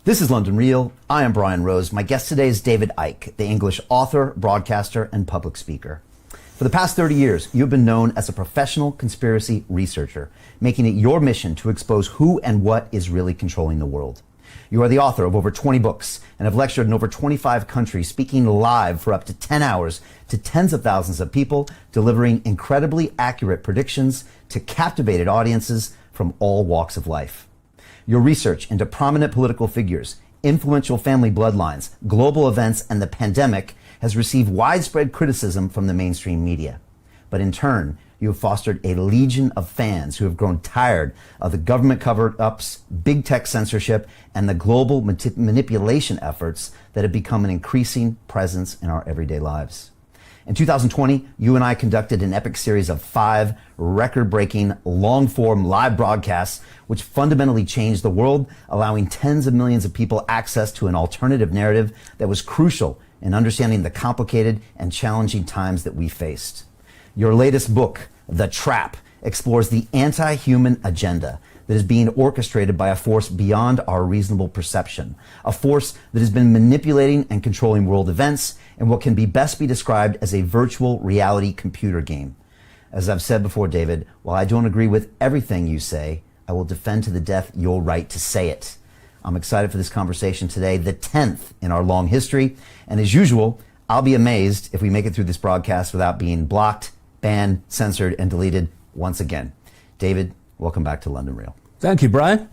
This is London Real. I am Brayan Rose. My guest today is David Icke, the English author, broadcaster, and public speaker. For the past 30 years, you've been known as a professional conspiracy researcher, making it your mission to expose who and what is really controlling the world. You are the author of over 20 books and have lectured in over 25 countries, speaking live for up to 10 hours to tens of thousands of people, delivering incredibly accurate predictions to captivated audiences from all walks of life. Your research into prominent political figures, influential family bloodlines, global events, and the pandemic has received widespread criticism from the mainstream media. But in turn, you have fostered a legion of fans who have grown tired of the government cover-ups, big tech censorship, and the global manipulation efforts that have become an increasing presence in our everyday lives. In 2020, you and I conducted an epic series of 5 record-breaking, long-form live broadcasts which fundamentally changed the world, allowing tens of millions of people access to an alternative narrative that was crucial in understanding the complicated and challenging times that we faced. Your latest book, The Trap, explores the anti-human agenda that is being orchestrated by a force beyond our reasonable perception, a force that has been manipulating and controlling world events in what can best be described as a virtual reality computer game. As I've said before, David, while I don't agree with everything you say, I will defend to the death your right to say it. I'm excited for this conversation today, the 10th in our long history, and as usual, I'll be amazed if we make it through this broadcast without being blocked, banned, censored, and deleted once again. David, welcome back to London Real. Thank you, Brayan.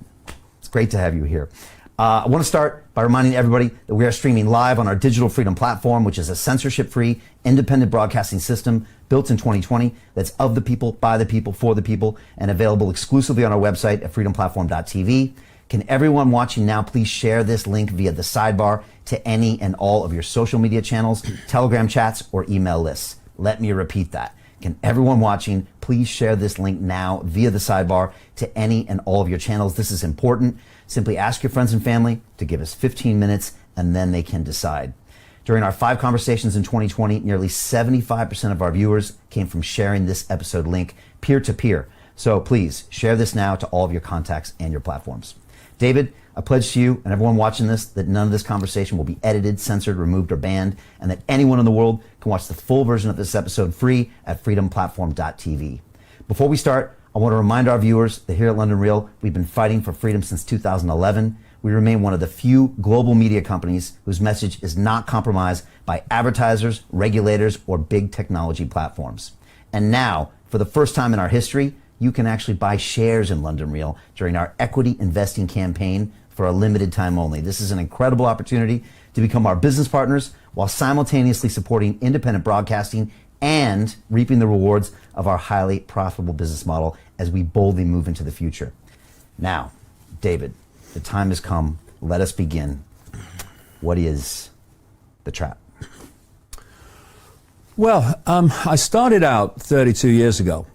It's great to have you here. I want to start by reminding everybody that we are streaming live on our Digital Freedom platform, which is a censorship-free, independent broadcasting system built in 2020 that's of the people, by the people, for the people, and available exclusively on our website at freedomplatform.tv. Can everyone watching now please share this link via the sidebar to any and all of your social media channels, Telegram chats, or email lists? Let me repeat that. Can everyone watching please share this link now via the sidebar to any and all of your channels? This is important. Simply ask your friends and family to give us 15 minutes and then they can decide. During our 5 conversations in 2020, nearly 75% of our viewers came from sharing this episode link peer-to-peer. So please share this now to all of your contacts and your platforms. David, I pledge to you and everyone watching this that none of this conversation will be edited, censored, removed, or banned, and that anyone in the world can watch the full version of this episode free at freedomplatform.tv. Before we start, I want to remind our viewers that here at London Real, we've been fighting for freedom since 2011. We remain one of the few global media companies whose message is not compromised by advertisers, regulators, or big technology platforms. And now, for the first time in our history, you can actually buy shares in London Real during our equity investing campaign for a limited time only. This is an incredible opportunity to become our business partners while simultaneously supporting independent broadcasting and reaping the rewards of our highly profitable business model as we boldly move into the future. Now, David, the time has come. Let us begin. What is the trap? Well, I started out 32 years ago,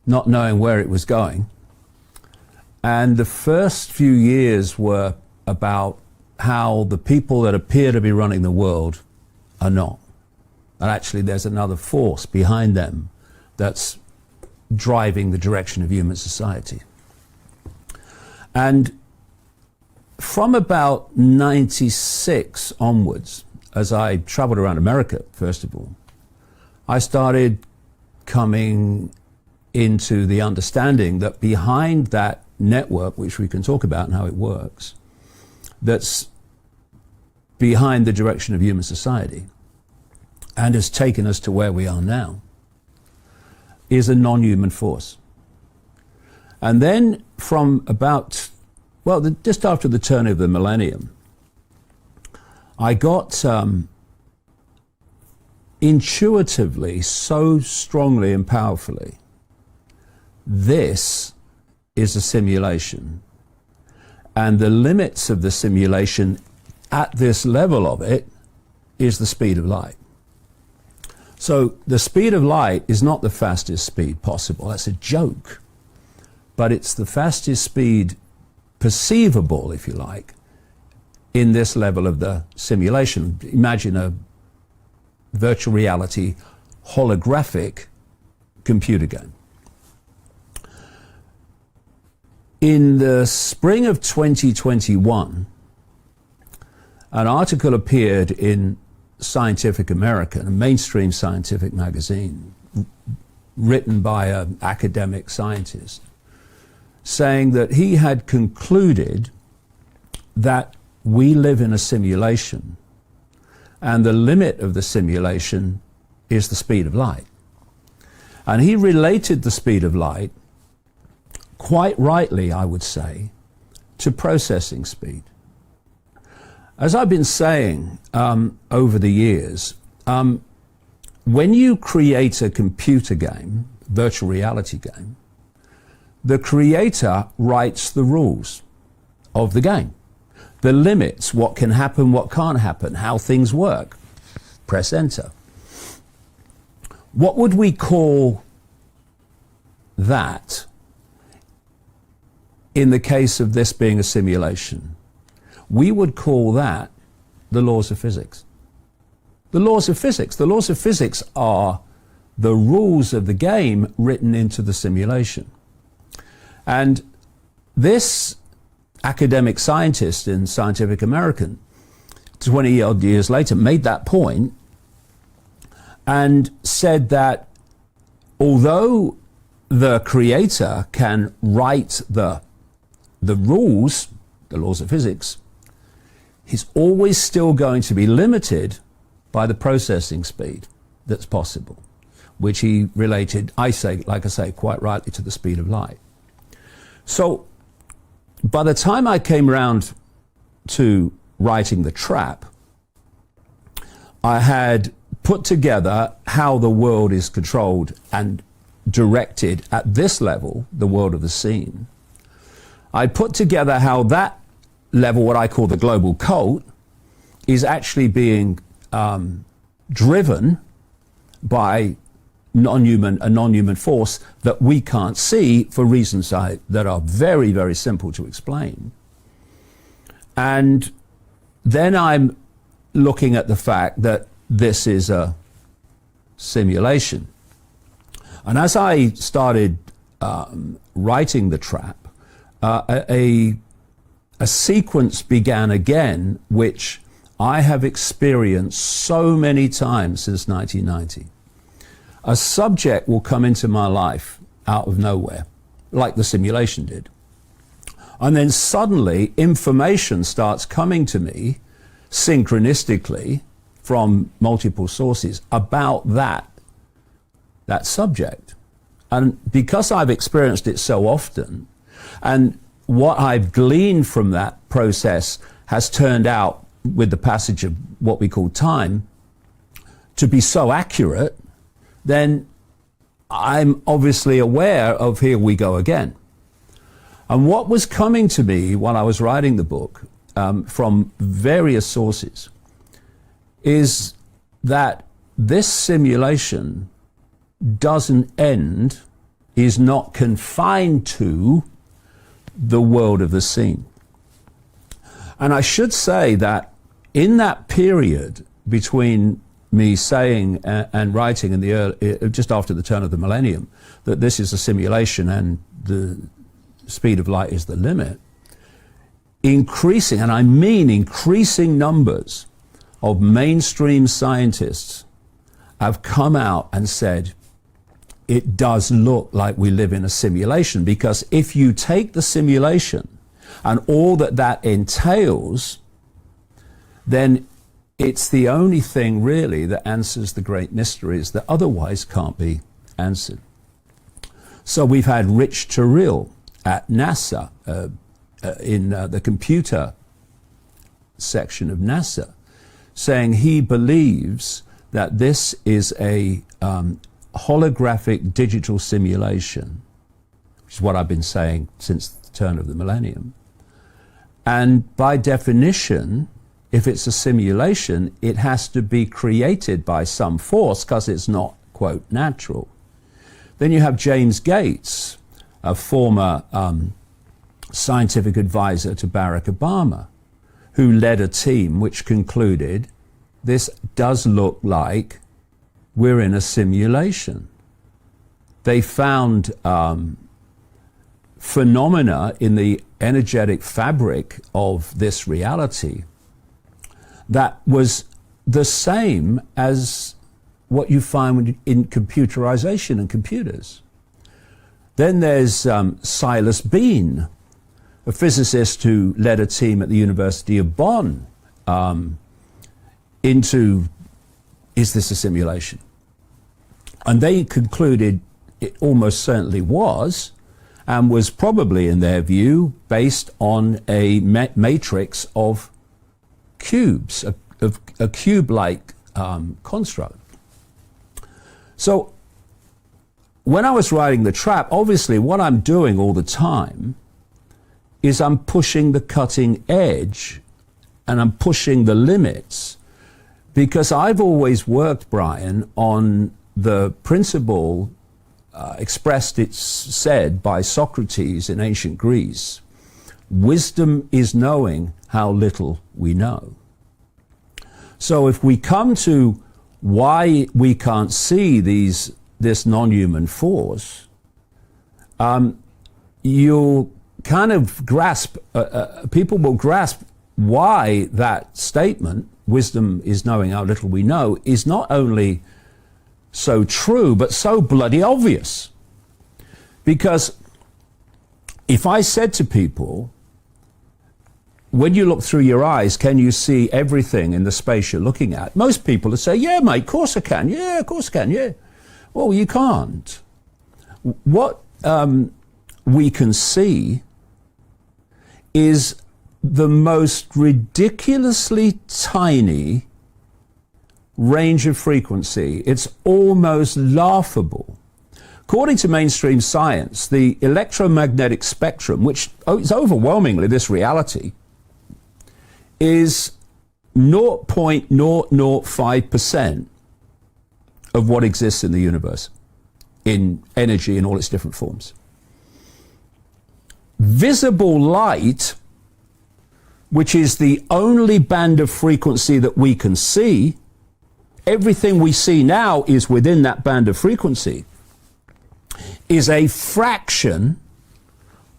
not knowing where it was going. And the first few years were about how the people that appear to be running the world are not. And actually there's another force behind them that's driving the direction of human society. And from about 96 onwards, as I traveled around America, first of all, I started coming into the understanding that behind that network, which we can talk about and how it works, that's behind the direction of human society and has taken us to where we are now, is a non-human force. And then from about, well, just after the turn of the millennium, I got intuitively, so strongly and powerfully, this is a simulation. And the limits of the simulation at this level of it is the speed of light. So the speed of light is not the fastest speed possible. That's a joke. But it's the fastest speed perceivable, if you like, in this level of the simulation. Imagine a virtual reality holographic computer game. In the spring of 2021, an article appeared in Scientific American, a mainstream scientific magazine, written by an academic scientist, saying that he had concluded that we live in a simulation, and the limit of the simulation is the speed of light. And he related the speed of light, quite rightly, I would say, to processing speed. As I've been saying over the years, when you create a computer game, virtual reality game, the creator writes the rules of the game, the limits, what can happen, what can't happen, how things work. Press enter. What would we call that in the case of this being a simulation? We would call that the laws of physics. The laws of physics. The laws of physics are the rules of the game written into the simulation. And this academic scientist in Scientific American, 20-odd years later, made that point and said that although the creator can write the rules, the laws of physics, he's always still going to be limited by the processing speed that's possible, which he related, like I say, quite rightly to the speed of light. So by the time I came around to writing The Trap, I had put together how the world is controlled and directed at this level, the world of the scene. I put together how that level, what I call the global cult, is actually being driven by a non-human force that we can't see for reasons that are very, very simple to explain. And then I'm looking at the fact that this is a simulation. And as I started writing The Trap, a sequence began again, which I have experienced so many times since 1990. A subject will come into my life out of nowhere, like the simulation did. And then suddenly information starts coming to me synchronistically from multiple sources about that subject. And because I've experienced it so often, and what I've gleaned from that process has turned out, with the passage of what we call time, to be so accurate, then I'm obviously aware of here we go again. And what was coming to me while I was writing the book from various sources is that this simulation doesn't end, is not confined to the world of the scene. And I should say that in that period between me saying and writing in the early, just after the turn of the millennium, that this is a simulation and the speed of light is the limit, increasing, and I mean increasing numbers of mainstream scientists have come out and said, it does look like we live in a simulation, because if you take the simulation and all that entails, then it's the only thing really that answers the great mysteries that otherwise can't be answered. So we've had Rich Turrell at NASA, in the computer section of NASA, saying he believes that this is a holographic digital simulation, which is what I've been saying since the turn of the millennium. And by definition, if it's a simulation, it has to be created by some force because it's not, quote, natural. Then you have James Gates, a former scientific advisor to Barack Obama, who led a team which concluded this does look like we're in a simulation. They found phenomena in the energetic fabric of this reality that was the same as what you find in computerization and computers. Then there's Silas Bean, a physicist who led a team at the University of Bonn into, is this a simulation? And they concluded it almost certainly was, and was probably, in their view, based on a matrix of cubes, a cube-like construct. So when I was writing The Trap, obviously what I'm doing all the time is I'm pushing the cutting edge and I'm pushing the limits, because I've always worked, Brayan, on the principle expressed, it's said, by Socrates in ancient Greece: wisdom is knowing how little we know. So if we come to why we can't see this non-human force, you'll kind of grasp, people will grasp why that statement, wisdom is knowing how little we know, is not only so true, but so bloody obvious. Because if I said to people, when you look through your eyes, can you see everything in the space you're looking at? Most people would say, yeah, mate, of course I can. Yeah, of course I can, yeah. Well, you can't. What we can see is the most ridiculously tiny range of frequency. It's almost laughable. According to mainstream science, the electromagnetic spectrum, which is overwhelmingly this reality, is 0.005% of what exists in the universe, in energy in all its different forms. Visible light, which is the only band of frequency that we can see, everything we see now is within that band of frequency, is a fraction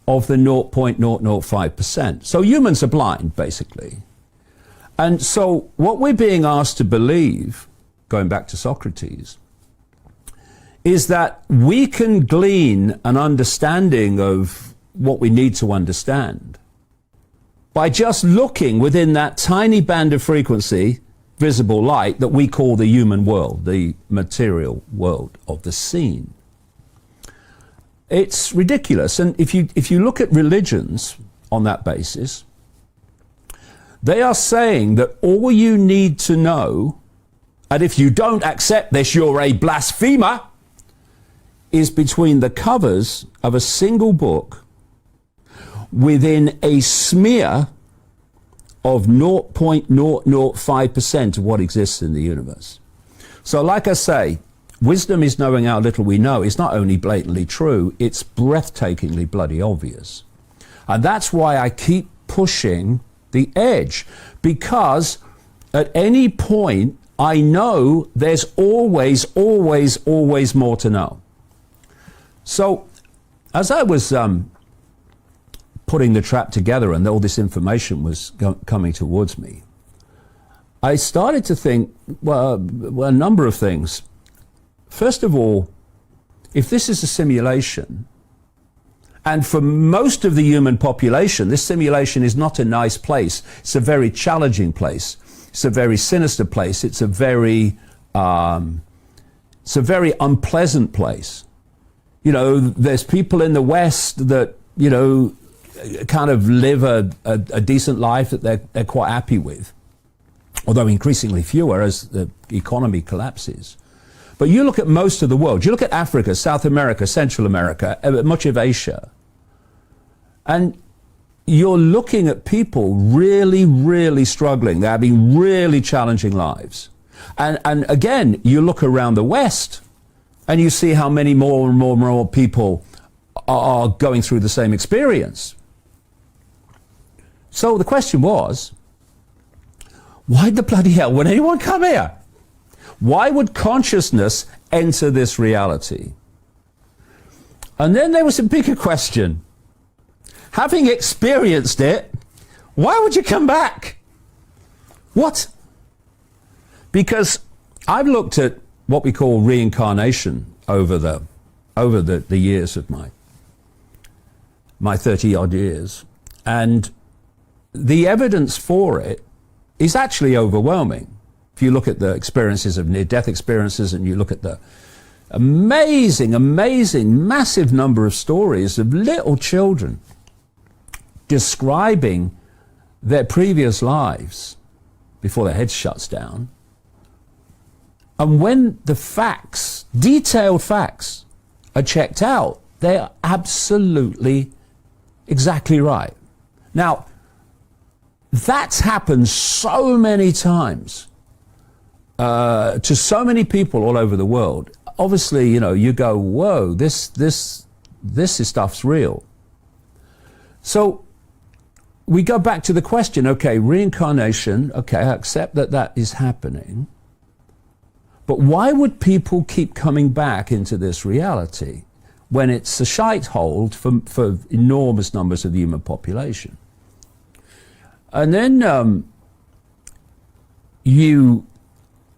of the 0.005%. So humans are blind, basically. And so what we're being asked to believe, going back to Socrates, is that we can glean an understanding of what we need to understand by just looking within that tiny band of frequency, visible light, that we call the human world, the material world of the seen. It's ridiculous. And if you look at religions on that basis, they are saying that all you need to know, and if you don't accept this, you're a blasphemer, is between the covers of a single book within a smear of 0.005% of what exists in the universe. So like I say, wisdom is knowing how little we know. It's not only blatantly true, it's breathtakingly bloody obvious. And that's why I keep pushing the edge, because at any point I know there's always more to know. So as I was putting the trap together and all this information was coming towards me, I started to think, well, a number of things. First of all, if this is a simulation, and for most of the human population, this simulation is not a nice place. It's a very challenging place. It's a very sinister place. It's a very unpleasant place. You know, there's people in the West that, you know, kind of live a decent life that they're quite happy with, although increasingly fewer as the economy collapses. But you look at most of the world, you look at Africa, South America, Central America, much of Asia, and you're looking at people really struggling. They're having really challenging lives. And again, you look around the West and you see how many more and more people are going through the same experience. So the question was, why the bloody hell would anyone come here? Why would consciousness enter this reality? And then there was a bigger question. Having experienced it, why would you come back? What Because I've looked at what we call reincarnation over the years of my 30-odd years. And the evidence for it is actually overwhelming. If you look at the experiences of near-death experiences and you look at the amazing, massive number of stories of little children describing their previous lives before their head shuts down. And when the facts, detailed facts, are checked out, they are absolutely exactly right. Now, that's happened so many times to so many people all over the world. Obviously, you know, you go, whoa, this stuff's real. So we go back to the question, okay, reincarnation, okay, I accept that that is happening. But why would people keep coming back into this reality when it's a shite hole for enormous numbers of the human population? And then you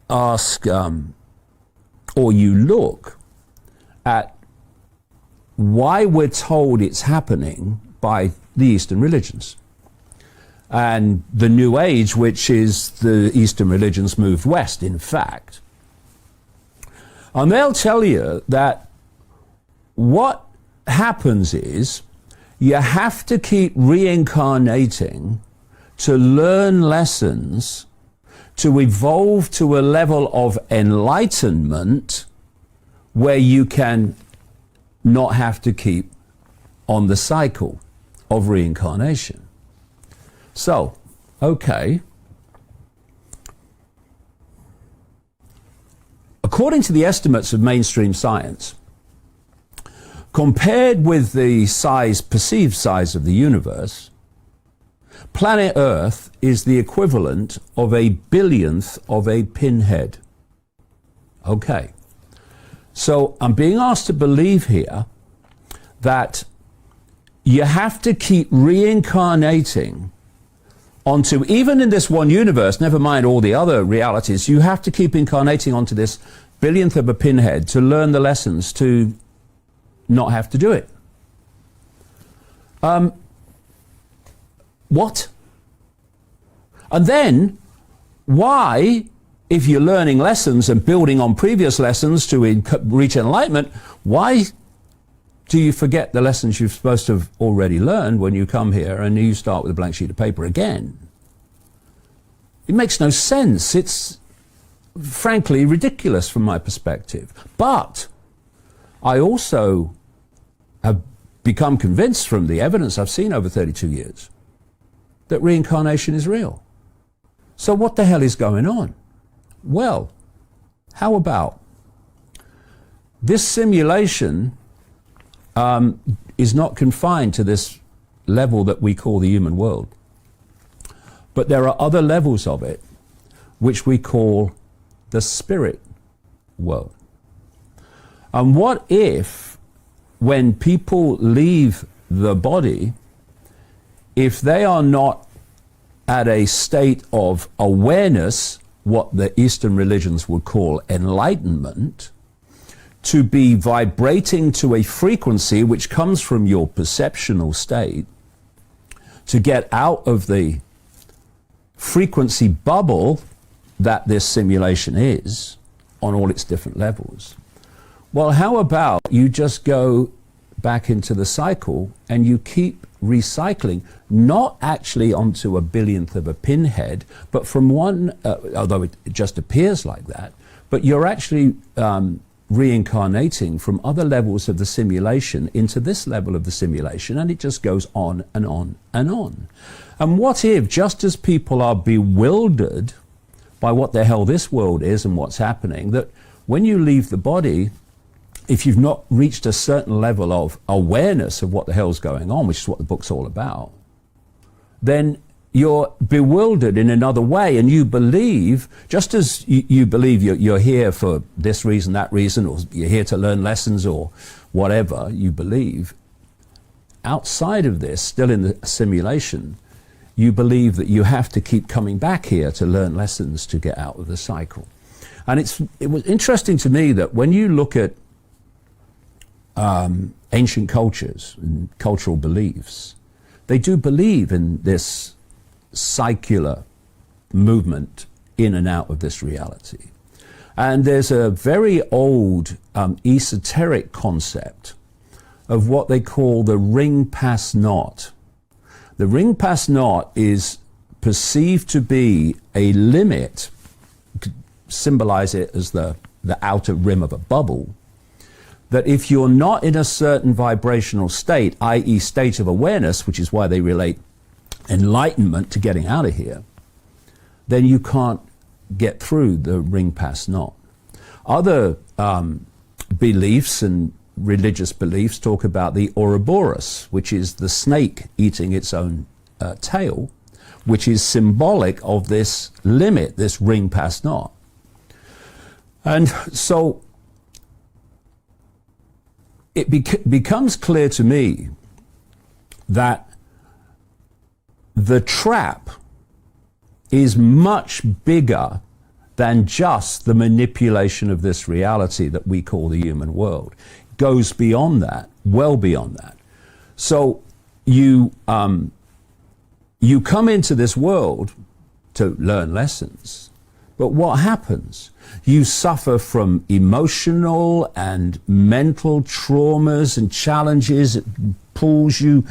ask, or you look at why we're told it's happening by the Eastern religions. And the New Age, which is the Eastern religions moved west, in fact. And they'll tell you that what happens is you have to keep reincarnating to learn lessons, to evolve to a level of enlightenment where you can not have to keep on the cycle of reincarnation. So, okay. According to the estimates of mainstream science, compared with the perceived size of the universe, planet Earth is the equivalent of a billionth of a pinhead. Okay. So I'm being asked to believe here that you have to keep reincarnating onto, even in this one universe, never mind all the other realities, you have to keep incarnating onto this billionth of a pinhead to learn the lessons to not have to do it. What? And then, why, if you're learning lessons and building on previous lessons to reach enlightenment, why do you forget the lessons you're supposed to have already learned when you come here and you start with a blank sheet of paper again? It makes no sense. It's frankly ridiculous from my perspective. But I also have become convinced from the evidence I've seen over 32 years that reincarnation is real. So what the hell is going on? Well, how about this simulation is not confined to this level that we call the human world. But there are other levels of it which we call the spirit world. And what if, when people leave the body, if they are not at a state of awareness, what the Eastern religions would call enlightenment, to be vibrating to a frequency which comes from your perceptual state, to get out of the frequency bubble that this simulation is on all its different levels. Well, how about you just go back into the cycle and you keep recycling, not actually onto a billionth of a pinhead, but from one, although it just appears like that, but you're actually reincarnating from other levels of the simulation into this level of the simulation, and it just goes on and on and on. And what if, just as people are bewildered by what the hell this world is and what's happening, that when you leave the body, if you've not reached a certain level of awareness of what the hell's going on, which is what the book's all about, then you're bewildered in another way, and you believe, just as you believe you're here for this reason, that reason, or you're here to learn lessons or whatever you believe, outside of this, still in the simulation, you believe that you have to keep coming back here to learn lessons to get out of the cycle. And it was interesting to me that when you look at ancient cultures and cultural beliefs, they do believe in this cycler movement in and out of this reality. And there's a very old esoteric concept of what they call the ring pass knot. The ring pass knot is perceived to be a limit, symbolize it as the outer rim of a bubble, that if you're not in a certain vibrational state, i.e. state of awareness, which is why they relate enlightenment to getting out of here, then you can't get through the ring pass knot. Other beliefs and religious beliefs talk about the Ouroboros, which is the snake eating its own tail, which is symbolic of this limit, this ring pass knot. And so it becomes clear to me that the trap is much bigger than just the manipulation of this reality that we call the human world. It goes beyond that, well beyond that. So you come into this world to learn lessons, but what happens? You suffer from emotional and mental traumas and challenges. It pulls you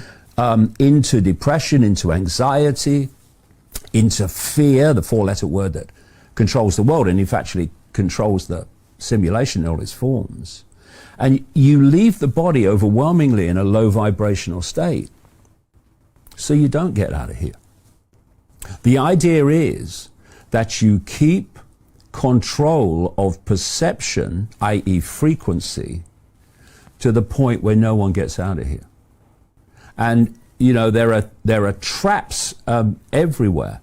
into depression, into anxiety, into fear, the four-letter word that controls the world and if actually controls the simulation in all its forms. And you leave the body overwhelmingly in a low vibrational state. So you don't get out of here. The idea is that you keep control of perception, i.e. frequency, to the point where no one gets out of here. And, you know, there are traps everywhere.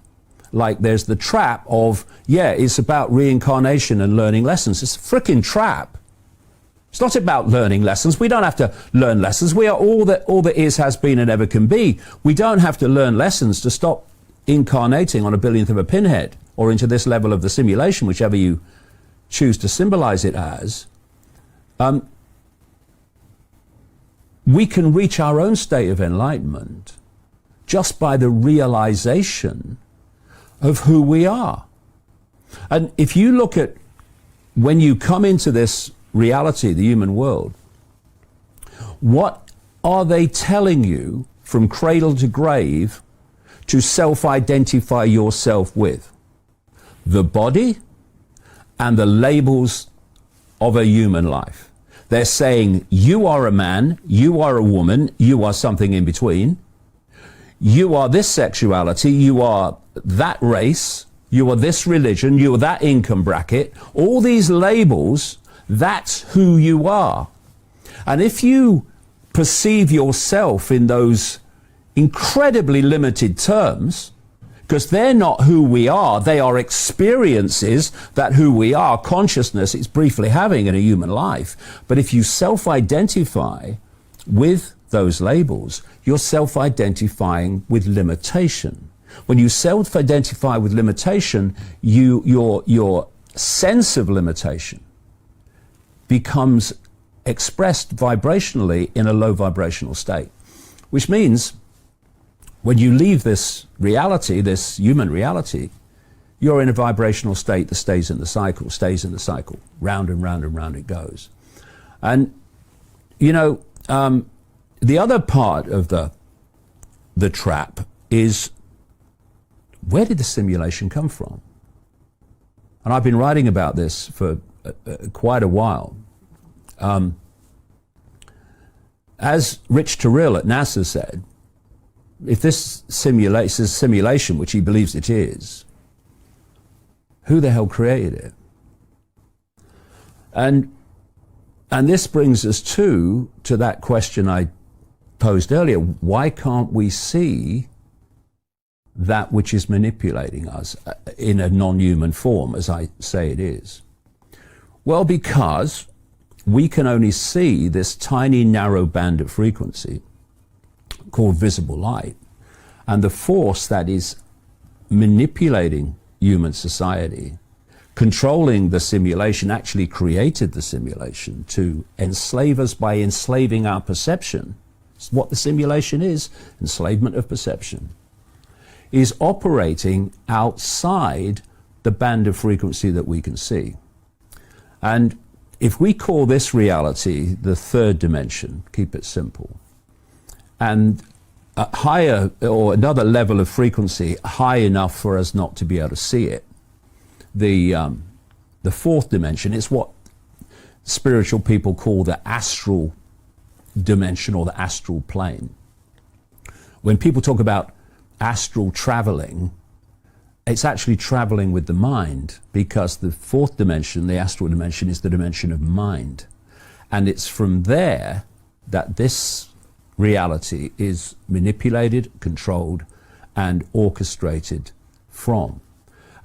Like there's the trap of, yeah, it's about reincarnation and learning lessons. It's a frickin' trap. It's not about learning lessons. We don't have to learn lessons. We are all that is, has been, and ever can be. We don't have to learn lessons to stop incarnating on a billionth of a pinhead or into this level of the simulation, whichever you choose to symbolize it as. We can reach our own state of enlightenment just by the realization of who we are. And if you look at when you come into this reality, the human world, what are they telling you from cradle to grave to self-identify yourself with? The body and the labels of a human life. They're saying you are a man, you are a woman, you are something in between. You are this sexuality, you are that race, you are this religion, you are that income bracket. All these labels, that's who you are. And if you perceive yourself in those incredibly limited terms, because they're not who we are, they are experiences that who we are, consciousness it's briefly having in a human life. But if you self-identify with those labels, you're self-identifying with limitation. When you self-identify with limitation, your sense of limitation becomes expressed vibrationally in a low vibrational state, which means when you leave this reality, this human reality, you're in a vibrational state that stays in the cycle, round and round and round it goes. And, you know, the other part of the trap is, where did the simulation come from? And I've been writing about this for quite a while. As Rich Terrell at NASA said, if this is a simulation, which he believes it is, who the hell created it? And this brings us to that question I posed earlier. Why can't we see that which is manipulating us in a non-human form, as I say it is? Well, because we can only see this tiny narrow band of frequency called visible light. And the force that is manipulating human society, controlling the simulation, actually created the simulation to enslave us by enslaving our perception. It's what the simulation is, enslavement of perception, is operating outside the band of frequency that we can see. And if we call this reality the third dimension, keep it simple, and a higher or another level of frequency high enough for us not to be able to see it, the fourth dimension is what spiritual people call the astral dimension or the astral plane. When people talk about astral traveling, it's actually traveling with the mind, because the fourth dimension, the astral dimension, is the dimension of mind. And it's from there that this reality is manipulated, controlled, and orchestrated from.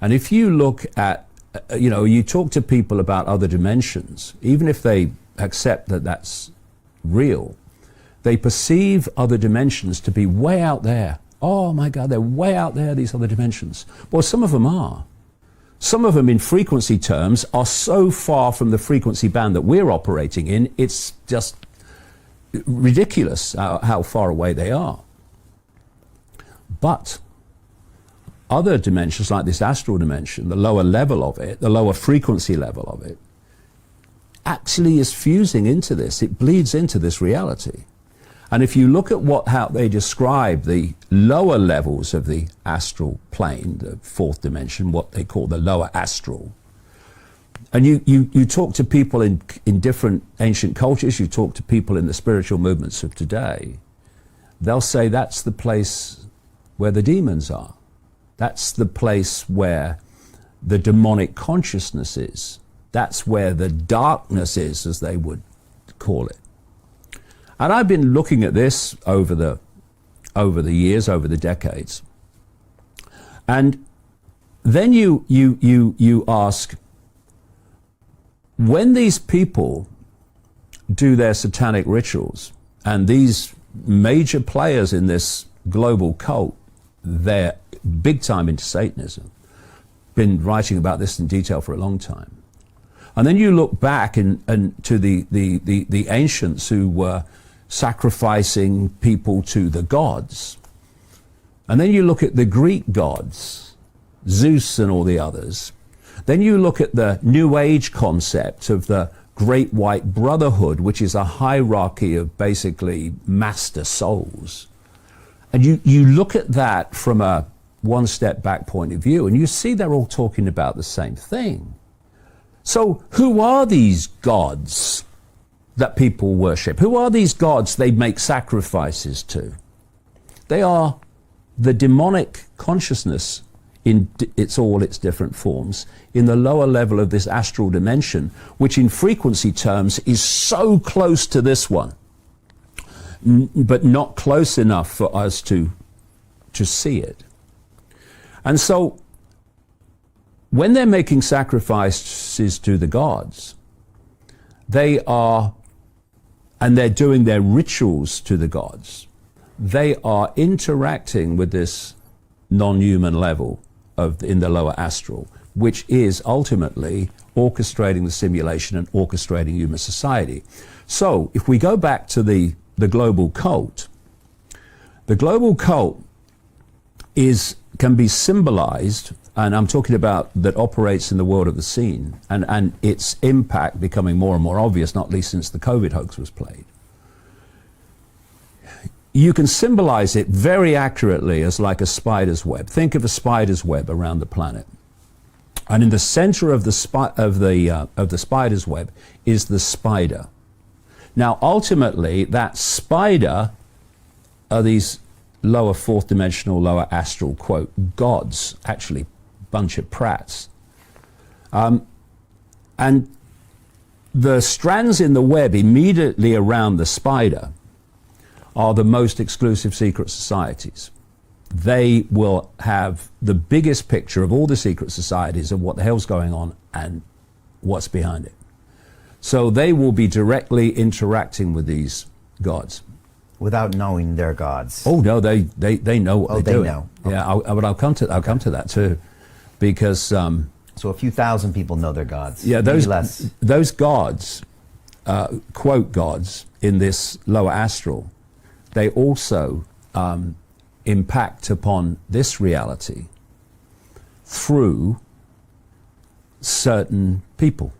And if you look at, you talk to people about other dimensions, even if they accept that that's real, they perceive other dimensions to be way out there. Oh my God, they're way out there, these other dimensions. Well, some of them are. Some of them in frequency terms are so far from the frequency band that we're operating in, it's just ridiculous how far away they are. But other dimensions, like this astral dimension, the lower level of it, the lower frequency level of it, actually is fusing into this. It bleeds into this reality. And if you look at how they describe the lower levels of the astral plane, the fourth dimension, what they call the lower astral, and you talk to people in different ancient cultures, you talk to people in the spiritual movements of today, they'll say that's the place where the demons are. That's the place where the demonic consciousness is. That's where the darkness is, as they would call it. And I've been looking at this over the years, over the decades. And then you ask, when these people do their satanic rituals, and these major players in this global cult, they're big time into Satanism, been writing about this in detail for a long time. And then you look back and to the ancients who were sacrificing people to the gods. And then you look at the Greek gods, Zeus and all the others. Then you look at the New Age concept of the Great White Brotherhood, which is a hierarchy of basically master souls. And you look at that from a one step back point of view, and you see they're all talking about the same thing. So who are these gods that people worship? Who are these gods they make sacrifices to? They are the demonic consciousness in all its different forms in the lower level of this astral dimension, which in frequency terms is so close to this one, but not close enough for us to see it. And so when they're making sacrifices to the gods, they're doing their rituals to the gods, they are interacting with this non-human level in the lower astral, which is ultimately orchestrating the simulation and orchestrating human society. So if we go back to the global cult, the global cult can be symbolized, and I'm talking about that operates in the world of the seen, and its impact becoming more and more obvious, not least since the COVID hoax was played. You can symbolize it very accurately as like a spider's web. Think of a spider's web around the planet. And in the center of the spider's web is the spider. Now, ultimately, that spider are these lower fourth dimensional, lower astral, quote, gods, actually bunch of prats. And the strands in the web immediately around the spider are the most exclusive secret societies. They will have the biggest picture of all the secret societies of what the hell's going on and what's behind it. So they will be directly interacting with these gods. without knowing their gods. Oh no, they know what they're doing. Know. Yeah, I'll come to that too, because so a few thousand people know their gods. Yeah, maybe less. Those gods, quote gods in this lower astral, they also impact upon this reality through certain people.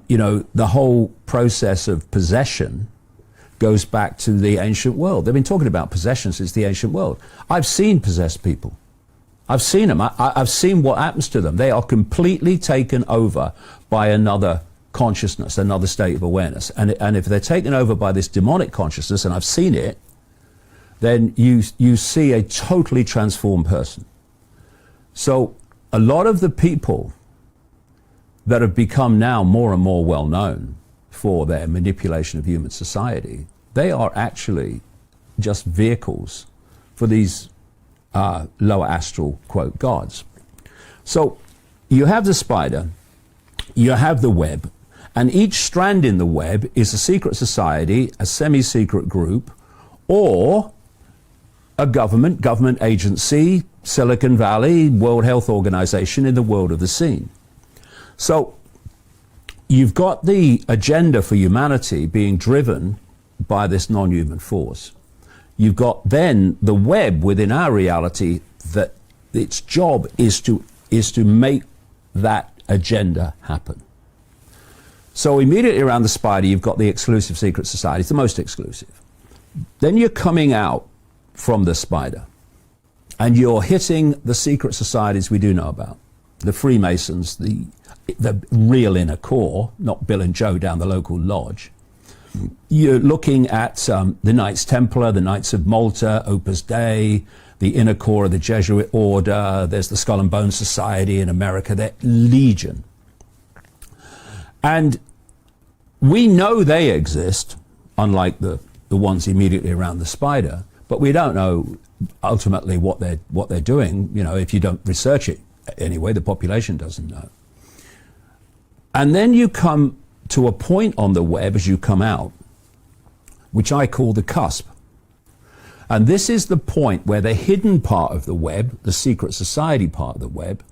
You know, the whole process of possession goes back to the ancient world. They've been talking about possession since the ancient world. I've seen possessed people. I've seen them. I've seen what happens to them. They are completely taken over by another consciousness, another state of awareness. And if they're taken over by this demonic consciousness, and I've seen it, then you see a totally transformed person. So a lot of the people that have become now more and more well known for their manipulation of human society, they are actually just vehicles for these lower astral, quote, gods. So you have the spider, you have the web, and each strand in the web is a secret society, a semi-secret group, or a government agency, Silicon Valley, World Health Organization in the world of the seen. So you've got the agenda for humanity being driven by this non-human force. You've got then the web within our reality that its job is to make that agenda happen. So immediately around the spider, you've got the exclusive secret society. It's the most exclusive. Then you're coming out from the spider and you're hitting the secret societies we do know about. The Freemasons, the real inner core, not Bill and Joe down the local lodge. You're looking at the Knights Templar, the Knights of Malta, Opus Dei, the inner core of the Jesuit order. There's the Skull and Bones Society in America. They're legion. And we know they exist, unlike the ones immediately around the spider, but we don't know ultimately what they're doing. You know, if you don't research it anyway, the population doesn't know. And then you come to a point on the web as you come out, which I call the cusp. And this is the point where the hidden part of the web, the secret society part of the web,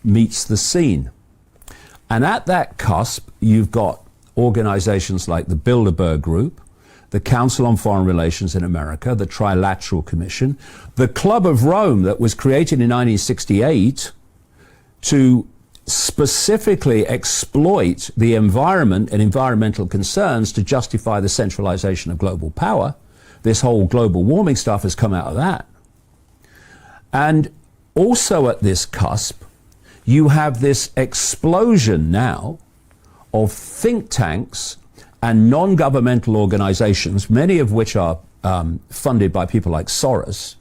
meets the seen. And at that cusp, you've got organizations like the Bilderberg Group, the Council on Foreign Relations in America, the Trilateral Commission, the Club of Rome that was created in 1968 to specifically exploit the environment and environmental concerns to justify the centralization of global power. This whole global warming stuff has come out of that. And also at this cusp, you have this explosion now of think tanks and non-governmental organizations, many of which are funded by people like Soros.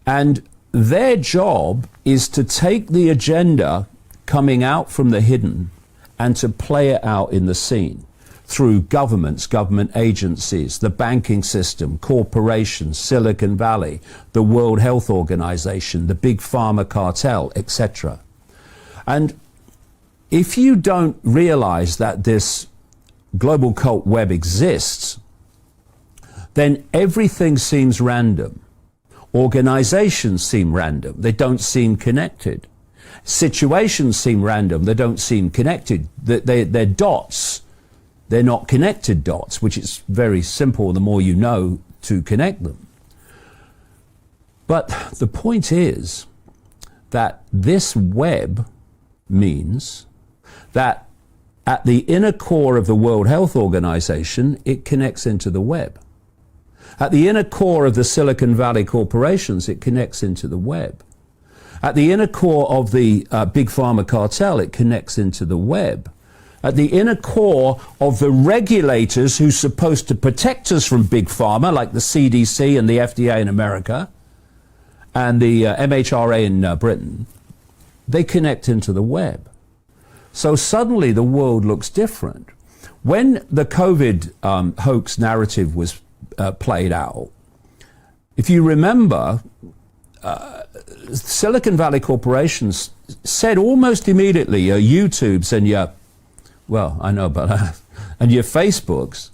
And their job is to take the agenda coming out from the hidden and to play it out in the seen through governments, government agencies, the banking system, corporations, Silicon Valley, the World Health Organization, the big pharma cartel, etc. And if you don't realize that this global cult web exists, then everything seems random. Organizations seem random. They don't seem connected. Situations seem random. They don't seem connected. They're dots. They're not connected dots, which is very simple the more you know to connect them. But the point is that this web means that at the inner core of the World Health Organization, it connects into the web. At the inner core of the Silicon Valley corporations, it connects into the web. At the inner core of the big pharma cartel, it connects into the web. At the inner core of the regulators who's supposed to protect us from big pharma, like the CDC and the FDA in America, and the MHRA in Britain, they connect into the web. So suddenly the world looks different. When the COVID hoax narrative was played out, if you remember, Silicon Valley corporations said almost immediately your YouTubes and your, well, I know about that, and your Facebooks,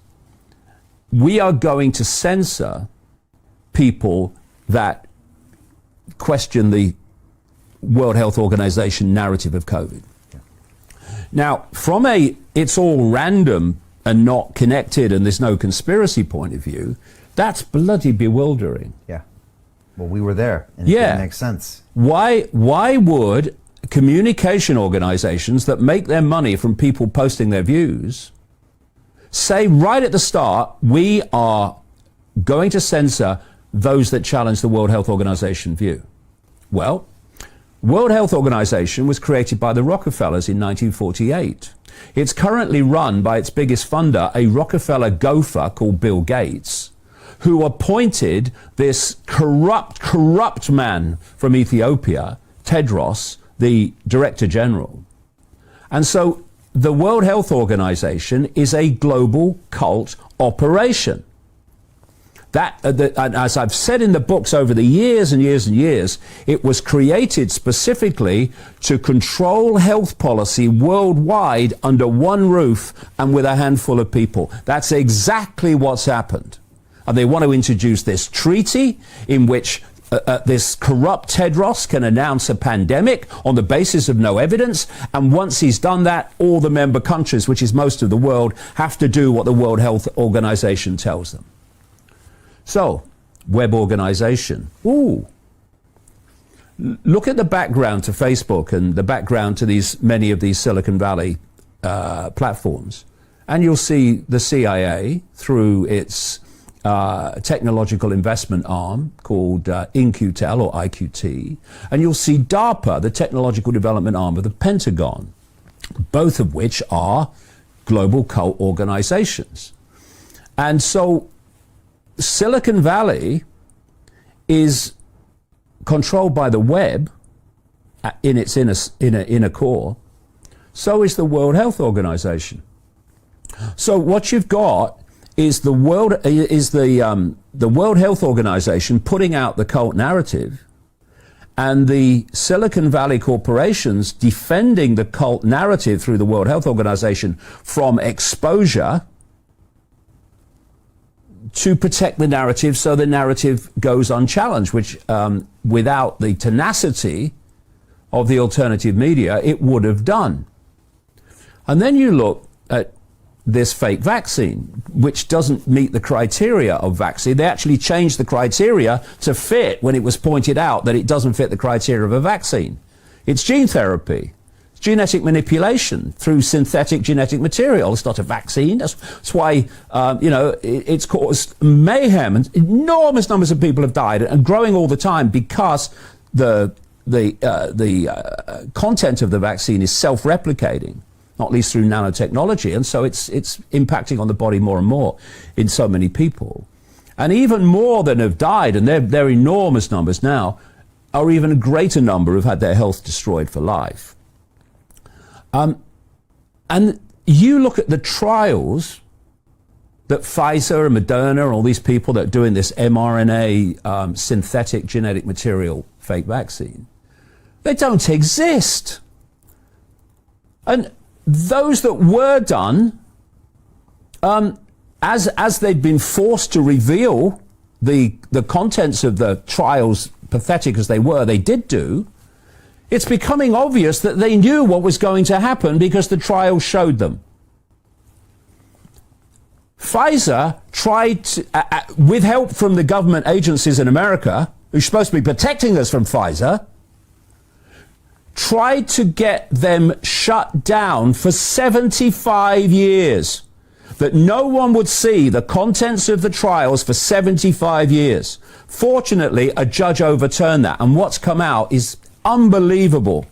we are going to censor people that question the World Health Organization narrative of COVID. Yeah. Now, from a it's all random and not connected and there's no conspiracy point of view, that's bloody bewildering. Yeah. Well, we were there, and it didn't make sense. Why would communication organizations that make their money from people posting their views say right at the start, we are going to censor those that challenge the World Health Organization view? Well, World Health Organization was created by the Rockefellers in 1948. It's currently run by its biggest funder, a Rockefeller gopher called Bill Gates, who appointed this corrupt man from Ethiopia, Tedros, the Director General. And so the World Health Organization is a global cult operation. And as I've said in the books over the years and years and years, it was created specifically to control health policy worldwide under one roof and with a handful of people. That's exactly what's happened. And they want to introduce this treaty in which this corrupt Tedros can announce a pandemic on the basis of no evidence. And once he's done that, all the member countries, which is most of the world, have to do what the World Health Organization tells them. So, web organization. Ooh. Look at the background to Facebook and the background to many of these Silicon Valley platforms. And you'll see the CIA through its technological investment arm called InQtel or IQT. And you'll see DARPA, the technological development arm of the Pentagon, both of which are global cult organizations. And so Silicon Valley is controlled by the web in its inner core. So is the World Health Organization. So what you've got is the World Health Organization putting out the cult narrative, and the Silicon Valley corporations defending the cult narrative through the World Health Organization from exposure to protect the narrative so the narrative goes unchallenged, which without the tenacity of the alternative media, it would have done. And then you look at this fake vaccine, which doesn't meet the criteria of vaccine. They actually changed the criteria to fit when it was pointed out that it doesn't fit the criteria of a vaccine. It's gene therapy. Genetic manipulation through synthetic genetic material. It's not a vaccine. That's why, it's caused mayhem, and enormous numbers of people have died, and growing all the time because the content of the vaccine is self-replicating, not least through nanotechnology, and so it's impacting on the body more and more in so many people. And even more than have died, and they're enormous numbers now, are even a greater number who've had their health destroyed for life. And you look at the trials that Pfizer and Moderna and all these people that are doing this mRNA synthetic genetic material fake vaccine, they don't exist. And those that were done, as they'd been forced to reveal the contents of the trials, pathetic as they were, they did do, it's becoming obvious that they knew what was going to happen because the trials showed them. Pfizer tried to, with help from the government agencies in America, who's supposed to be protecting us from Pfizer, tried to get them shut down for 75 years. That no one would see the contents of the trials for 75 years. Fortunately, a judge overturned that, and what's come out is unbelievable.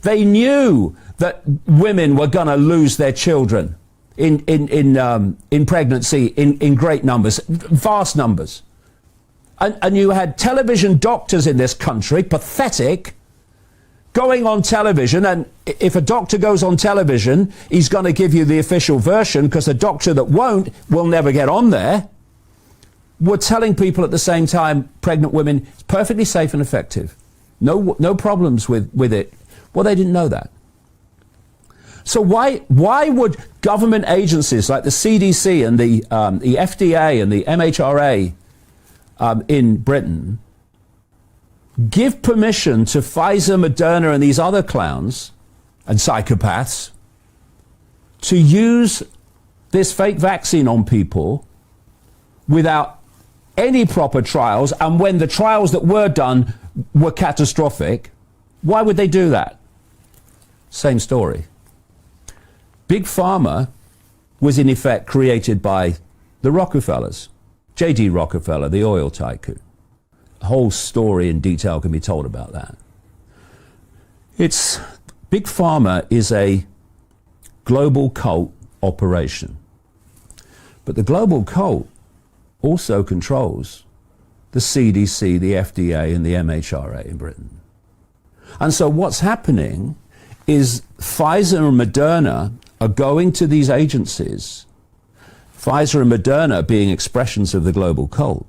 They knew that women were going to lose their children in pregnancy in great numbers, vast numbers. And you had television doctors in this country, pathetic, going on television, and if a doctor goes on television, he's going to give you the official version, because a doctor that won't will never get on there. We're telling people at the same time, pregnant women, it's perfectly safe and effective. No problems with it. Well, they didn't know that. So So why would government agencies like the CDC and the FDA and the MHRA in Britain give permission to Pfizer, Moderna, and these other clowns and psychopaths to use this fake vaccine on people without any proper trials, and when the trials that were done were catastrophic? Why would they do that? Same story. Big Pharma was in effect created by the Rockefellers. J.D. Rockefeller, the oil tycoon. A whole story in detail can be told about that. Big Pharma is a global cult operation. But the global cult also controls the CDC, the FDA, and the MHRA in Britain. And so what's happening is Pfizer and Moderna are going to these agencies, Pfizer and Moderna being expressions of the global cult,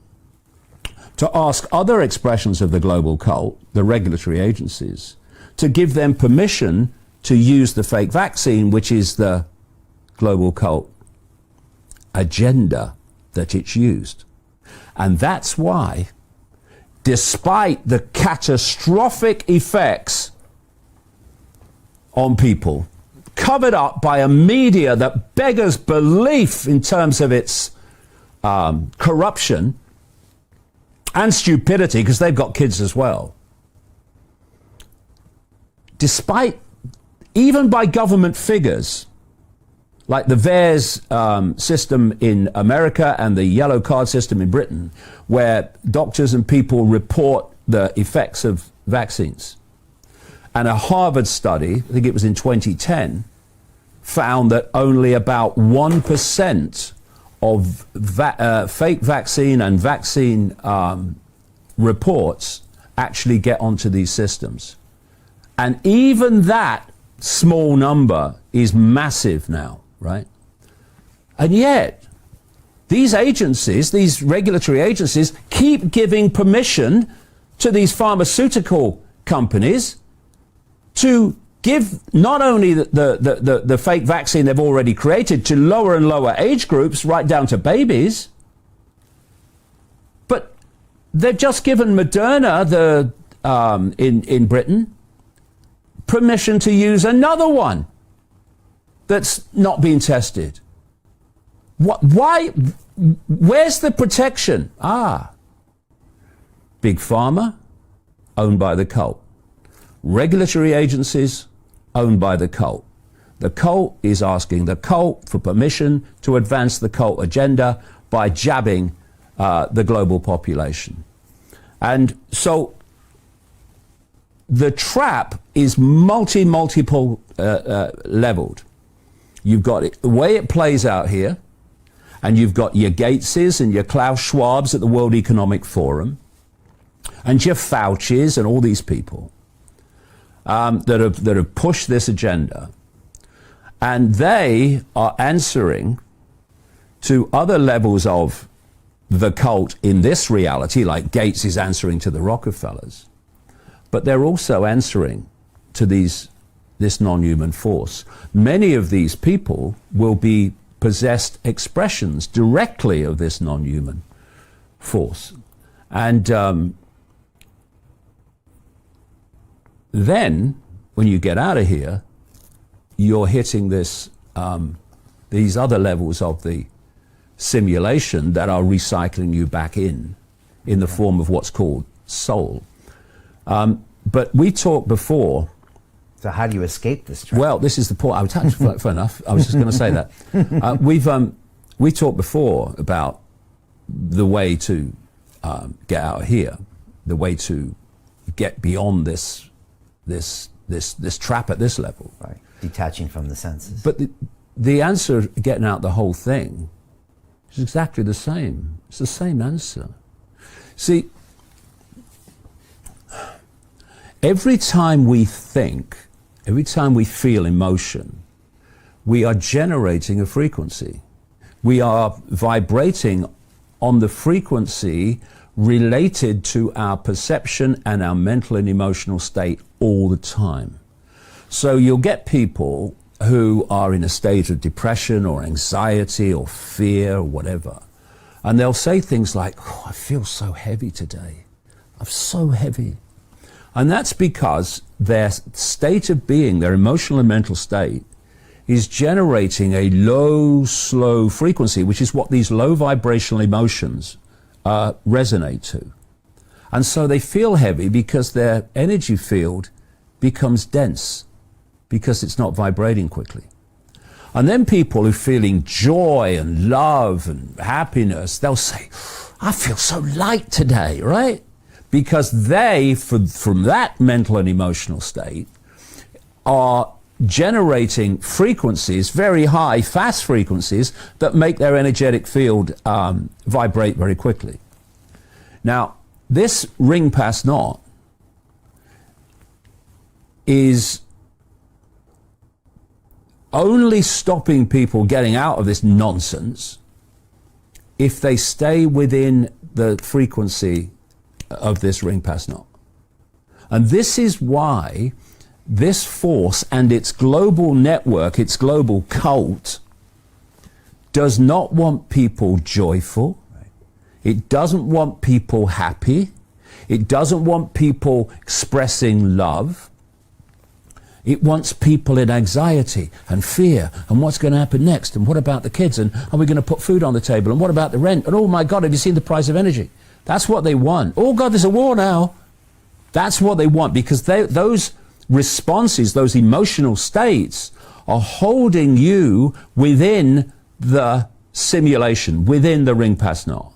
to ask other expressions of the global cult, the regulatory agencies, to give them permission to use the fake vaccine, which is the global cult agenda that it's used. And that's why, despite the catastrophic effects on people, covered up by a media that beggars belief in terms of its corruption and stupidity, because they've got kids as well, despite, even by government figures, like the VAERS system in America and the yellow card system in Britain, where doctors and people report the effects of vaccines. And a Harvard study, I think it was in 2010, found that only about 1% of fake vaccine and vaccine reports actually get onto these systems. And even that small number is massive now, right? And yet, these agencies, these regulatory agencies, keep giving permission to these pharmaceutical companies to give not only the fake vaccine they've already created to lower and lower age groups, right down to babies, but they've just given Moderna, in Britain, permission to use another one that's not been tested. Why? Where's the protection? Big Pharma, owned by the cult. Regulatory agencies, owned by the cult. The cult is asking the cult for permission to advance the cult agenda by jabbing the global population. And so the trap is multiple leveled. You've got it, the way it plays out here, and you've got your Gateses and your Klaus Schwabs at the World Economic Forum, and your Faucis and all these people that have pushed this agenda, and they are answering to other levels of the cult in this reality, like Gates is answering to the Rockefellers, but they're also answering to this non-human force. Many of these people will be possessed expressions directly of this non-human force. And then, when you get out of here, you're hitting these other levels of the simulation that are recycling you back in the form of what's called soul. But we talked before. So how do you escape this trap? Well, this is the point. I was actually, fair enough. I was just going to say that. We talked before about the way to get out of here, the way to get beyond this trap at this level. Right. Detaching from the senses. But the answer, getting out the whole thing, is exactly the same. It's the same answer. See, every time we think, every time we feel emotion, we are generating a frequency. We are vibrating on the frequency related to our perception and our mental and emotional state all the time. So you'll get people who are in a state of depression or anxiety or fear or whatever. And they'll say things like, oh, I feel so heavy today. I'm so heavy. And that's because their state of being, their emotional and mental state, is generating a low, slow frequency, which is what these low vibrational emotions resonate to. And so they feel heavy because their energy field becomes dense, because it's not vibrating quickly. And then people who are feeling joy and love and happiness, they'll say, I feel so light today, right? Because they, from that mental and emotional state, are generating frequencies, very high, fast frequencies, that make their energetic field vibrate very quickly. Now, this ring pass knot is only stopping people getting out of this nonsense if they stay within the frequency of this ring pass knot. And this is why this force and its global network, its global cult, does not want people joyful. It doesn't want people happy. It doesn't want people expressing love. It wants people in anxiety and fear and what's going to happen next and what about the kids and are we going to put food on the table and what about the rent and oh my God, have you seen the price of energy? That's what they want. Oh God, there's a war now. That's what they want because those responses, those emotional states are holding you within the simulation, within the ring pass knot,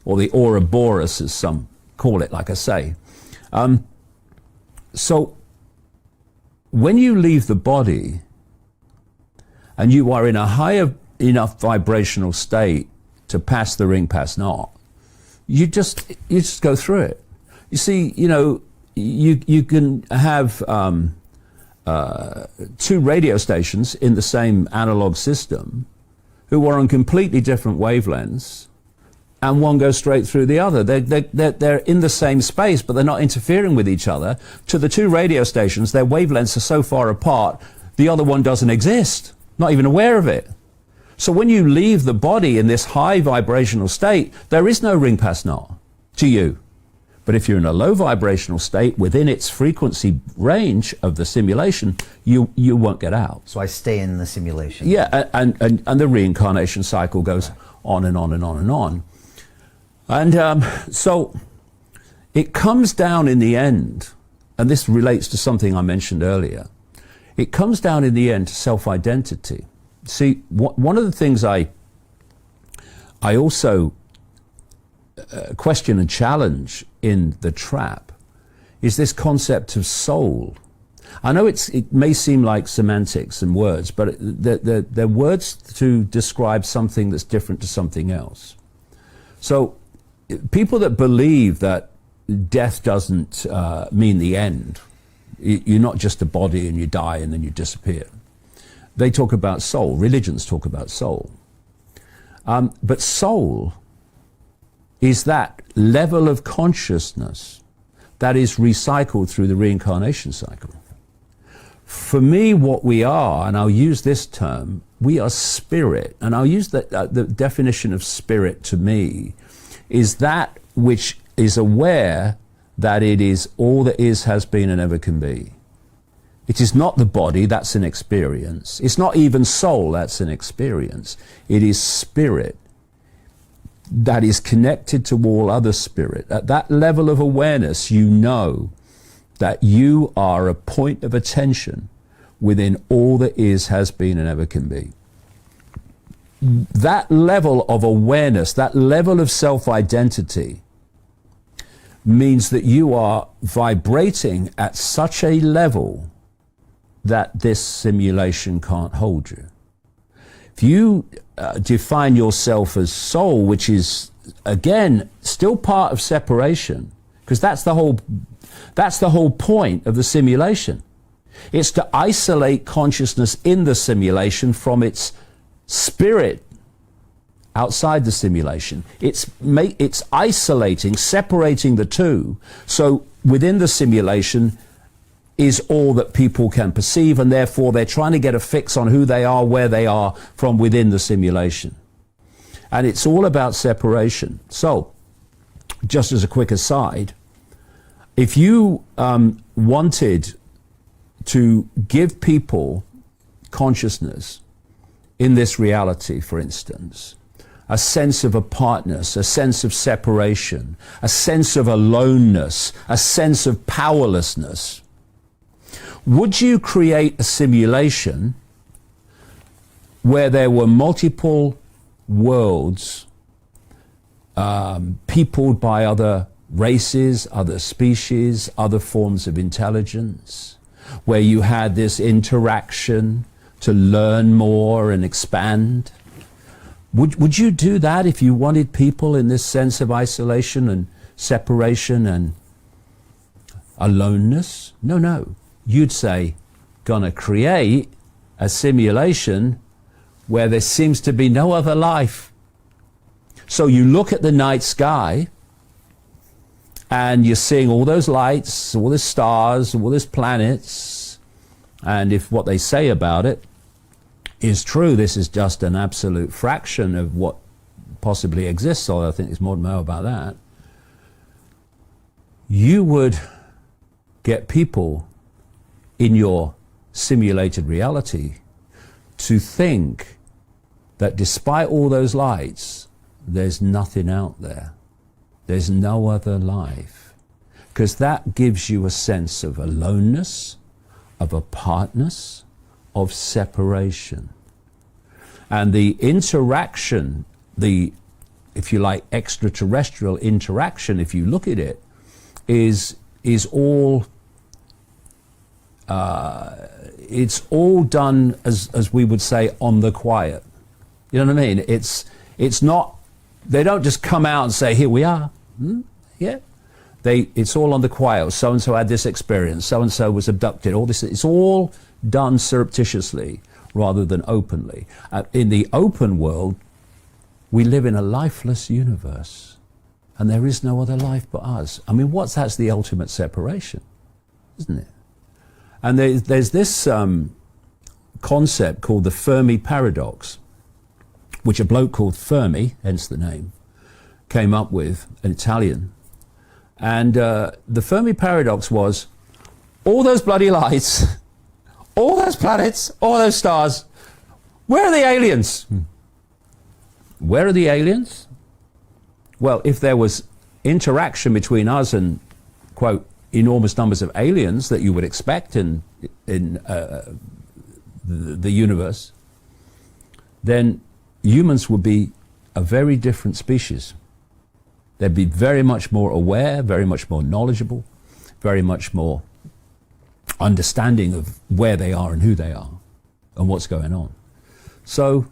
or the Ouroboros as some call it, like I say. So when you leave the body and you are in a higher enough vibrational state to pass the ring pass knot, you just go through it. You see, you know, you can have two radio stations in the same analog system who are on completely different wavelengths, and one goes straight through the other. They're in the same space, but they're not interfering with each other. To the two radio stations, their wavelengths are so far apart, the other one doesn't exist, not even aware of it. So when you leave the body in this high vibrational state, there is no ring pass knot to you. But if you're in a low vibrational state within its frequency range of the simulation, you won't get out. So I stay in the simulation. Yeah, and the reincarnation cycle goes on and on and on and on. And so it comes down in the end, and this relates to something I mentioned earlier, it comes down in the end to self-identity. See, one of the things I also question and challenge in the trap is this concept of soul. I know it may seem like semantics and words, but they're words to describe something that's different to something else. So people that believe that death doesn't mean the end, you're not just a body and you die and then you disappear. They talk about soul. Religions talk about soul. But soul is that level of consciousness that is recycled through the reincarnation cycle. For me, what we are, and I'll use this term, we are spirit. And I'll use the definition of spirit to me is that which is aware that it is all that is, has been, and ever can be. It is not the body, that's an experience. It's not even soul, that's an experience. It is spirit that is connected to all other spirit. At that level of awareness, you know that you are a point of attention within all that is, has been, and ever can be. That level of awareness, that level of self-identity means that you are vibrating at such a level that this simulation can't hold you. If you define yourself as soul, which is, again, still part of separation, because that's the whole point of the simulation. It's to isolate consciousness in the simulation from its spirit outside the simulation. It's isolating, separating the two. So within the simulation, is all that people can perceive, and therefore they're trying to get a fix on who they are, where they are from within the simulation. And it's all about separation. So, just as a quick aside, if you wanted to give people consciousness in this reality, for instance, a sense of apartness, a sense of separation, a sense of aloneness, a sense of powerlessness, would you create a simulation where there were multiple worlds peopled by other races, other species, other forms of intelligence, where you had this interaction to learn more and expand? Would you do that if you wanted people in this sense of isolation and separation and aloneness? No, no. You'd say, gonna create a simulation where there seems to be no other life. So you look at the night sky and you're seeing all those lights, all the stars, all those planets, and if what they say about it is true, this is just an absolute fraction of what possibly exists, although I think there's more to know about that. You would get people in your simulated reality to think that despite all those lights, there's nothing out there. There's no other life. Because that gives you a sense of aloneness, of apartness, of separation. And the interaction, the, if you like, extraterrestrial interaction, if you look at it, is all it's all done as we would say on the quiet. You know what I mean? It's not, they don't just come out and say, here we are. Yeah. It's all on the quiet. So and so had this experience, so and so was abducted, all this, it's all done surreptitiously rather than openly. In the open world, we live in a lifeless universe and there is no other life but us. I mean, that's the ultimate separation, isn't it? And there's this concept called the Fermi paradox, which a bloke called Fermi, hence the name, came up with, an Italian. And the Fermi paradox was, all those bloody lights, all those planets, all those stars, where are the aliens? Where are the aliens? Well, if there was interaction between us and, quote, enormous numbers of aliens that you would expect in the universe, then humans would be a very different species. They'd be very much more aware, very much more knowledgeable, very much more understanding of where they are and who they are and what's going on. So,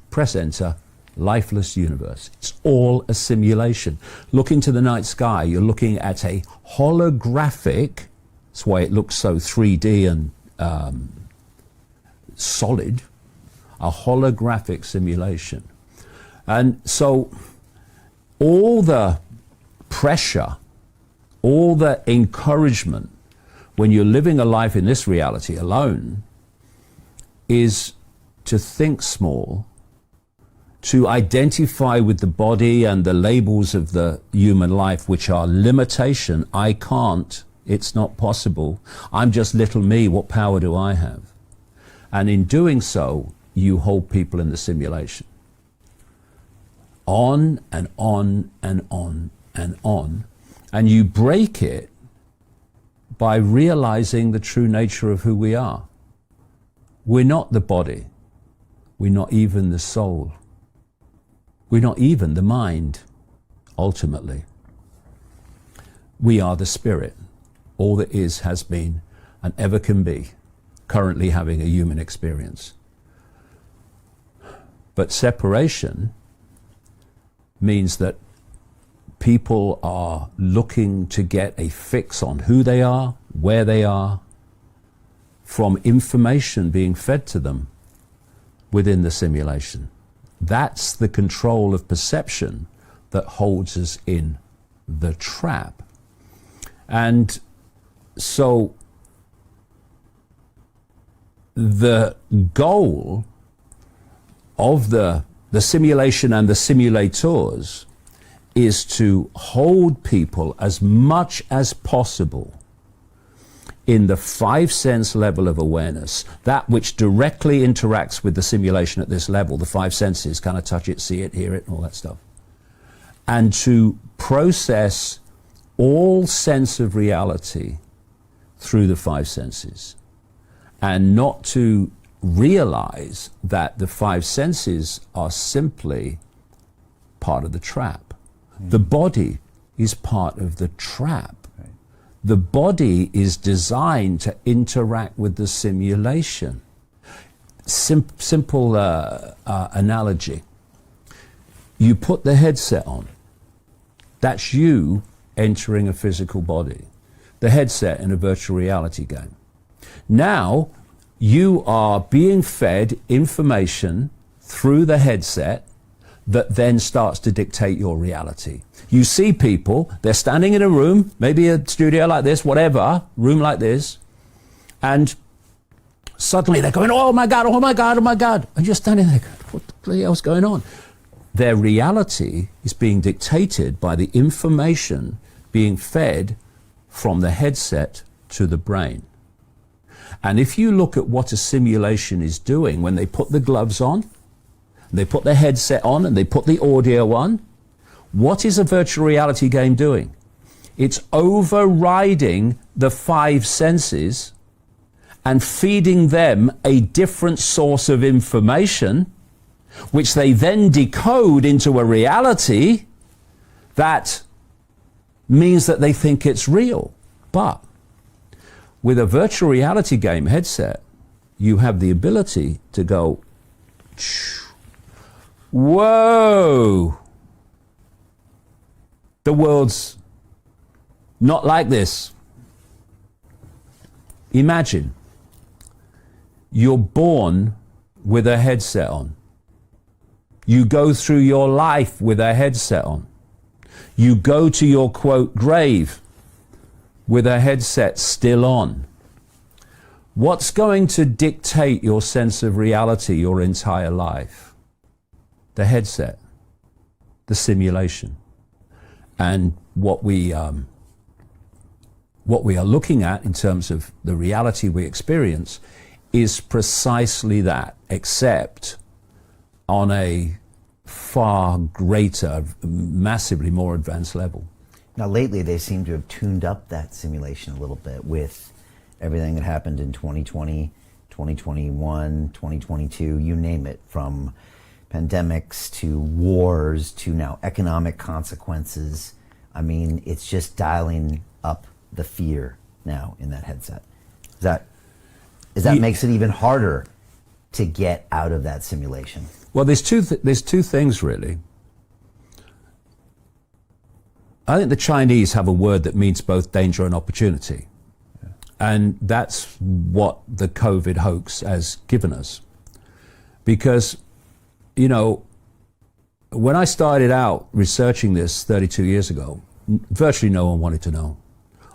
press enter, lifeless universe. It's all a simulation. Look into the night sky, you're looking at a holographic, that's why it looks so 3D and solid, a holographic simulation. And so all the pressure, all the encouragement when you're living a life in this reality alone is to think small, to identify with the body and the labels of the human life, which are limitation. I can't, it's not possible. I'm just little me, what power do I have? And in doing so, you hold people in the simulation. On and on and on and on. And you break it by realizing the true nature of who we are. We're not the body. We're not even the soul. We're not even the mind, ultimately. We are the spirit. All that is, has been, and ever can be, currently having a human experience. But separation means that people are looking to get a fix on who they are, where they are, from information being fed to them within the simulation. That's the control of perception that holds us in the trap. And So the goal of the simulation and the simulators is to hold people as much as possible in the 5 sense level of awareness, that which directly interacts with the simulation at this level, the 5 senses, kind of touch it, see it, hear it, and all that stuff. And to process all sense of reality through the 5 senses, and not to realize that the 5 senses are simply part of the trap. The body is part of the trap. The body is designed to interact with the simulation. Simple analogy. You put the headset on. That's you entering a physical body. The headset in a virtual reality game. Now, you are being fed information through the headset that then starts to dictate your reality. You see people, they're standing in a room, maybe a studio like this, whatever, room like this, and suddenly they're going, oh my God, oh my God, oh my God. And you're standing there going, what the bloody hell's going on? Their reality is being dictated by the information being fed from the headset to the brain. And if you look at what a simulation is doing when they put the gloves on, they put the headset on, and they put the audio on, what is a virtual reality game doing? It's overriding the 5 senses and feeding them a different source of information, which they then decode into a reality that means that they think it's real. But with a virtual reality game headset, you have the ability to go, whoa, the world's not like this. Imagine you're born with a headset on. You go through your life with a headset on. You go to your, quote, grave with a headset still on. What's going to dictate your sense of reality your entire life? The headset, the simulation. And what we are looking at in terms of the reality we experience is precisely that, except on a far greater, massively more advanced level. Now lately they seem to have tuned up that simulation a little bit with everything that happened in 2020, 2021, 2022, you name it, from pandemics to wars to now economic consequences. I mean, it's just dialing up the fear now in that headset. That makes it even harder to get out of that simulation. Well, there's two things really. I think the Chinese have a word that means both danger and opportunity. Yeah. And that's what the COVID hoax has given us. Because, you know, when I started out researching this 32 years ago, virtually no one wanted to know.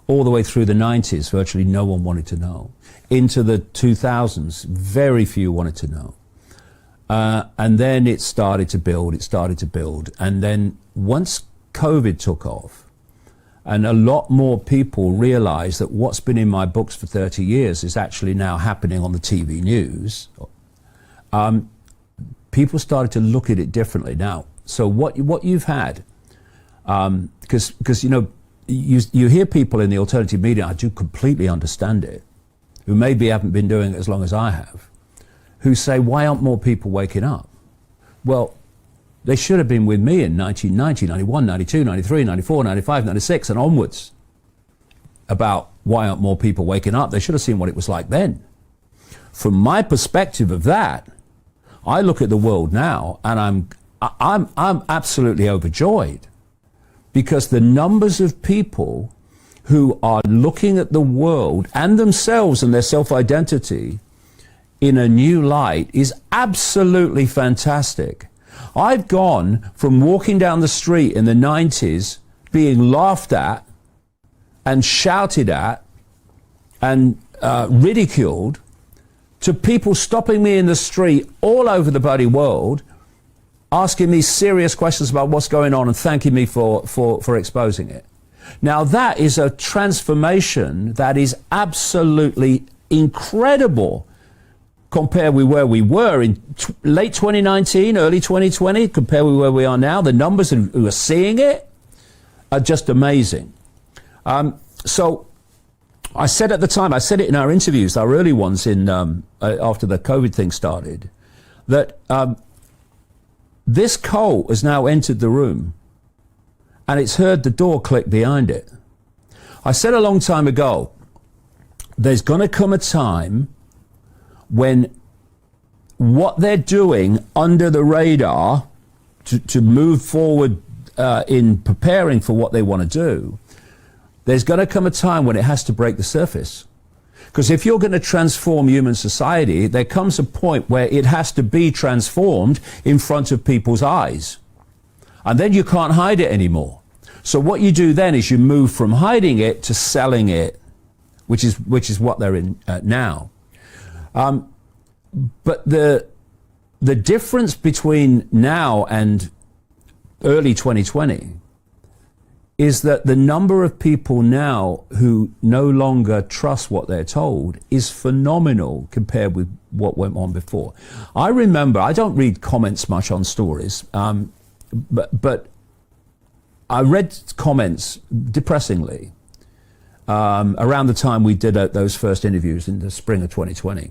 All the way through the 90s, virtually no one wanted to know. Into the 2000s, very few wanted to know. And then it started to build. And then once COVID took off, and a lot more people realized that what's been in my books for 30 years is actually now happening on the TV news, people started to look at it differently now. So what you've had, because you know, you hear people in the alternative media, I do completely understand it, who maybe haven't been doing it as long as I have, who say, why aren't more people waking up? Well, they should have been with me in 1990, 91, 92, 93, 94, 95, 96 and onwards about why aren't more people waking up. They should have seen what it was like then. From my perspective of that, I look at the world now and I'm absolutely overjoyed, because the numbers of people who are looking at the world and themselves and their self-identity in a new light is absolutely fantastic. I've gone from walking down the street in the 90s being laughed at and shouted at and ridiculed, to people stopping me in the street all over the bloody world, asking me serious questions about what's going on and thanking me for exposing it. Now that is a transformation that is absolutely incredible compared with where we were in late 2019, early 2020, compared with where we are now. The numbers who are seeing it are just amazing. So I said at the time, I said it in our interviews, our early ones in after the COVID thing started, that this cult has now entered the room and it's heard the door click behind it. I said a long time ago, there's going to come a time when what they're doing under the radar to move forward in preparing for what they want to do, there's going to come a time when it has to break the surface. Because if you're going to transform human society, there comes a point where it has to be transformed in front of people's eyes. And then you can't hide it anymore. So what you do then is you move from hiding it to selling it, which is what they're in now. But the difference between now and early 2020 is that the number of people now who no longer trust what they're told is phenomenal compared with what went on before. I remember, I don't read comments much on stories, but I read comments depressingly around the time we did those first interviews in the spring of 2020.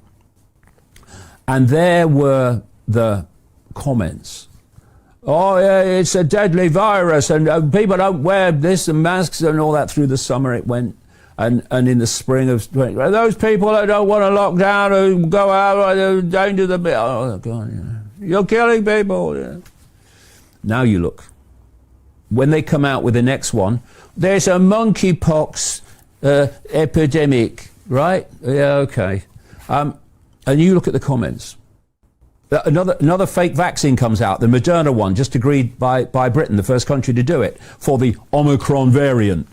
And there were the comments. Oh, yeah, it's a deadly virus, and people don't wear this and masks and all that through the summer it went. And in the spring of 20, those people that don't want to lock down or go out, don't do the bit. Oh, God, yeah. You're killing people. Yeah. Now you look. When they come out with the next one, there's a monkeypox epidemic, right? Yeah, okay. And you look at the comments. Another fake vaccine comes out, the Moderna one, just agreed by Britain, the first country to do it, for the Omicron variant.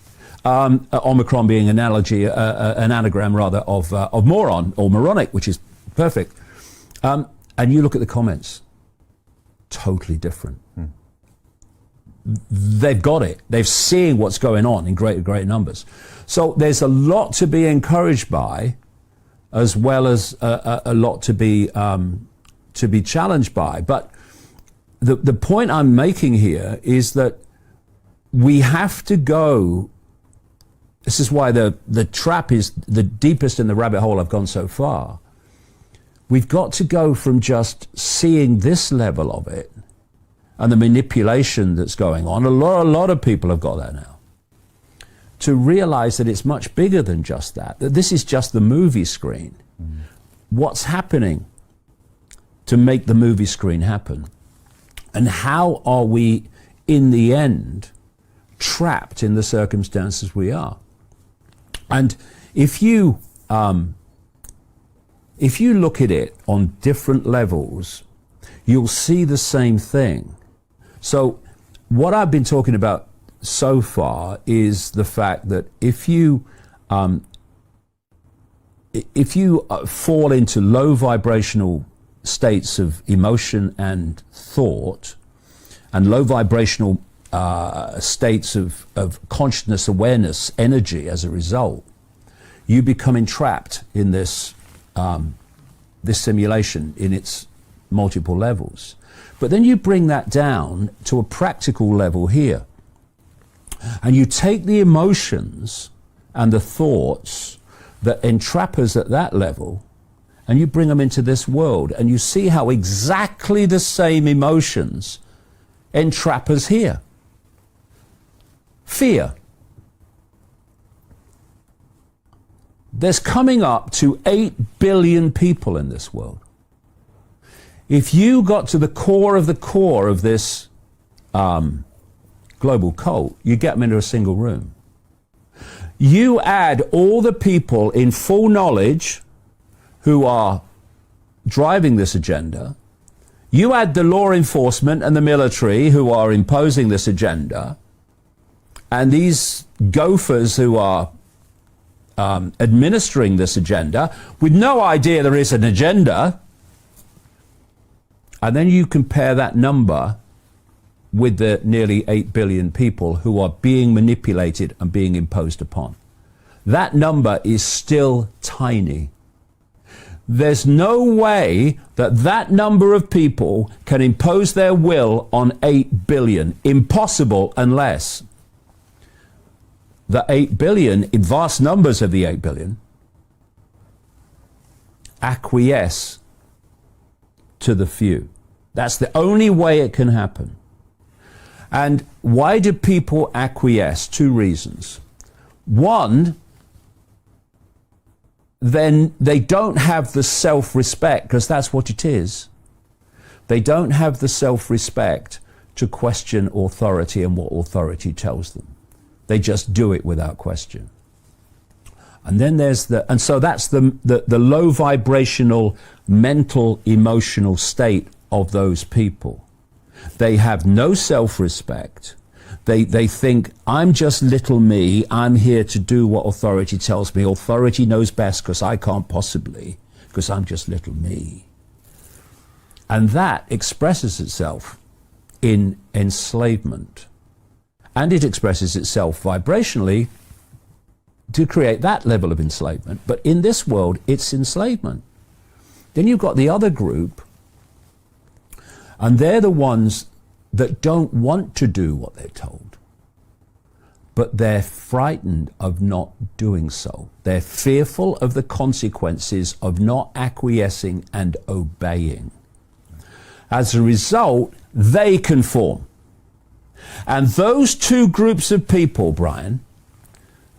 Omicron being an anagram rather of moron or moronic, which is perfect. And you look at the comments, totally different. They've got it. They've seen what's going on in great numbers. So there's a lot to be encouraged by, as well as a lot to be challenged by. But the point I'm making here is that we have to go. This is why the trap is the deepest in the rabbit hole I've gone so far. We've got to go from just seeing this level of it and the manipulation that's going on. A lot of people have got that now. To realize that it's much bigger than just that this is just the movie screen. What's happening to make the movie screen happen? And how are we, in the end, trapped in the circumstances we are? And if you look at it on different levels, you'll see the same thing. So what I've been talking about so far is the fact that if you fall into low vibrational states of emotion and thought, and low vibrational states of consciousness, awareness, energy as a result, you become entrapped in this simulation in its multiple levels. But then you bring that down to a practical level here, and you take the emotions and the thoughts that entrap us at that level, and you bring them into this world, and you see how exactly the same emotions entrap us here. Fear. There's coming up to 8 billion people in this world. If you got to the core of this global cult, you get them into a single room. You add all the people in full knowledge who are driving this agenda. You add the law enforcement and the military who are imposing this agenda, and these gophers who are administering this agenda with no idea there is an agenda. And then you compare that number with the nearly 8 billion people who are being manipulated and being imposed upon. That number is still tiny. There's no way that that number of people can impose their will on 8 billion. Impossible, unless the 8 billion, in vast numbers of the 8 billion, acquiesce to the few. That's the only way it can happen. And why do people acquiesce? Two reasons. One, then they don't have the self-respect, because that's what it is. They don't have the self-respect to question authority and what authority tells them. They just do it without question. And then there's so that's the low vibrational, mental, emotional state of those people. They have no self-respect. They think, I'm just little me, I'm here to do what authority tells me. Authority knows best because I can't possibly, because I'm just little me. And that expresses itself in enslavement. And it expresses itself vibrationally to create that level of enslavement. But in this world, it's enslavement. Then you've got the other group, and they're the ones that don't want to do what they're told, but they're frightened of not doing so. They're fearful of the consequences of not acquiescing and obeying. As a result, they conform. And those two groups of people, Brayan,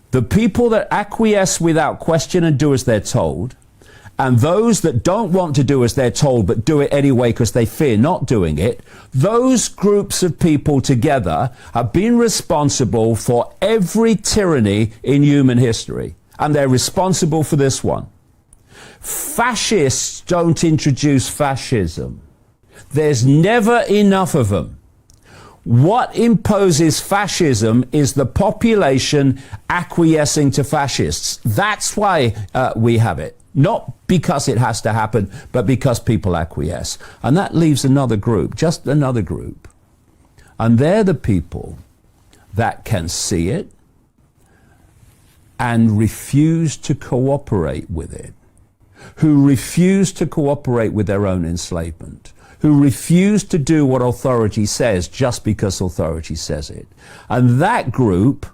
the people that acquiesce without question and do as they're told, and those that don't want to do as they're told but do it anyway because they fear not doing it, those groups of people together have been responsible for every tyranny in human history. And they're responsible for this one. Fascists don't introduce fascism. There's never enough of them. What imposes fascism is the population acquiescing to fascists. That's why we have it. Not because it has to happen, but because people acquiesce. And that leaves another group, just another group. And they're the people that can see it and refuse to cooperate with it, who refuse to cooperate with their own enslavement, who refuse to do what authority says just because authority says it. And that group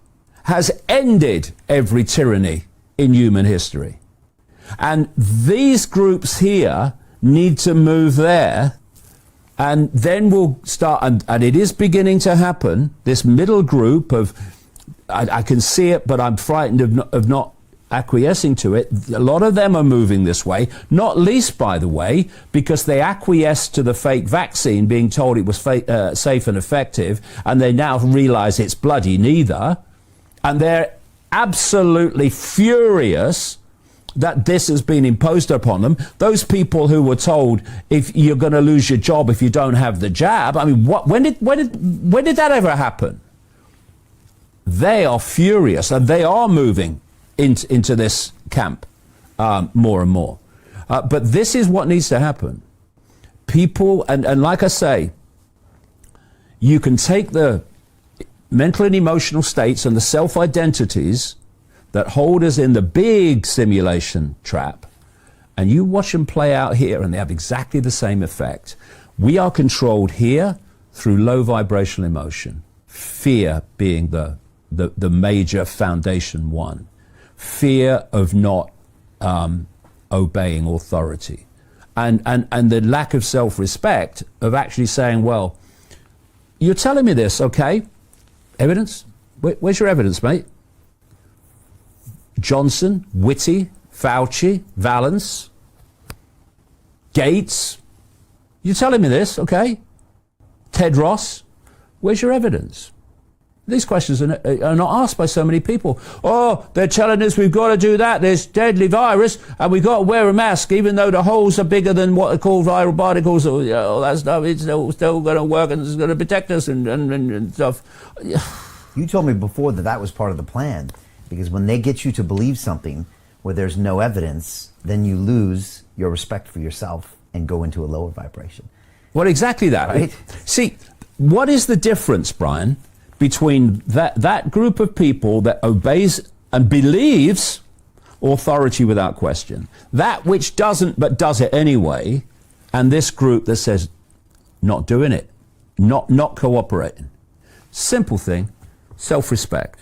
has ended every tyranny in human history. And these groups here need to move there, and then we'll start, and it is beginning to happen, this middle group of, I can see it, but I'm frightened of not acquiescing to it. A lot of them are moving this way, not least, by the way, because they acquiesced to the fake vaccine being told it was safe and effective, and they now realize it's bloody neither, and they're absolutely furious that this has been imposed upon them. Those people who were told, if you're going to lose your job if you don't have the jab, I mean, when did that ever happen? They are furious, and they are moving into this camp more and more. But this is what needs to happen. People, and like I say, you can take the mental and emotional states and the self-identities that hold us in the big simulation trap, and you watch them play out here, and they have exactly the same effect. We are controlled here through low vibrational emotion, fear being the major foundation one, fear of not obeying authority, and the lack of self-respect of actually saying, well, you're telling me this, okay, evidence? Where's your evidence, mate? Johnson, Whitty, Fauci, Valance, Gates. You're telling me this, okay? Ted Ross, where's your evidence? These questions are not asked by so many people. Oh, they're telling us we've got to do that. There's deadly virus, and we've got to wear a mask, even though the holes are bigger than what are called viral particles. Or, you know, all that stuff. It's still going to work, and it's going to protect us and stuff. You told me before that was part of the plan. Because when they get you to believe something where there's no evidence, then you lose your respect for yourself and go into a lower vibration. Well, exactly that. Right? See, what is the difference, Brian, between that group of people that obeys and believes authority without question, that which doesn't but does it anyway, and this group that says not doing it, not cooperating? Simple thing, self-respect.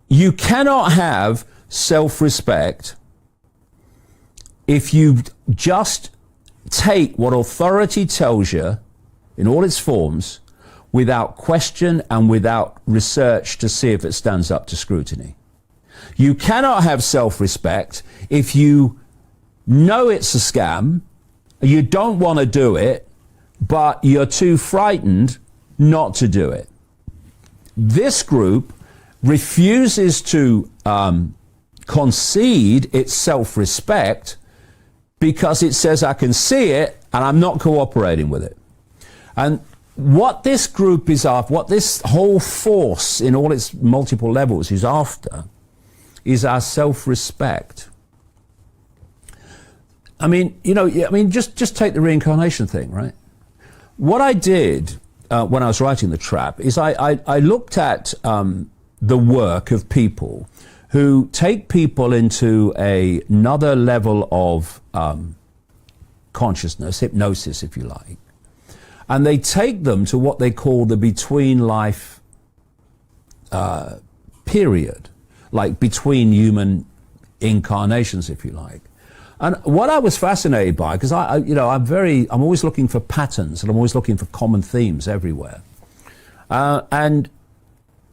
You cannot have self-respect if you just take what authority tells you in all its forms without question and without research to see if it stands up to scrutiny. You cannot have self-respect if you know it's a scam, you don't want to do it, but you're too frightened not to do it. This group refuses to concede its self-respect because it says I can see it and I'm not cooperating with it. And what this group is after, what this whole force in all its multiple levels is after, is our self-respect. I mean, you know, just take the reincarnation thing, right? What I did when I was writing The Trap is I looked at the work of people who take people into another level of consciousness, hypnosis, if you like, and they take them to what they call the between life period, like between human incarnations, if you like. And what I was fascinated by, because I'm always looking for patterns and I'm always looking for common themes everywhere. And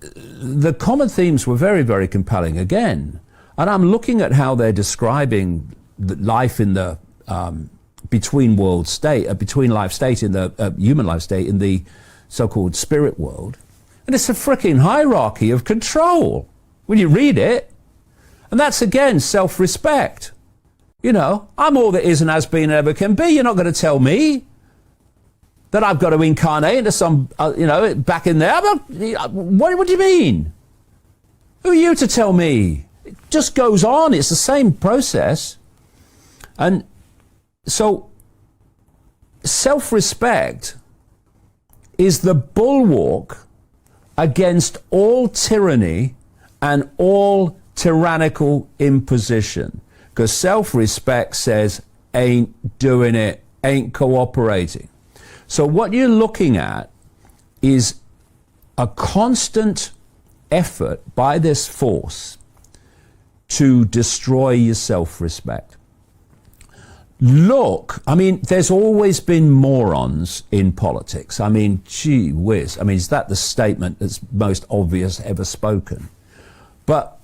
the common themes were very, very compelling again. And I'm looking at how they're describing the life in the between world state, between life state in the human life state in the so-called spirit world. And it's a freaking hierarchy of control when you read it. And that's again self-respect. You know, I'm all that is and has been and ever can be. You're not going to tell me that I've got to incarnate into some, back in there. What do you mean? Who are you to tell me? It just goes on. It's the same process. And so self-respect is the bulwark against all tyranny and all tyrannical imposition. Because self-respect says, ain't doing it, ain't cooperating. So what you're looking at is a constant effort by this force to destroy your self-respect. Look, I mean, there's always been morons in politics. I mean, gee whiz. I mean, is that the statement that's most obvious ever spoken? But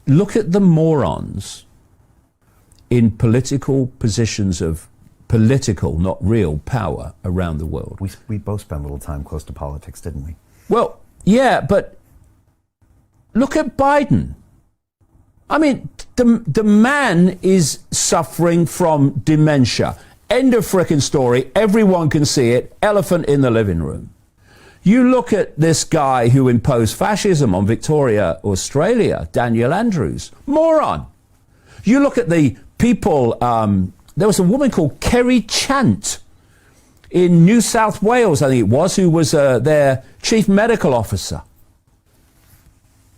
look at the morons in political positions of political, not real, power around the world. We both spent a little time close to politics, didn't we? Well, yeah, but look at Biden. I mean, the man is suffering from dementia. End of frickin' story. Everyone can see it. Elephant in the living room. You look at this guy who imposed fascism on Victoria, Australia, Daniel Andrews. Moron. You look at the people, there was a woman called Kerry Chant in New South Wales, I think it was, who was their chief medical officer.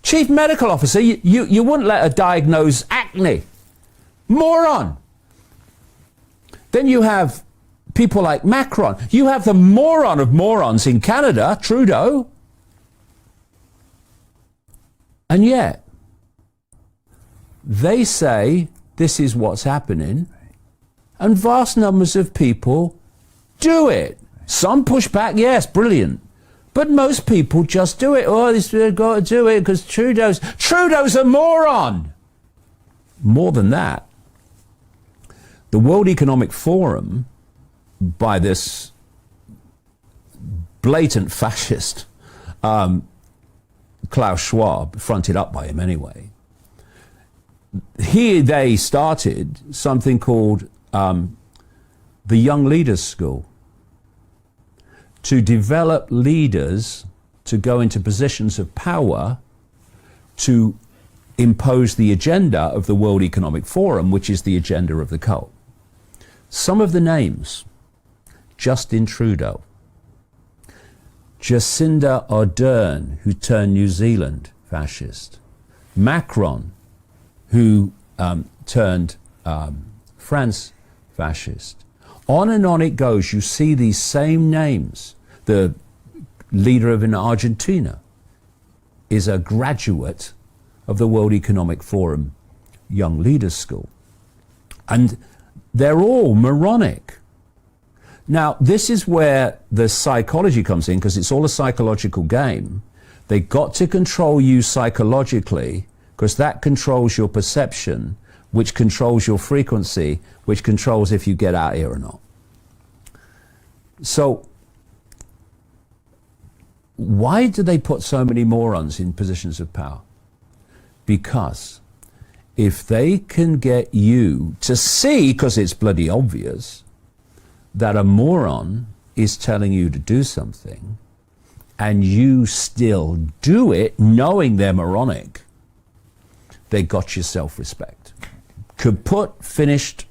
Chief medical officer, you wouldn't let her diagnose acne. Moron. Then you have people like Macron. You have the moron of morons in Canada, Trudeau. And yet, they say this is what's happening, and vast numbers of people do it. Some push back, yes, brilliant. But most people just do it. Oh, they've got to do it because Trudeau's a moron. More than that, the World Economic Forum, by this blatant fascist Klaus Schwab, fronted up by him anyway, they started something called the Young Leaders School to develop leaders to go into positions of power to impose the agenda of the World Economic Forum, which is the agenda of the cult. Some of the names: Justin Trudeau, Jacinda Ardern, who turned New Zealand fascist, Macron, who turned France fascist. On and on it goes. You see these same names. The leader of Argentina is a graduate of the World Economic Forum Young Leaders School. And they're all moronic. Now, this is where the psychology comes in, because it's all a psychological game. They got to control you psychologically, because that controls your perception, which controls your frequency, which controls if you get out here or not. So, why do they put so many morons in positions of power? Because if they can get you to see, because it's bloody obvious, that a moron is telling you to do something, and you still do it knowing they're moronic, they got your self-respect. Kaput, finished,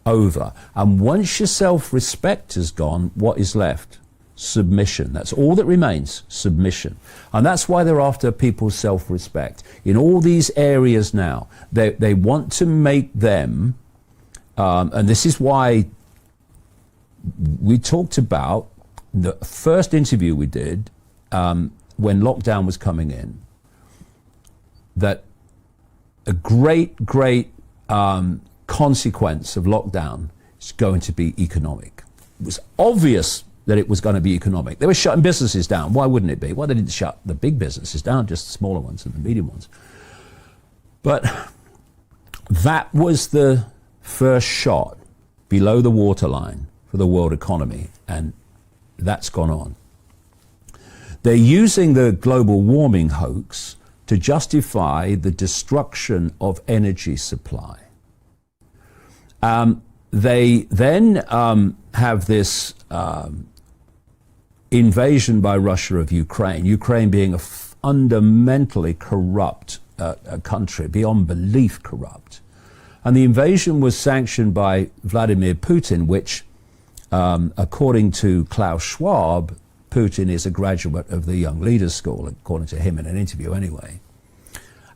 over. And once your self-respect is gone, what is left? Submission. That's all that remains, submission. And that's why they're after people's self-respect. In all these areas now, they want to make them, and this is why we talked about the first interview we did when lockdown was coming in, that a great consequence of lockdown is going to be economic. It was obvious that it was going to be economic. They were shutting businesses down. Why wouldn't it be? Well, they didn't shut the big businesses down, just the smaller ones and the medium ones. But that was the first shot below the waterline for the world economy, and that's gone on. They're using the global warming hoax to justify the destruction of energy supply. They then have this invasion by Russia of Ukraine, Ukraine being a fundamentally corrupt country, beyond belief corrupt. And the invasion was sanctioned by Vladimir Putin, which, according to Klaus Schwab, Putin is a graduate of the Young Leaders School, according to him in an interview anyway.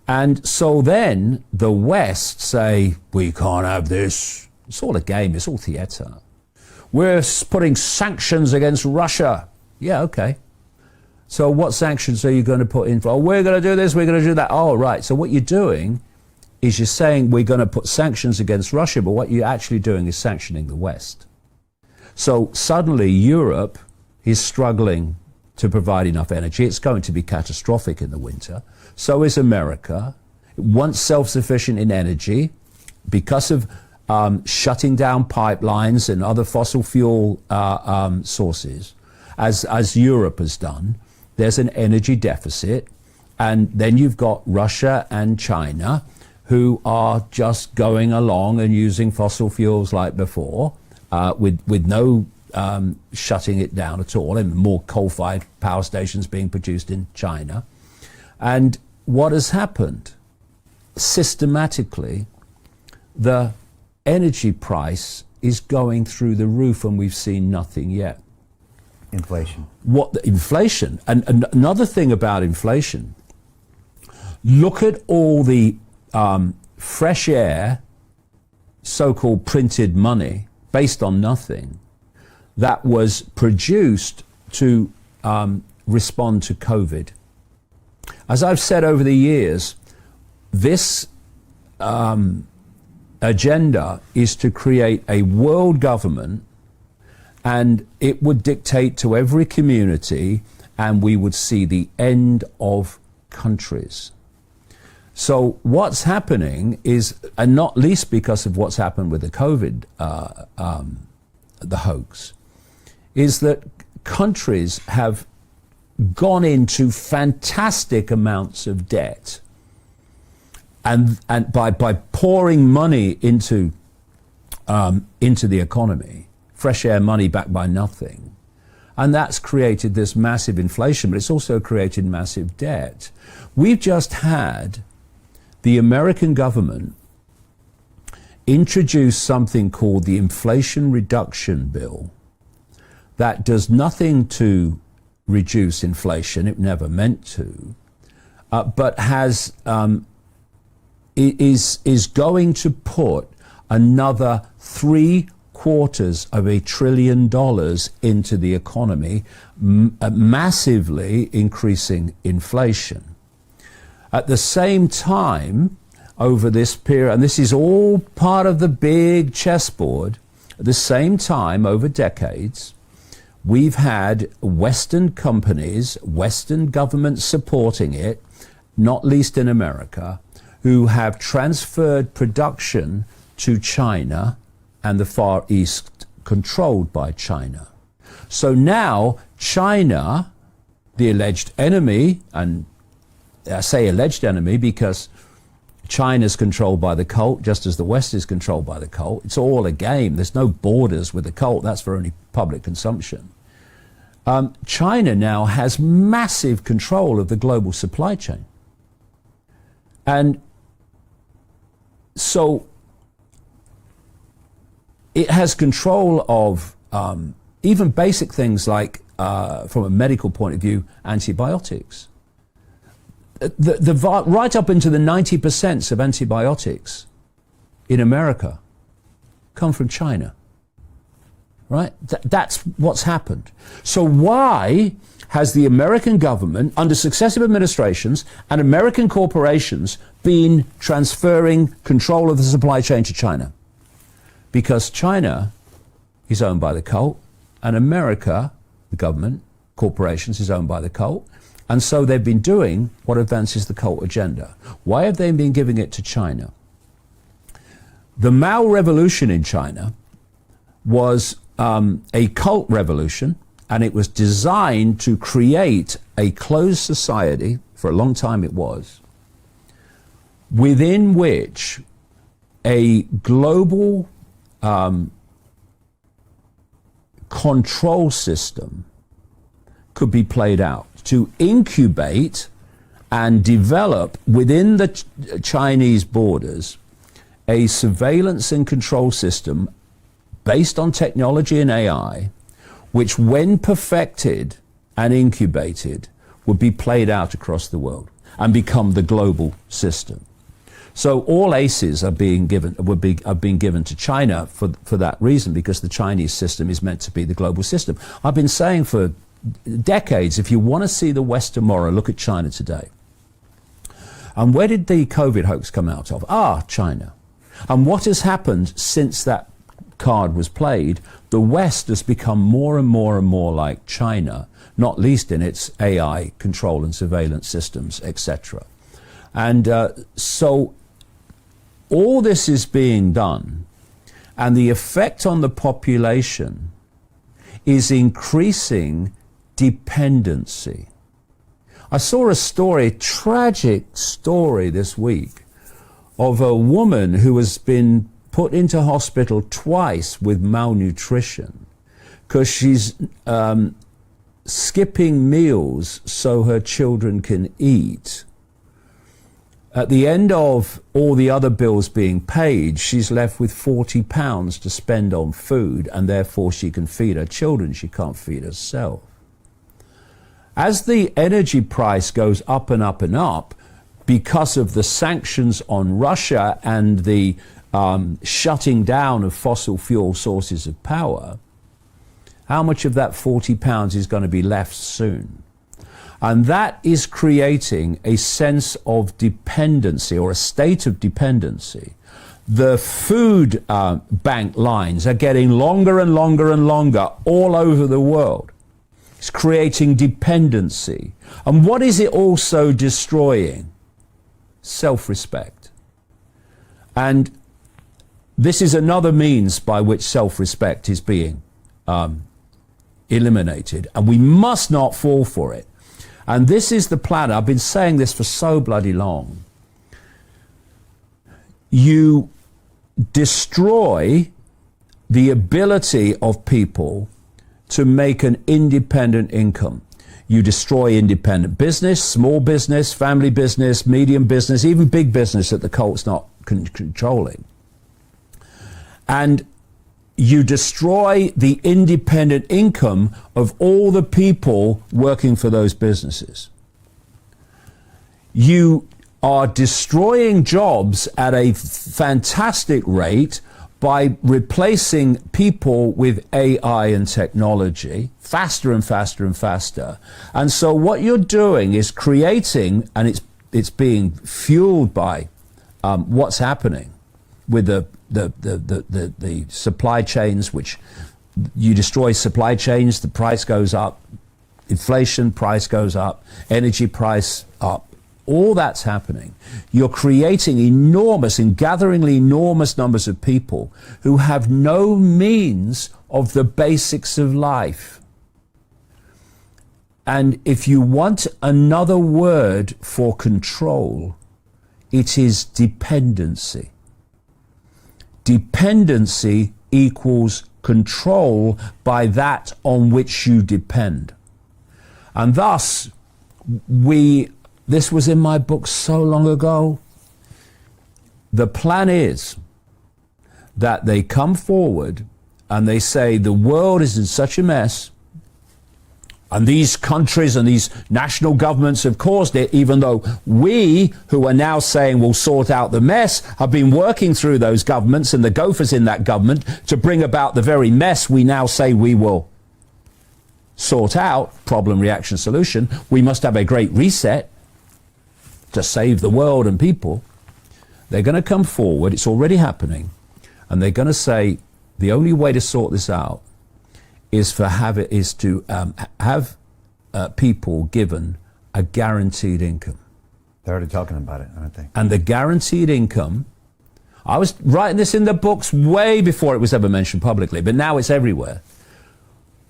And so then the West say, we can't have this. It's all a game, it's all theater. We're putting sanctions against Russia. Yeah, okay. So what sanctions are you going to put in for? Oh, we're going to do this, we're going to do that. Oh, right. So what you're doing is you're saying we're going to put sanctions against Russia, but what you're actually doing is sanctioning the West. So suddenly Europe is struggling to provide enough energy. It's going to be catastrophic in the winter. So is America. Once self-sufficient in energy, because of shutting down pipelines and other fossil fuel sources, as Europe has done, there's an energy deficit. And then you've got Russia and China, who are just going along and using fossil fuels like before, with no shutting it down at all, and more coal-fired power stations being produced in China. And what has happened? Systematically, the energy price is going through the roof, and we've seen nothing yet. Inflation. Inflation. And another thing about inflation, look at all the fresh air, so-called printed money, based on nothing, that was produced to respond to COVID. As I've said over the years, this agenda is to create a world government, and it would dictate to every community, and we would see the end of countries. So what's happening is, and not least because of what's happened with the COVID, the hoax, is that countries have gone into fantastic amounts of debt, and by pouring money into the economy, fresh air money backed by nothing, And that's created this massive inflation, but it's also created massive debt. We've just had the American government introduce something called the Inflation Reduction Bill that does nothing to reduce inflation, it never meant to, but has is going to put another $750 billion into the economy, massively increasing inflation. At the same time, over this period, and this is all part of the big chessboard, at the same time, over decades, we've had Western companies, Western governments supporting it, not least in America, who have transferred production to China and the Far East controlled by China. So now China, the alleged enemy, and I say alleged enemy because China's controlled by the cult, just as the West is controlled by the cult. It's all a game. There's no borders with the cult. That's for only public consumption. China now has massive control of the global supply chain. And so it has control of even basic things like, from a medical point of view, antibiotics. Right up into the 90% of antibiotics in America come from China, right? That's what's happened. So why has the American government, under successive administrations and American corporations, been transferring control of the supply chain to China? Because China is owned by the cult, and America, the government, corporations, is owned by the cult. And so they've been doing what advances the cult agenda. Why have they been giving it to China? The Mao Revolution in China was a cult revolution, and it was designed to create a closed society, for a long time it was, within which a global control system could be played out, to incubate and develop within the Chinese borders a surveillance and control system based on technology and AI, which when perfected and incubated would be played out across the world and become the global system. So all aces are being given to China for that reason, because the Chinese system is meant to be the global system. I've been saying for decades, if you want to see the West tomorrow, look at China today. And where did the COVID hoax come out of? China. And what has happened since that card was played? The West has become more and more and more like China, not least in its AI control and surveillance systems, etc. And so all this is being done, and the effect on the population is increasing dependency. I saw a story, tragic story this week, of a woman who has been put into hospital twice with malnutrition because she's skipping meals so her children can eat. At the end of all the other bills being paid, she's left with £40 to spend on food, and therefore she can feed her children, she can't feed herself. As the energy price goes up and up and up because of the sanctions on Russia and the shutting down of fossil fuel sources of power, how much of that £40 is going to be left soon? And that is creating a sense of dependency, or a state of dependency. The food bank lines are getting longer and longer and longer all over the world. It's creating dependency. And what is it also destroying? Self-respect. And this is another means by which self-respect is being eliminated. And we must not fall for it. And this is the plan. I've been saying this for so bloody long. You destroy the ability of people to make an independent income. You destroy independent business, small business, family business, medium business, even big business that the cult's not controlling. And you destroy the independent income of all the people working for those businesses. You are destroying jobs at a fantastic rate by replacing people with AI and technology faster and faster and faster. And so what you're doing is creating, and it's being fueled by what's happening with the supply chains, which you destroy supply chains, the price goes up, inflation, price goes up, energy price up. All that's happening. You're creating enormous and gatheringly enormous numbers of people who have no means of the basics of life. And if you want another word for control, it is dependency. Dependency equals control by that on which you depend. And thus, this was in my book so long ago. The plan is that they come forward and they say the world is in such a mess, and these countries and these national governments have caused it, even though we, who are now saying we'll sort out the mess, have been working through those governments and the gophers in that government to bring about the very mess we now say we will sort out, problem, reaction, solution. We must have a great reset to save the world and people. They're going to come forward, it's already happening, and they're going to say the only way to sort this out is to have people given a guaranteed income. They're already talking about it, aren't they? And the guaranteed income, I was writing this in the books way before it was ever mentioned publicly, but now it's everywhere.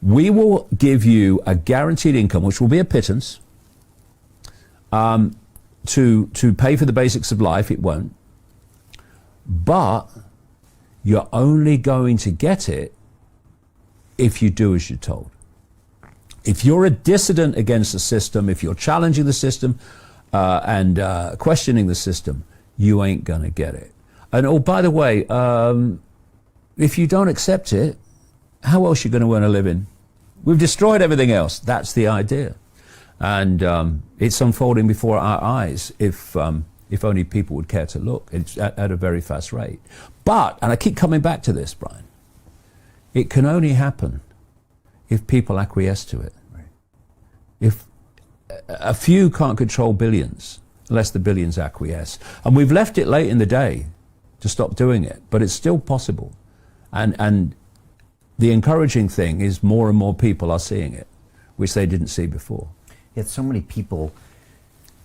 We will give you a guaranteed income, which will be a pittance, to pay for the basics of life. It won't. But you're only going to get it if you do as you're told. If you're a dissident against the system, if you're challenging the system and questioning the system, you ain't going to get it. And oh, by the way, if you don't accept it, how else are you going to earn a living? We've destroyed everything else. That's the idea. And it's unfolding before our eyes if only people would care to look. It's at a very fast rate. But, and I keep coming back to this, Brian, it can only happen if people acquiesce to it. Right. If a few can't control billions unless the billions acquiesce. And we've left it late in the day to stop doing it, but it's still possible. And the encouraging thing is more and more people are seeing it, which they didn't see before. Yet so many people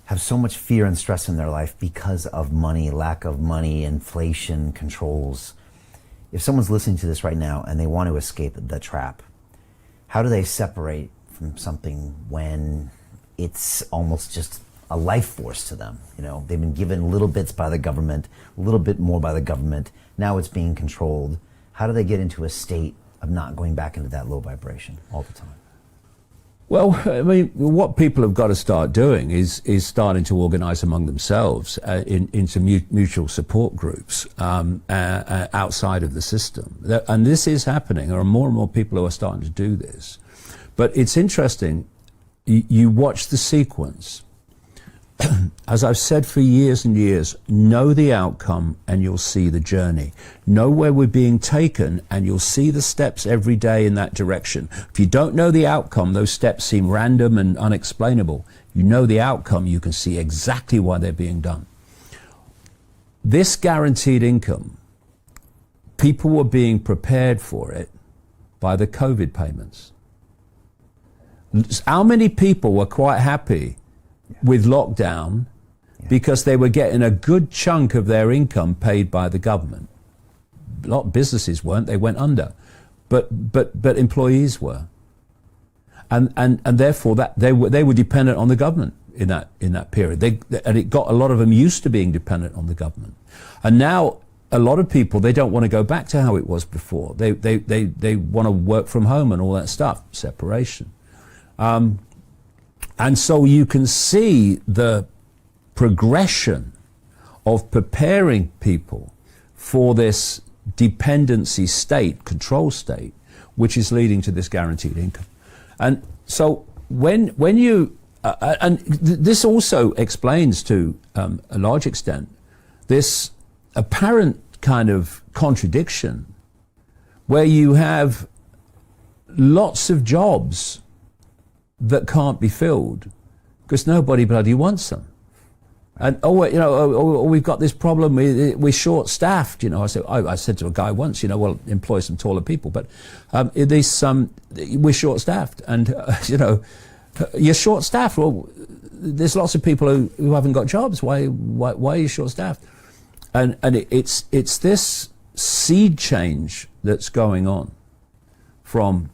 have so much fear and stress in their life because of money, lack of money, inflation, controls. If someone's listening to this right now and they want to escape the trap, how do they separate from something when it's almost just a life force to them? You know, they've been given little bits by the government, a little bit more by the government. Now it's being controlled. How do they get into a state of not going back into that low vibration all the time? Well, I mean, what people have got to start doing is starting to organise among themselves into mutual support groups outside of the system. And this is happening. There are more and more people who are starting to do this. But it's interesting, you watch the sequence. As I've said for years and years, know the outcome and you'll see the journey. Know where we're being taken and you'll see the steps every day in that direction. If you don't know the outcome, those steps seem random and unexplainable. You know the outcome, you can see exactly why they're being done. This guaranteed income, people were being prepared for it by the COVID payments. How many people were quite happy with lockdown because they were getting a good chunk of their income paid by the government? A lot of businesses weren't, they went under, but employees were, and therefore that they were dependent on the government in that period. And it got a lot of them used to being dependent on the government. And now a lot of people, they don't want to go back to how it was before. They want to work from home and all that stuff, separation. And so you can see the progression of preparing people for this dependency state, control state, which is leading to this guaranteed income. And so when you, this also explains to a large extent this apparent kind of contradiction where you have lots of jobs that can't be filled because nobody bloody wants them. And we've got this problem. We're short-staffed. I said to a guy once, well, employ some taller people. But we're short-staffed, and you're short-staffed. Well, there's lots of people who haven't got jobs. Why are you short-staffed? And it's this seed change that's going on from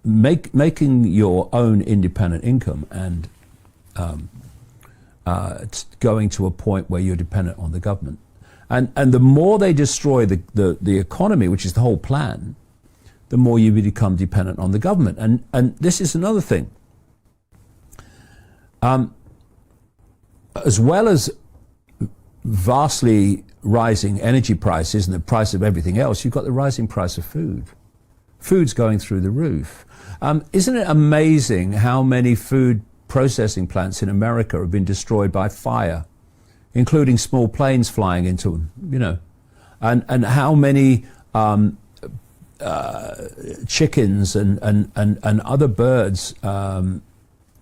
making your own independent income and it's going to a point where you're dependent on the government. And the more they destroy the economy, which is the whole plan, the more you become dependent on the government. And this is another thing. As well as vastly rising energy prices and the price of everything else, you've got the rising price of food. Food's going through the roof. Isn't it amazing how many food processing plants in America have been destroyed by fire, including small planes flying into them, and how many chickens and other birds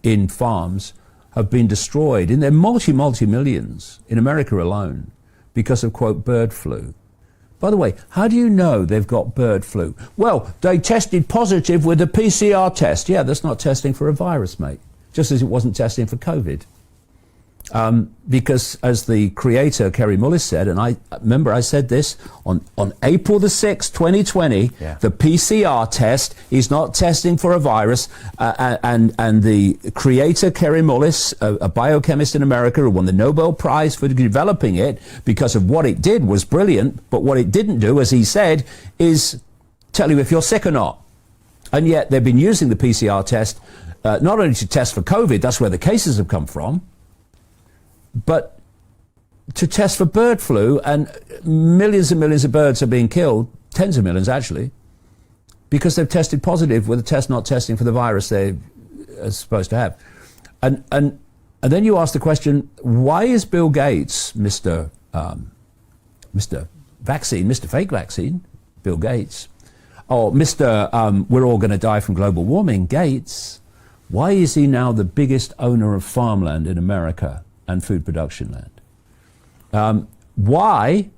in farms have been destroyed in their multi-millions in America alone because of, quote, bird flu. By the way, how do you know they've got bird flu? Well, they tested positive with a PCR test. Yeah, that's not testing for a virus, mate. Just as it wasn't testing for COVID. Because as the creator, Kerry Mullis, said, and I remember I said this, on April the 6th, 2020, the PCR test is not testing for a virus, and the creator, Kerry Mullis, a biochemist in America who won the Nobel Prize for developing it because of what it did was brilliant, but what it didn't do, as he said, is tell you if you're sick or not. And yet they've been using the PCR test not only to test for COVID, that's where the cases have come from, but to test for bird flu, and millions and millions of birds are being killed, tens of millions actually, because they've tested positive with a test not testing for the virus they are supposed to have. And then you ask the question, why is Bill Gates, Mr. Vaccine, Mr. Fake Vaccine, Bill Gates, or Mr. We're all going to die from global warming, Gates, why is he now the biggest owner of farmland in America and food production land? Why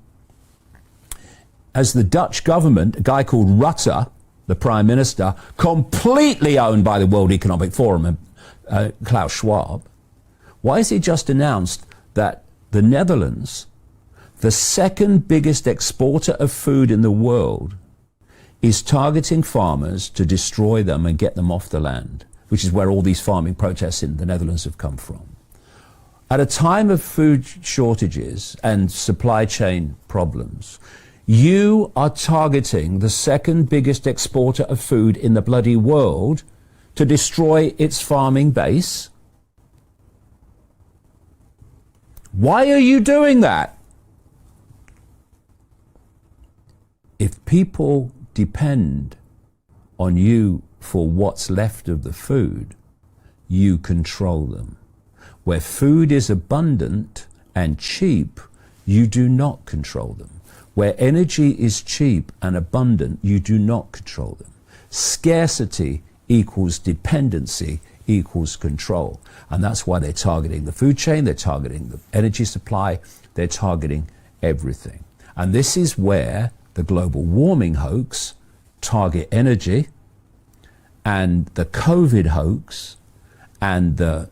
has the Dutch government, a guy called Rutte, the Prime Minister, completely owned by the World Economic Forum and Klaus Schwab, why has he just announced that the Netherlands, the second biggest exporter of food in the world, is targeting farmers to destroy them and get them off the land, which is where all these farming protests in the Netherlands have come from? At a time of food shortages and supply chain problems, you are targeting the second biggest exporter of food in the bloody world to destroy its farming base? Why are you doing that? If people depend on you for what's left of the food, you control them. Where food is abundant and cheap, you do not control them. Where energy is cheap and abundant, you do not control them. Scarcity equals dependency equals control. And that's why they're targeting the food chain, they're targeting the energy supply, they're targeting everything. And this is where the global warming hoax target energy, and the COVID hoax, and the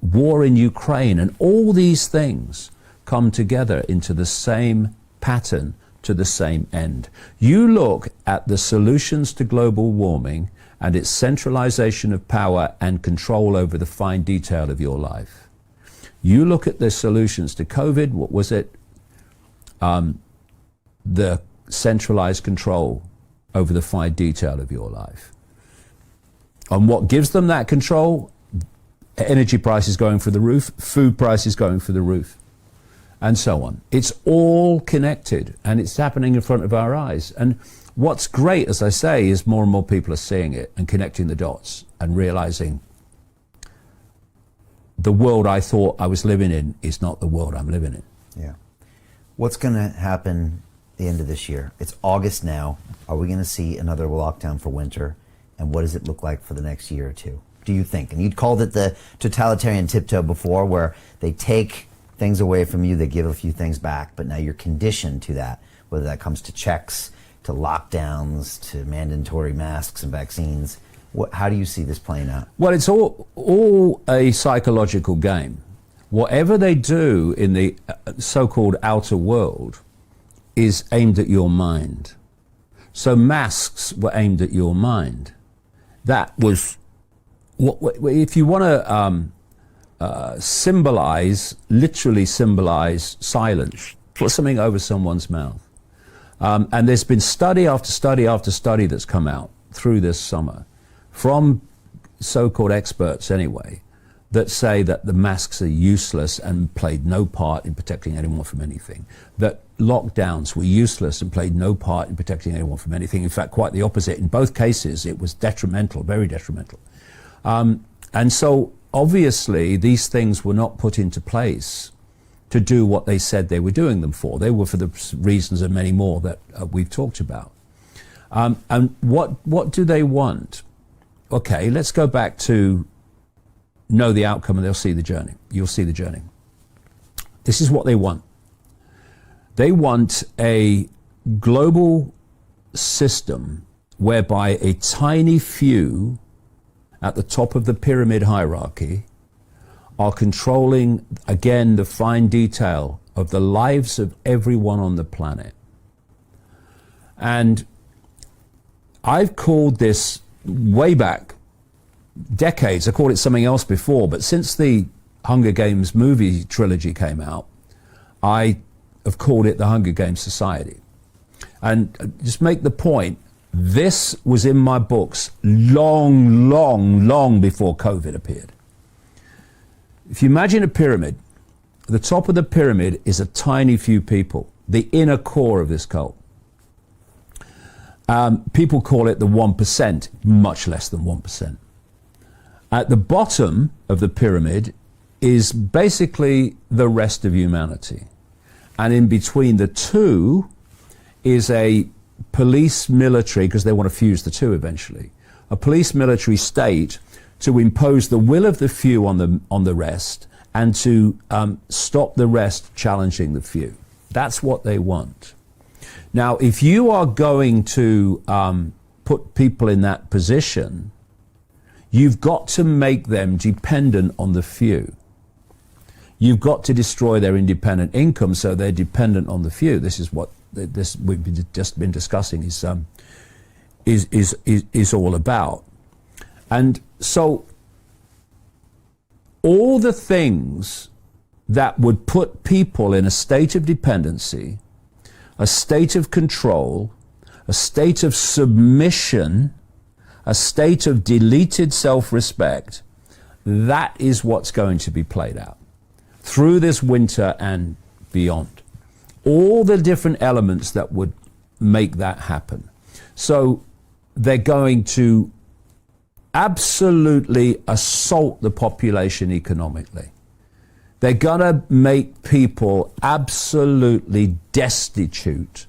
war in Ukraine, and all these things come together into the same pattern to the same end. You look at the solutions to global warming and its centralization of power and control over the fine detail of your life. You look at the solutions to COVID, what was it? the centralized control over the fine detail of your life. And what gives them that control? Energy prices going through the roof, food prices going through the roof, and so on. It's all connected, and it's happening in front of our eyes. And what's great, as I say, is more and more people are seeing it and connecting the dots and realizing the world I thought I was living in is not the world I'm living in. Yeah. What's going to happen at the end of this year? It's August now. Are we going to see another lockdown for winter? And what does it look like for the next year or two, do you think? And you'd called it the totalitarian tiptoe before, where they take things away from you, they give a few things back, but now you're conditioned to that, whether that comes to checks, to lockdowns, to mandatory masks and vaccines. How do you see this playing out? Well, it's all a psychological game. Whatever they do in the so-called outer world is aimed at your mind. So masks were aimed at your mind. That was, if you want to literally symbolize silence, put something over someone's mouth. And there's been study after study after study that's come out through this summer from so-called experts anyway, that say that the masks are useless and played no part in protecting anyone from anything, that lockdowns were useless and played no part in protecting anyone from anything. In fact, quite the opposite. In both cases, it was detrimental, very detrimental. And so obviously these things were not put into place to do what they said they were doing them for. They were for the reasons and many more that we've talked about. And what do they want? Okay, let's go back to know the outcome and they'll see the journey. You'll see the journey. This is what they want. They want a global system whereby a tiny few at the top of the pyramid hierarchy are controlling, again, the fine detail of the lives of everyone on the planet. And I've called this way back, decades, I called it something else before, but since the Hunger Games movie trilogy came out, I have called it the Hunger Games Society. And just make the point, this was in my books long, long, long before COVID appeared. If you imagine a pyramid, the top of the pyramid is a tiny few people, the inner core of this cult. People call it the 1%, much less than 1%. At the bottom of the pyramid is basically the rest of humanity. And in between the two is a police military, because they want to fuse the two eventually, a police military state to impose the will of the few on the rest and to stop the rest challenging the few. That's what they want. Now, if you are going to put people in that position, you've got to make them dependent on the few. You've got to destroy their independent income so they're dependent on the few. This is what we've just been discussing is all about. And so all the things that would put people in a state of dependency, a state of control, a state of submission, a state of deleted self-respect, that is what's going to be played out through this winter and beyond. All the different elements that would make that happen. So they're going to absolutely assault the population economically. They're going to make people absolutely destitute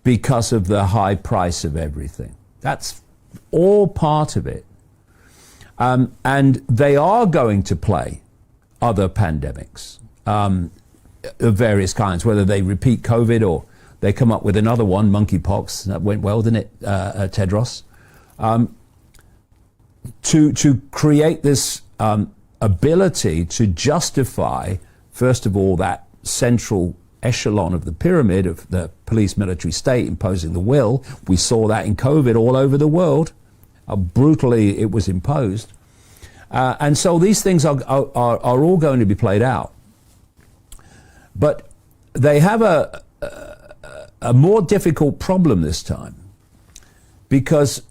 because of the high price of everything. That's all part of it. And they are going to play other pandemics of various kinds, whether they repeat COVID or they come up with another one, monkeypox. That went well, didn't it, Tedros? To create this ability to justify, first of all, that central echelon of the pyramid of the police military state imposing the will. We saw that in COVID all over the world, how brutally it was imposed. And so these things are all going to be played out. But they have a more difficult problem this time because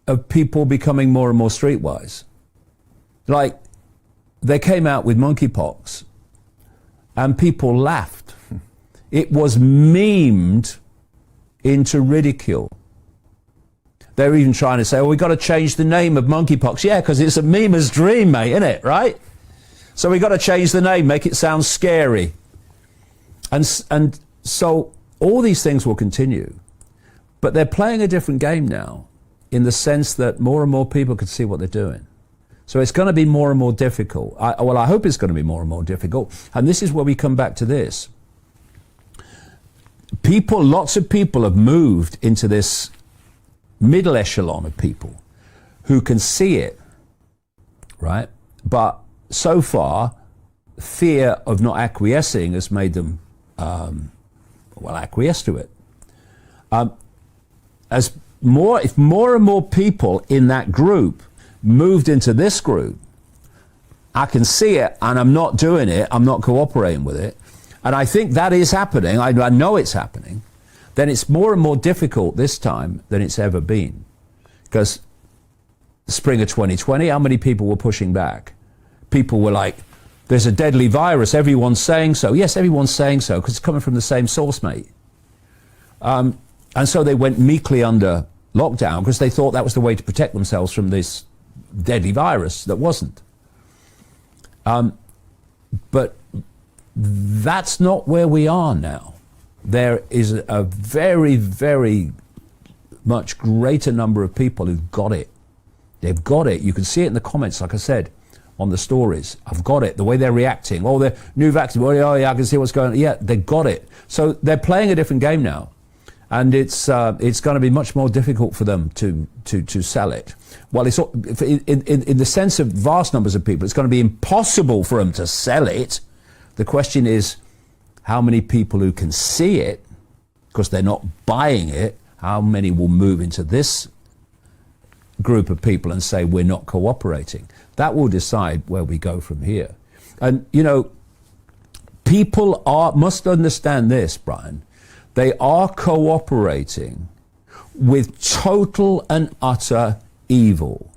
of people becoming more and more streetwise. Like, they came out with monkeypox and people laughed. It was memed into ridicule. They were even trying to say, oh, we got to change the name of monkeypox. Yeah, because it's a memer's dream, mate, isn't it, right? So we got to change the name, make it sound scary. And so all these things will continue. But they're playing a different game now in the sense that more and more people can see what they're doing. So it's going to be more and more difficult. I hope it's going to be more and more difficult. And this is where we come back to this. Lots of people have moved into this middle echelon of people who can see it, right? But so far, fear of not acquiescing has made them, acquiesce to it. If more and more people in that group moved into this group, I can see it and I'm not doing it, I'm not cooperating with it, and I think that is happening, I know it's happening, then it's more and more difficult this time than it's ever been. Because the spring of 2020, how many people were pushing back? People were like, there's a deadly virus, everyone's saying so. Yes, everyone's saying so, because it's coming from the same source, mate. And so they went meekly under lockdown because they thought that was the way to protect themselves from this deadly virus that wasn't. But that's not where we are now. There is a very, very much greater number of people who've got it. They've got it. You can see it in the comments, like I said, on the stories. I've got it. The way they're reacting. Oh, they're new vaccine. Oh, yeah, I can see what's going on. Yeah, they got it. So they're playing a different game now. And it's going to be much more difficult for them to sell it. Well, it's in the sense of vast numbers of people, it's going to be impossible for them to sell it. The question is, how many people who can see it, because they're not buying it, how many will move into this group of people and say, we're not cooperating? That will decide where we go from here. And, you know, people must understand this, Brian. They are cooperating with total and utter evil.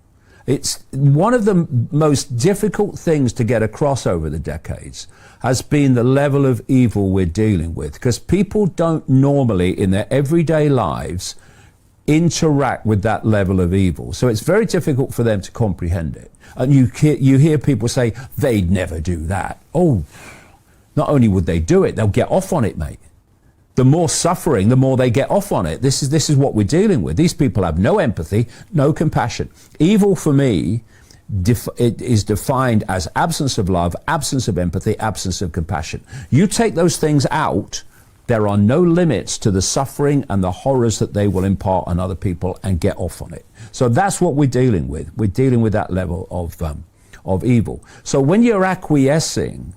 It's one of the most difficult things to get across over the decades has been the level of evil we're dealing with, because people don't normally in their everyday lives interact with that level of evil. So it's very difficult for them to comprehend it. And you hear people say, they'd never do that. Oh, not only would they do it, they'll get off on it, mate. The more suffering, the more they get off on it. This is what we're dealing with. These people have no empathy, no compassion. Evil for me it is defined as absence of love, absence of empathy, absence of compassion. You take those things out, there are no limits to the suffering and the horrors that they will impart on other people and get off on it. So that's what we're dealing with. We're dealing with that level of evil. So when you're acquiescing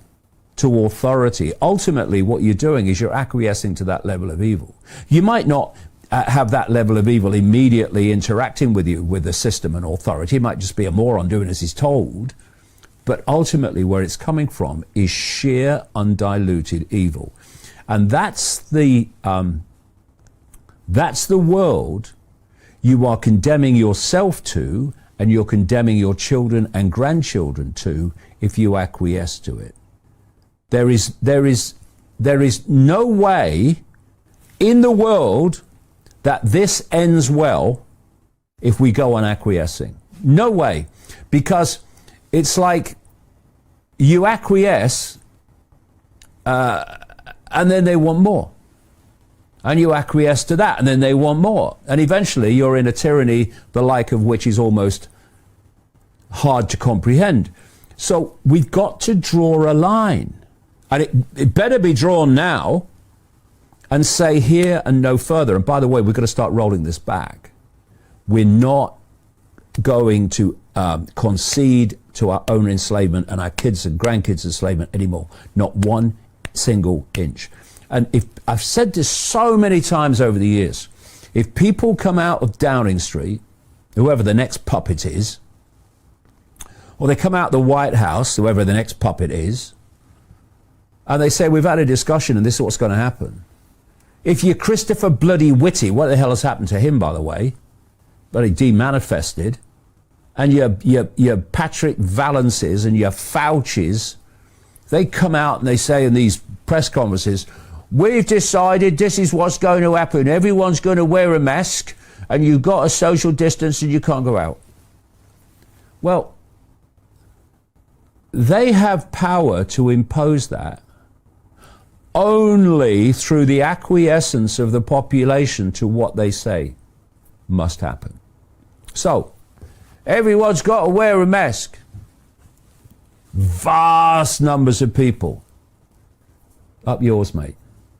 to authority, ultimately what you're doing is you're acquiescing to that level of evil. You might not have that level of evil immediately interacting with you, with the system and authority. It might just be a moron doing as he's told. But ultimately where it's coming from is sheer undiluted evil. And that's the world you are condemning yourself to, and you're condemning your children and grandchildren to if you acquiesce to it. There is no way in the world that this ends well if we go on acquiescing. No way. Because it's like you acquiesce and then they want more. And you acquiesce to that and then they want more. And eventually you're in a tyranny the like of which is almost hard to comprehend. So we've got to draw a line. And it better be drawn now and say here and no further. And by the way, we've got to start rolling this back. We're not going to concede to our own enslavement and our kids' and grandkids' enslavement anymore. Not one single inch. And if I've said this so many times over the years, if people come out of Downing Street, whoever the next puppet is, or they come out of the White House, whoever the next puppet is, and they say, we've had a discussion and this is what's going to happen. If you're Christopher bloody Whitty, what the hell has happened to him, by the way? Bloody demanifested. And your Patrick Valences and your Faucis, they come out and they say in these press conferences, we've decided this is what's going to happen. Everyone's going to wear a mask and you've got a social distance and you can't go out. Well, they have power to impose that only through the acquiescence of the population to what they say must happen. So, everyone's got to wear a mask. Vast numbers of people. Up yours, mate.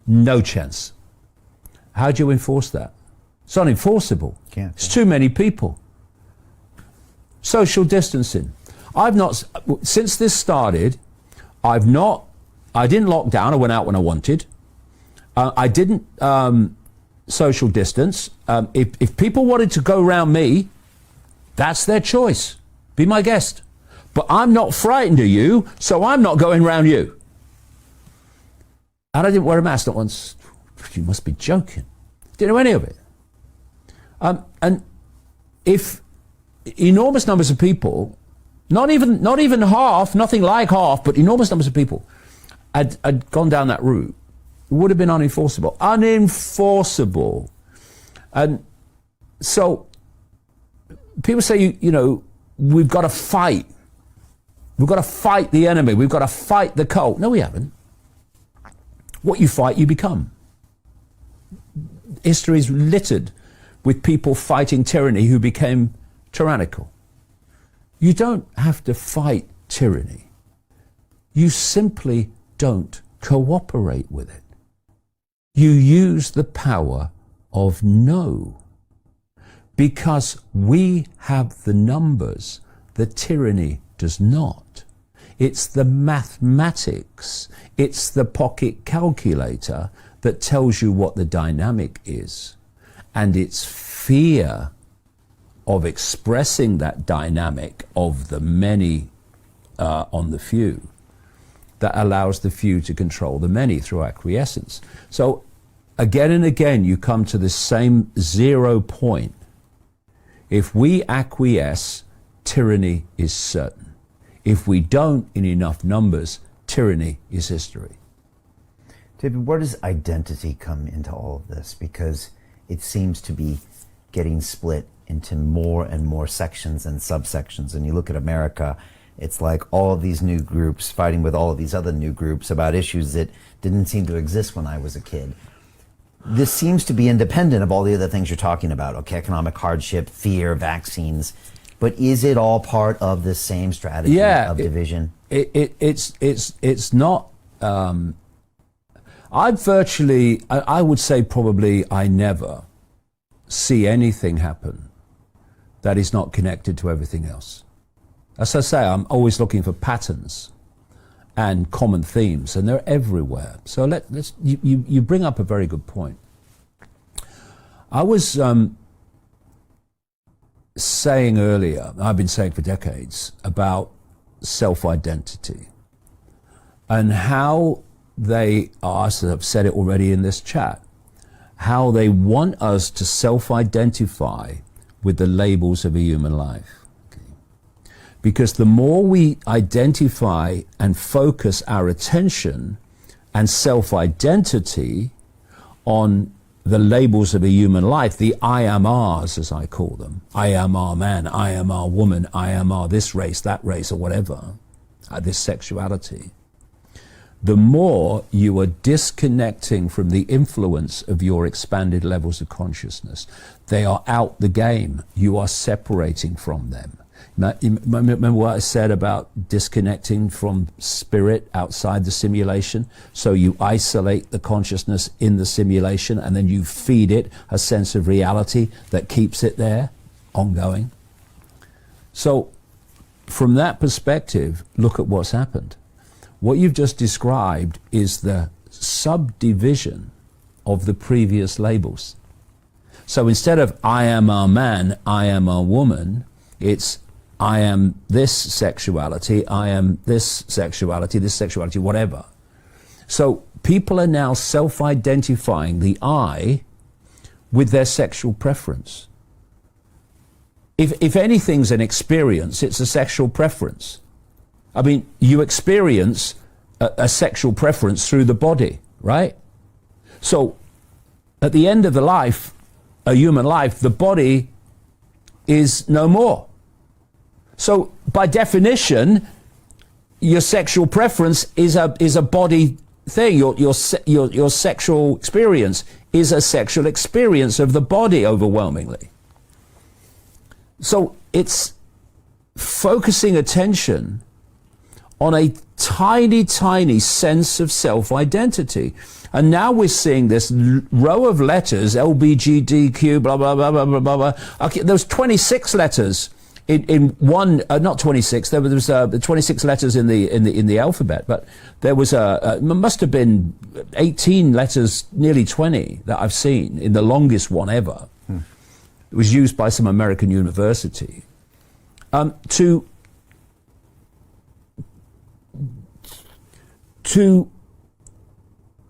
No chance. How do you enforce that? It's unenforceable. Can't. It's too many people. Social distancing. I've not, since this started, I didn't lock down. I went out when I wanted. I didn't social distance. If people wanted to go around me, that's their choice. Be my guest. But I'm not frightened of you, so I'm not going around you. And I didn't wear a mask not once. You must be joking. Didn't know any of it. And if enormous numbers of people, not even half, nothing like half, but enormous numbers of people had gone down that route, it would have been unenforceable. Unenforceable. And so people say, you know, we've got to fight. We've got to fight the enemy. We've got to fight the cult. No, we haven't. What you fight, you become. History is littered with people fighting tyranny who became tyrannical. You don't have to fight tyranny. You simply don't cooperate with it. You use the power of no. Because we have the numbers, the tyranny does not. It's the mathematics, it's the pocket calculator that tells you what the dynamic is. And it's fear of expressing that dynamic of the many on the few that allows the few to control the many through acquiescence. So again and again you come to the same 0 point. If we acquiesce, tyranny is certain. If we don't in enough numbers, tyranny is history. David, where does identity come into all of this? Because it seems to be getting split into more and more sections and subsections. And you look at America, it's like all of these new groups fighting with all of these other new groups about issues that didn't seem to exist when I was a kid. This seems to be independent of all the other things you're talking about, okay, economic hardship, fear, vaccines. But is it all part of the same strategy of division? It's not. I would say probably I never see anything happen that is not connected to everything else. As I say, I'm always looking for patterns and common themes, and they're everywhere. So you bring up a very good point. I was saying earlier, I've been saying for decades, about self-identity and how they are, so I've said it already in this chat, how they want us to self-identify with the labels of a human life. Okay? Because the more we identify and focus our attention and self-identity on the labels of a human life, the I am ours, as I call them. I am our man, I am our woman, I am our this race, that race, or whatever, this sexuality. The more you are disconnecting from the influence of your expanded levels of consciousness. They are out the game. You are separating from them. Now, remember what I said about disconnecting from spirit outside the simulation? So you isolate the consciousness in the simulation and then you feed it a sense of reality that keeps it there, ongoing. So from that perspective, look at what's happened. What you've just described is the subdivision of the previous labels. So instead of I am our man, I am our woman, it's I am this sexuality, whatever. So people are now self-identifying the I with their sexual preference. If anything's an experience, it's a sexual preference. I mean, you experience a sexual preference through the body, right? So at the end of the life, a human life, the body is no more. So by definition, your sexual preference is a body thing. Your sexual experience is a sexual experience of the body overwhelmingly. So it's focusing attention on a tiny, tiny sense of self-identity. And now we're seeing this row of letters, LBGDQ, blah, blah, blah, blah, blah, blah. Okay, there was 26 letters in one, not 26, there was 26 letters in the alphabet, but there was must have been 18 letters, nearly 20 that I've seen in the longest one ever. It was used by some American university to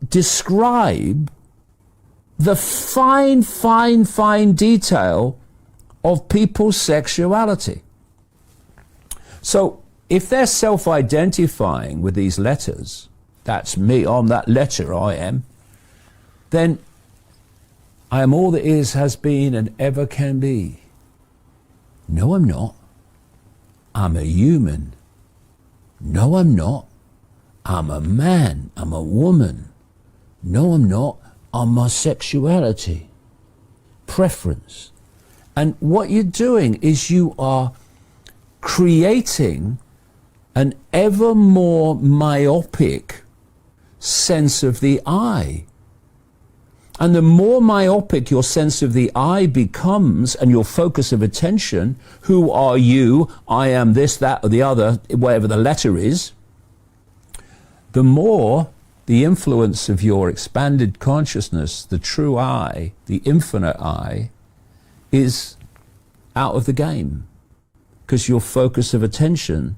describe the fine, fine, fine detail of people's sexuality. So if they're self-identifying with these letters, that's me, I'm that letter, I am, then I am all that is, has been, and ever can be. No, I'm not. I'm a human. No, I'm not. I'm a man. I'm a woman. No, I'm not. I'm my sexuality, preference. And what you're doing is you are creating an ever more myopic sense of the I. And the more myopic your sense of the I becomes and your focus of attention, who are you, I am this, that, or the other, whatever the letter is, the more the influence of your expanded consciousness, the true I, the infinite I, is out of the game. Because your focus of attention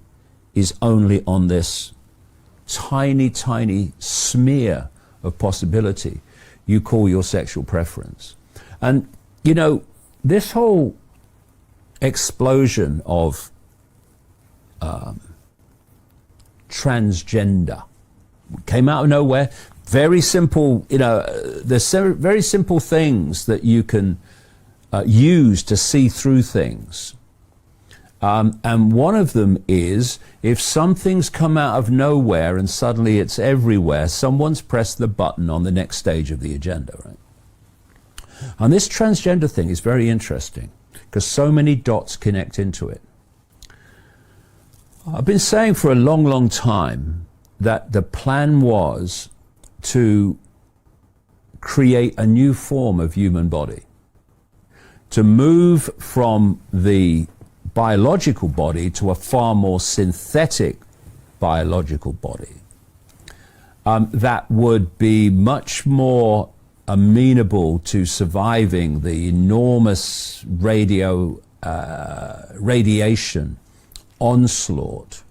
is only on this tiny, tiny smear of possibility you call your sexual preference. And, you know, this whole explosion of transgender came out of nowhere. Very simple, you know, there's very simple things that you can use to see through things. And one of them is, if something's come out of nowhere and suddenly it's everywhere, someone's pressed the button on the next stage of the agenda, right? And this transgender thing is very interesting because so many dots connect into it. I've been saying for a long, long time that the plan was to create a new form of human body, to move from the biological body to a far more synthetic biological body that would be much more amenable to surviving the enormous radiation onslaught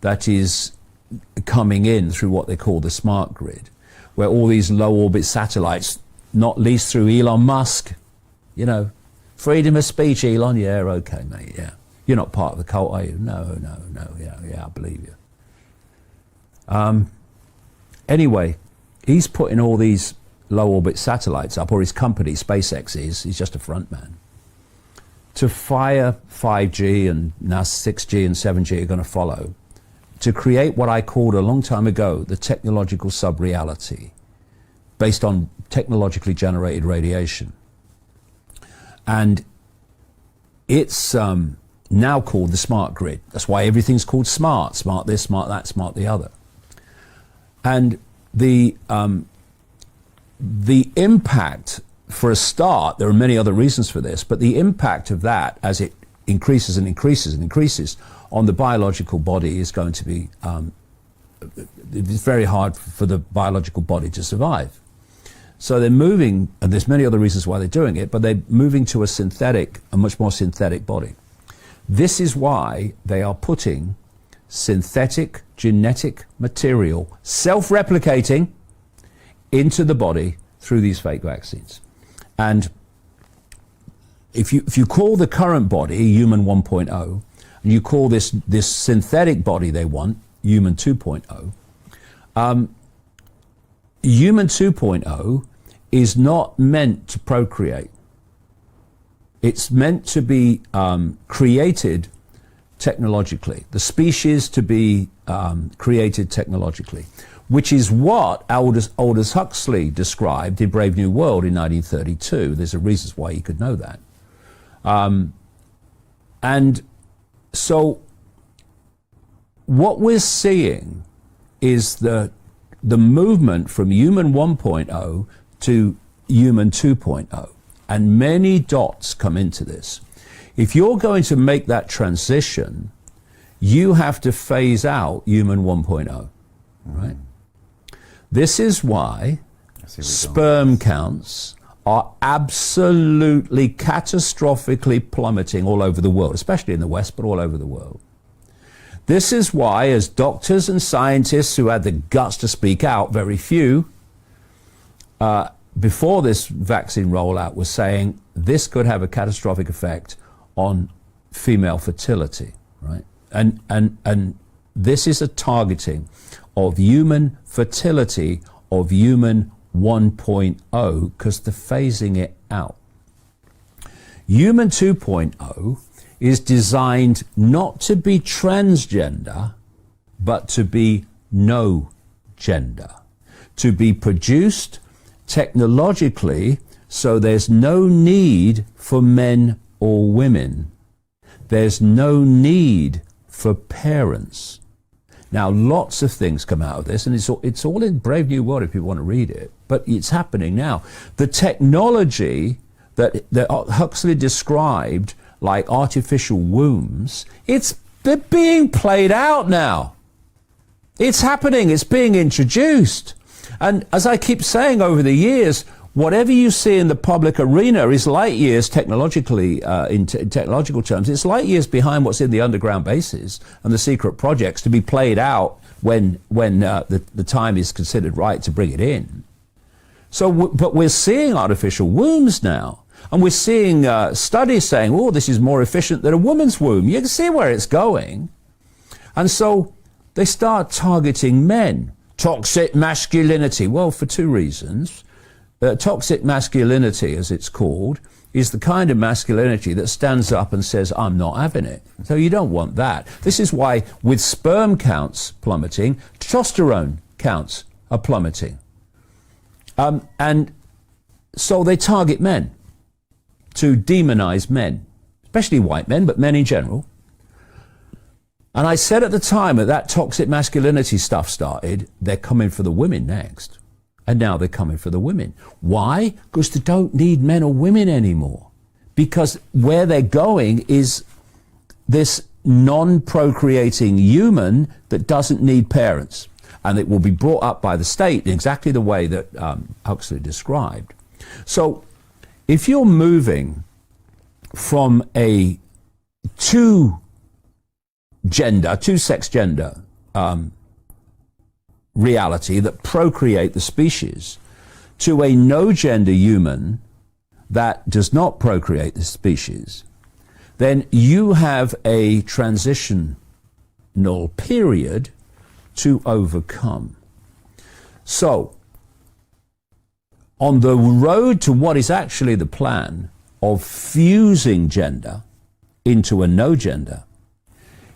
that is coming in through what they call the smart grid, where all these low orbit satellites, not least through Elon Musk, you know, freedom of speech, Elon, yeah, okay, mate, yeah. You're not part of the cult, are you? No, yeah, I believe you. Anyway, he's putting all these low-orbit satellites up, or his company, SpaceX is, he's just a front man, to fire 5G, and now 6G and 7G are going to follow, to create what I called a long time ago the technological sub-reality, based on technologically generated radiation. And it's now called the smart grid. That's why everything's called smart. Smart this, smart that, smart the other. And the impact, for a start, there are many other reasons for this, but the impact of that, as it increases and increases and increases on the biological body, is going to be, it's very hard for the biological body to survive. So they're moving, and there's many other reasons why they're doing it, but they're moving to a much more synthetic body. This is why they are putting synthetic genetic material, self-replicating into the body through these fake vaccines. And if you call the current body human 1.0, and you call this synthetic body they want human 2.0, human 2.0 is not meant to procreate. It's meant to be created technologically, the species to be created technologically, which is what Aldous Huxley described in Brave New World in 1932. There's a reason why he could know that. And so what we're seeing is the movement from human 1.0 to human 2.0, and many dots come into this. If you're going to make that transition, you have to phase out human 1.0, right? This is why sperm counts are absolutely catastrophically plummeting all over the world, especially in the West, but all over the world. This is why, as doctors and scientists who had the guts to speak out, very few, before this vaccine rollout, was saying this could have a catastrophic effect on female fertility, right? And this is a targeting of human fertility of human 1.0 because they're phasing it out. Human 2.0 is designed not to be transgender, but to be no gender, to be produced technologically so there's no need for men or women. There's no need for parents. Now, lots of things come out of this, and it's all in Brave New World if you want to read it, but it's happening now. The technology that Huxley described, like artificial wombs, they're being played out now. It's happening, it's being introduced. And as I keep saying over the years, whatever you see in the public arena is light years technologically, in technological terms, it's light years behind what's in the underground bases and the secret projects to be played out when the time is considered right to bring it in. But we're seeing artificial wombs now. And we're seeing studies saying, oh, this is more efficient than a woman's womb. You can see where it's going. And so they start targeting men. Toxic masculinity. Well, for two reasons. Toxic masculinity, as it's called, is the kind of masculinity that stands up and says, I'm not having it. So you don't want that. This is why, with sperm counts plummeting, testosterone counts are plummeting. And so they target men to demonize men, especially white men, but men in general. And I said at the time that toxic masculinity stuff started, they're coming for the women next. And now they're coming for the women. Why? Because they don't need men or women anymore. Because where they're going is this non-procreating human that doesn't need parents. And it will be brought up by the state in exactly the way that Huxley described. So if you're moving from a two-sex gender reality that procreate the species to a no-gender human that does not procreate the species, then you have a transitional period to overcome. So, on the road to what is actually the plan of fusing gender into a no gender,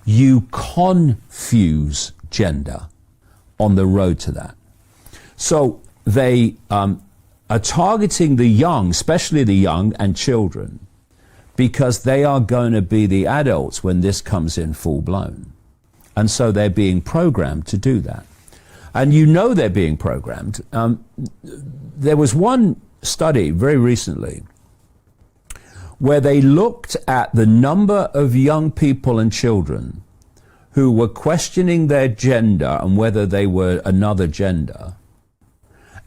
you confuse gender on the road to that. So they are targeting the young, especially the young and children, because they are going to be the adults when this comes in full blown. And so they're being programmed to do that. And you know they're being programmed. There was one study very recently where they looked at the number of young people and children who were questioning their gender and whether they were another gender.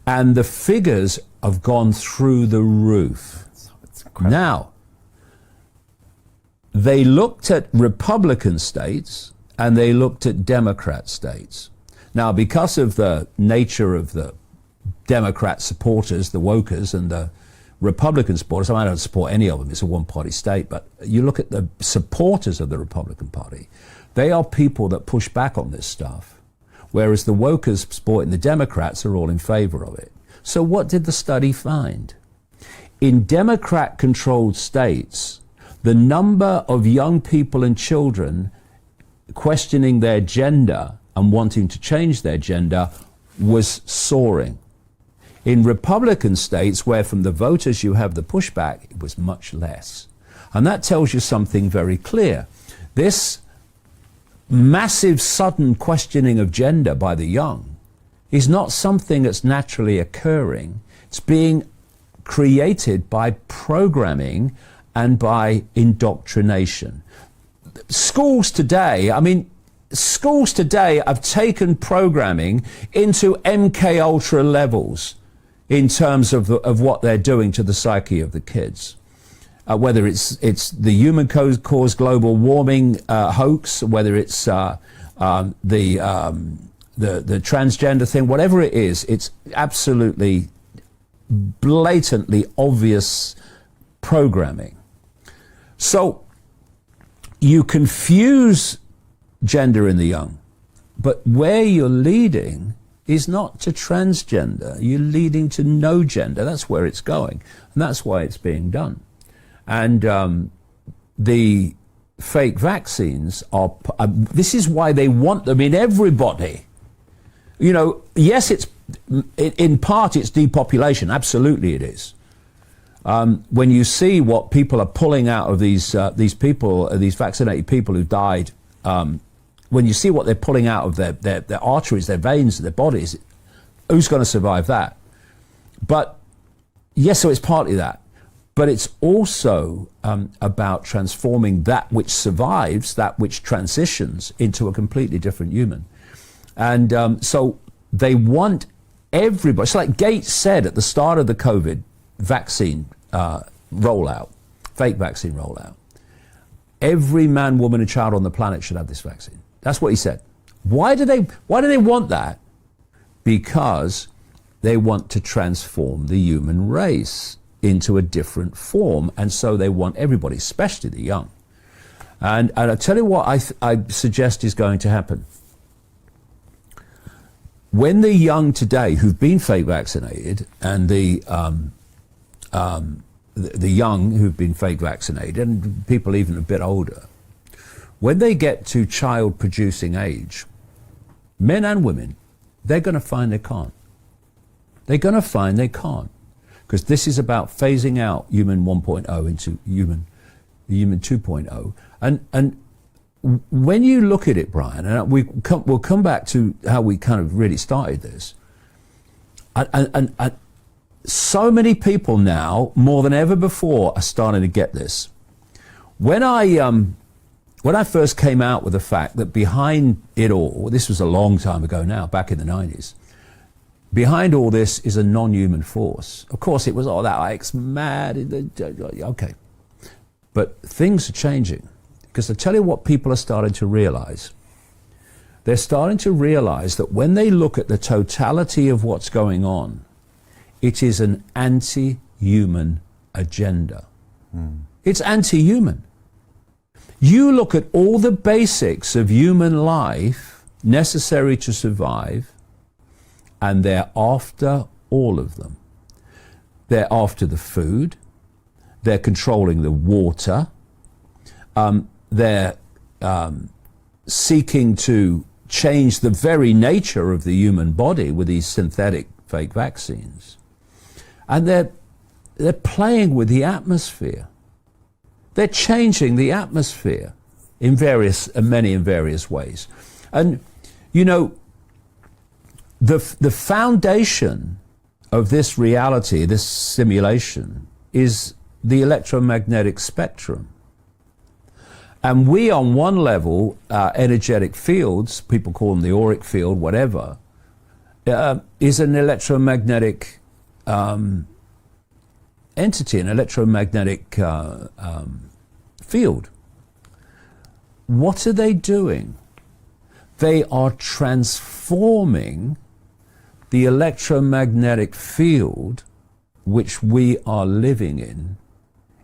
And the figures have gone through the roof. It's incredible. Now, they looked at Republican states and they looked at Democrat states. Now, because of the nature of the Democrat supporters, the wokers, and the Republican supporters, I don't support any of them, it's a one-party state, but you look at the supporters of the Republican Party, they are people that push back on this stuff, whereas the wokers supporting the Democrats are all in favor of it. So what did the study find? In Democrat-controlled states, the number of young people and children questioning their gender and wanting to change their gender was soaring. In Republican states, where from the voters you have the pushback, it was much less. And that tells you something very clear. This massive sudden questioning of gender by the young is not something that's naturally occurring. It's being created by programming and by indoctrination. Schools today, schools today have taken programming into MK Ultra levels in terms of what they're doing to the psyche of the kids. Whether it's the human caused global warming hoax, whether it's the transgender thing, whatever it is, it's absolutely blatantly obvious programming. So you confuse gender in the young, but where you're leading is not to transgender, you're leading to no gender. That's where it's going, and that's why it's being done. And the fake vaccines are, this is why they want them in everybody. You know, yes, it's, in part it's depopulation, absolutely it is. When you see what people are pulling out of these people, these vaccinated people who died, when you see what they're pulling out of their arteries, their veins, their bodies, who's going to survive that? But yes, so it's partly that. But it's also about transforming that which survives, that which transitions into a completely different human. And so they want everybody. It's like Gates said at the start of the COVID vaccine rollout, fake vaccine rollout, every man, woman, and child on the planet should have this vaccine. That's what he said. Why do they want that? Because they want to transform the human race into a different form, and so they want everybody, especially the young. And I'll tell you what I suggest is going to happen. When the young today who've been fake vaccinated, and the young who've been fake vaccinated, and people even a bit older, when they get to child producing age, men and women, they're going to find they can't. They're going to find they can't. Because this is about phasing out human 1.0 into human 2.0. And when you look at it, Brian, and we'll come back to how we kind of really started this, and so many people now, more than ever before, are starting to get this. When I first came out with the fact that behind it all, this was a long time ago now, back in the 90s, behind all this is a non-human force. Of course, it was all that Ike's mad. Okay. But things are changing. Because I tell you what people are starting to realize. They're starting to realize that when they look at the totality of what's going on, it is an anti-human agenda. It's anti-human. You look at all the basics of human life necessary to survive, and they're after all of them. They're after the food. They're controlling the water. They're seeking to change the very nature of the human body with these synthetic fake vaccines. And they're playing with the atmosphere. They're changing the atmosphere in many various ways. And, you know, the foundation of this reality, this simulation, is the electromagnetic spectrum. And we, on one level, energetic fields, people call them the auric field, whatever, is an electromagnetic entity, an electromagnetic field. What are they doing? they are transforming the electromagnetic field which we are living in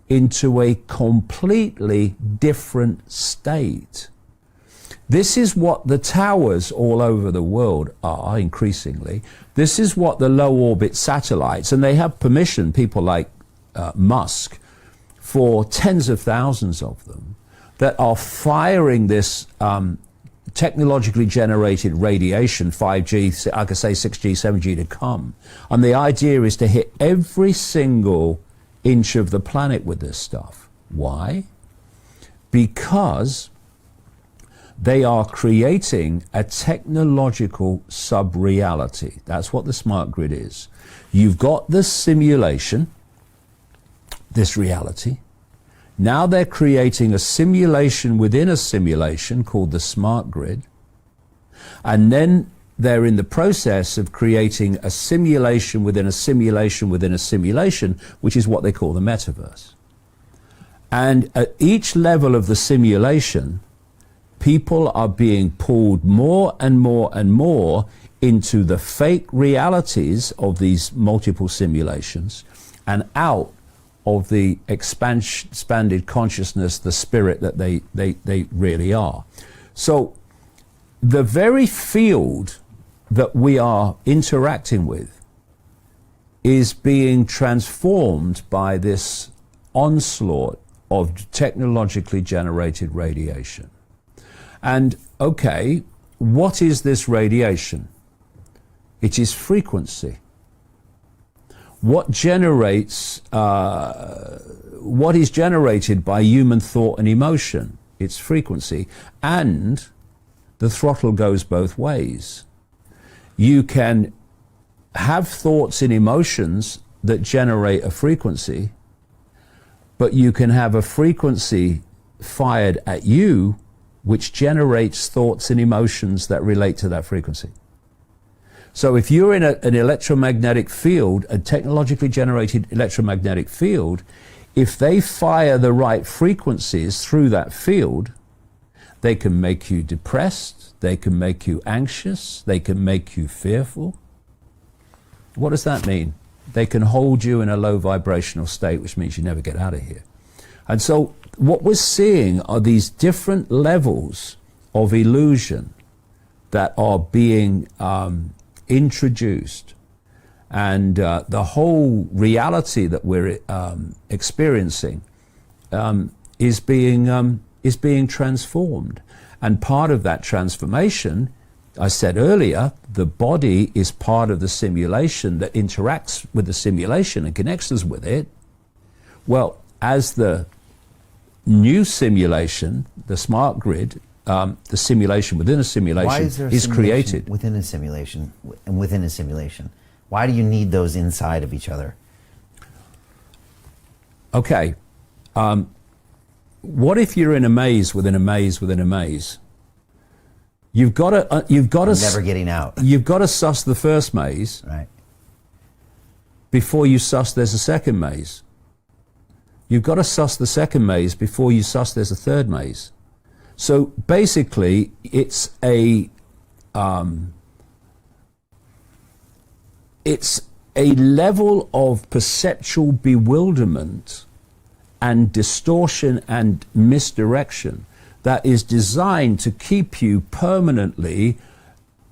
into a completely different state. This is what the towers all over the world are increasingly. This is what the low orbit satellites, and they have permission, people like Musk, for tens of thousands of them, that are firing this technologically generated radiation, 5G, I could say 6G, 7G to come. And the idea is to hit every single inch of the planet with this stuff. Why? Because they are creating a technological sub-reality. That's what the smart grid is. You've got this simulation, this reality. Now they're creating a simulation within a simulation called the smart grid. And then they're in the process of creating a simulation within a simulation within a simulation, which is what they call the metaverse. And at each level of the simulation, people are being pulled more and more and more into the fake realities of these multiple simulations and out of the expanded consciousness, the spirit that they really are. So the very field that we are interacting with is being transformed by this onslaught of technologically generated radiation. And okay, what is this radiation? It is frequency. What generates, what is generated by human thought and emotion? It's frequency. And the throttle goes both ways. You can have thoughts and emotions that generate a frequency, but you can have a frequency fired at you which generates thoughts and emotions that relate to that frequency. So if you're in an electromagnetic field, a technologically generated electromagnetic field, if they fire the right frequencies through that field, they can make you depressed, they can make you anxious, they can make you fearful. What does that mean? They can hold you in a low vibrational state, which means you never get out of here. And so what we're seeing are these different levels of illusion that are being introduced, and the whole reality that we're experiencing is being transformed. And part of that transformation, I said earlier, the body is part of the simulation that interacts with the simulation and connects us with it. Well, as the new simulation, the smart grid, the simulation within a simulation is created. Within a simulation, and within a simulation. Why do you need those inside of each other? Okay. What if you're in a maze within a maze within a maze? You've got to never getting out. You've got to suss the first maze, right, before you suss there's a second maze. You've got to suss the second maze before you suss there's a third maze. So basically, it's a level of perceptual bewilderment and distortion and misdirection that is designed to keep you permanently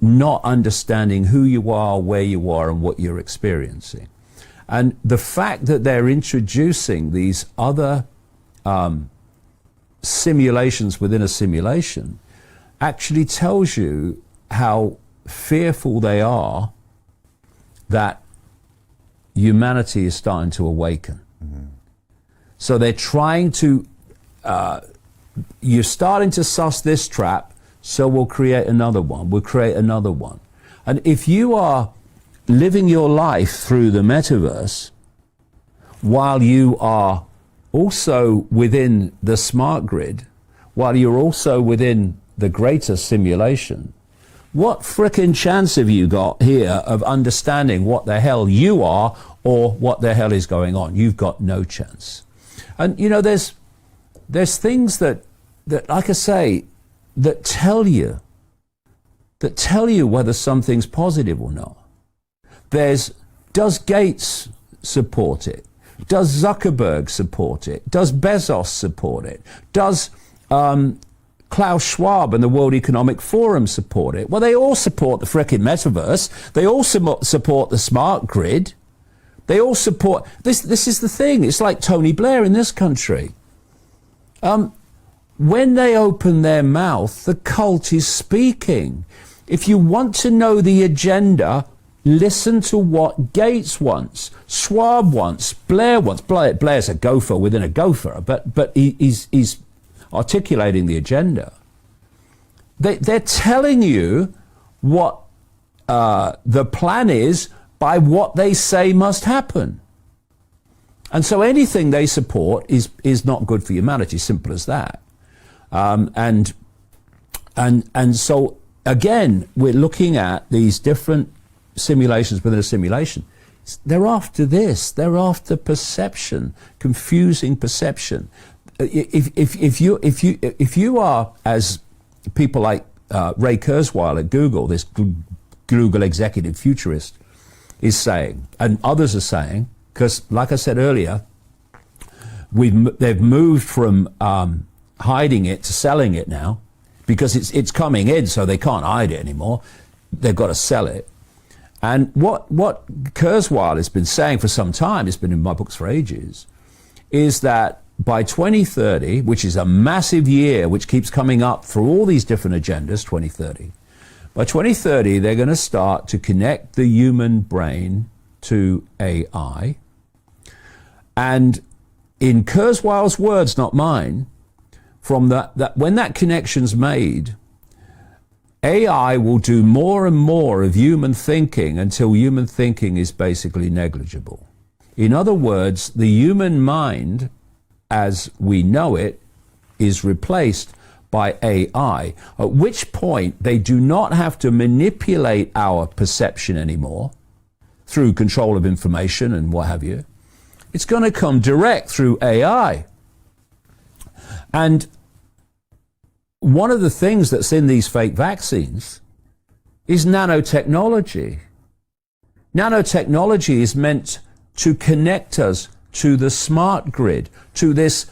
not understanding who you are, where you are, and what you're experiencing. And the fact that they're introducing these other simulations within a simulation actually tells you how fearful they are that humanity is starting to awaken. Mm-hmm. So they're trying to, you're starting to suss this trap, so we'll create another one, we'll create another one. And if you are living your life through the metaverse, while you are also within the smart grid, while you're also within the greater simulation, what frickin' chance have you got here of understanding what the hell you are or what the hell is going on? You've got no chance. And you know, there's things that like I say, that tell you that tell you whether something's positive or not. Does Gates support it? Does Zuckerberg support it? Does Bezos support it? Does Klaus Schwab and the World Economic Forum support it? Well, they all support the frickin' metaverse. They all support the smart grid. They all support... This is the thing. It's like Tony Blair in this country. When they open their mouth, the cult is speaking. If you want to know the agenda, listen to what Gates wants, Schwab wants, Blair wants. Blair's a gopher within a gopher, but he's articulating the agenda. They're telling you what the plan is by what they say must happen. And so anything they support is not good for humanity, simple as that. And so again, we're looking at these different simulations within a simulation. They're after this. They're after perception, confusing perception. If you are, as people like Ray Kurzweil at Google, this Google executive futurist, is saying, and others are saying, because like I said earlier, they've moved from hiding it to selling it now, because it's coming in, so they can't hide it anymore. They've got to sell it. And what Kurzweil has been saying for some time, it's been in my books for ages, is that by 2030, which is a massive year, which keeps coming up through all these different agendas, 2030, by 2030, they're going to start to connect the human brain to AI. And in Kurzweil's words, not mine, from that when that connection's made, AI will do more and more of human thinking until human thinking is basically negligible. In other words, the human mind, as we know it, is replaced by AI, at which point they do not have to manipulate our perception anymore through control of information and what have you. It's going to come direct through AI. And one of the things that's in these fake vaccines is nanotechnology. Nanotechnology is meant to connect us to the smart grid, to this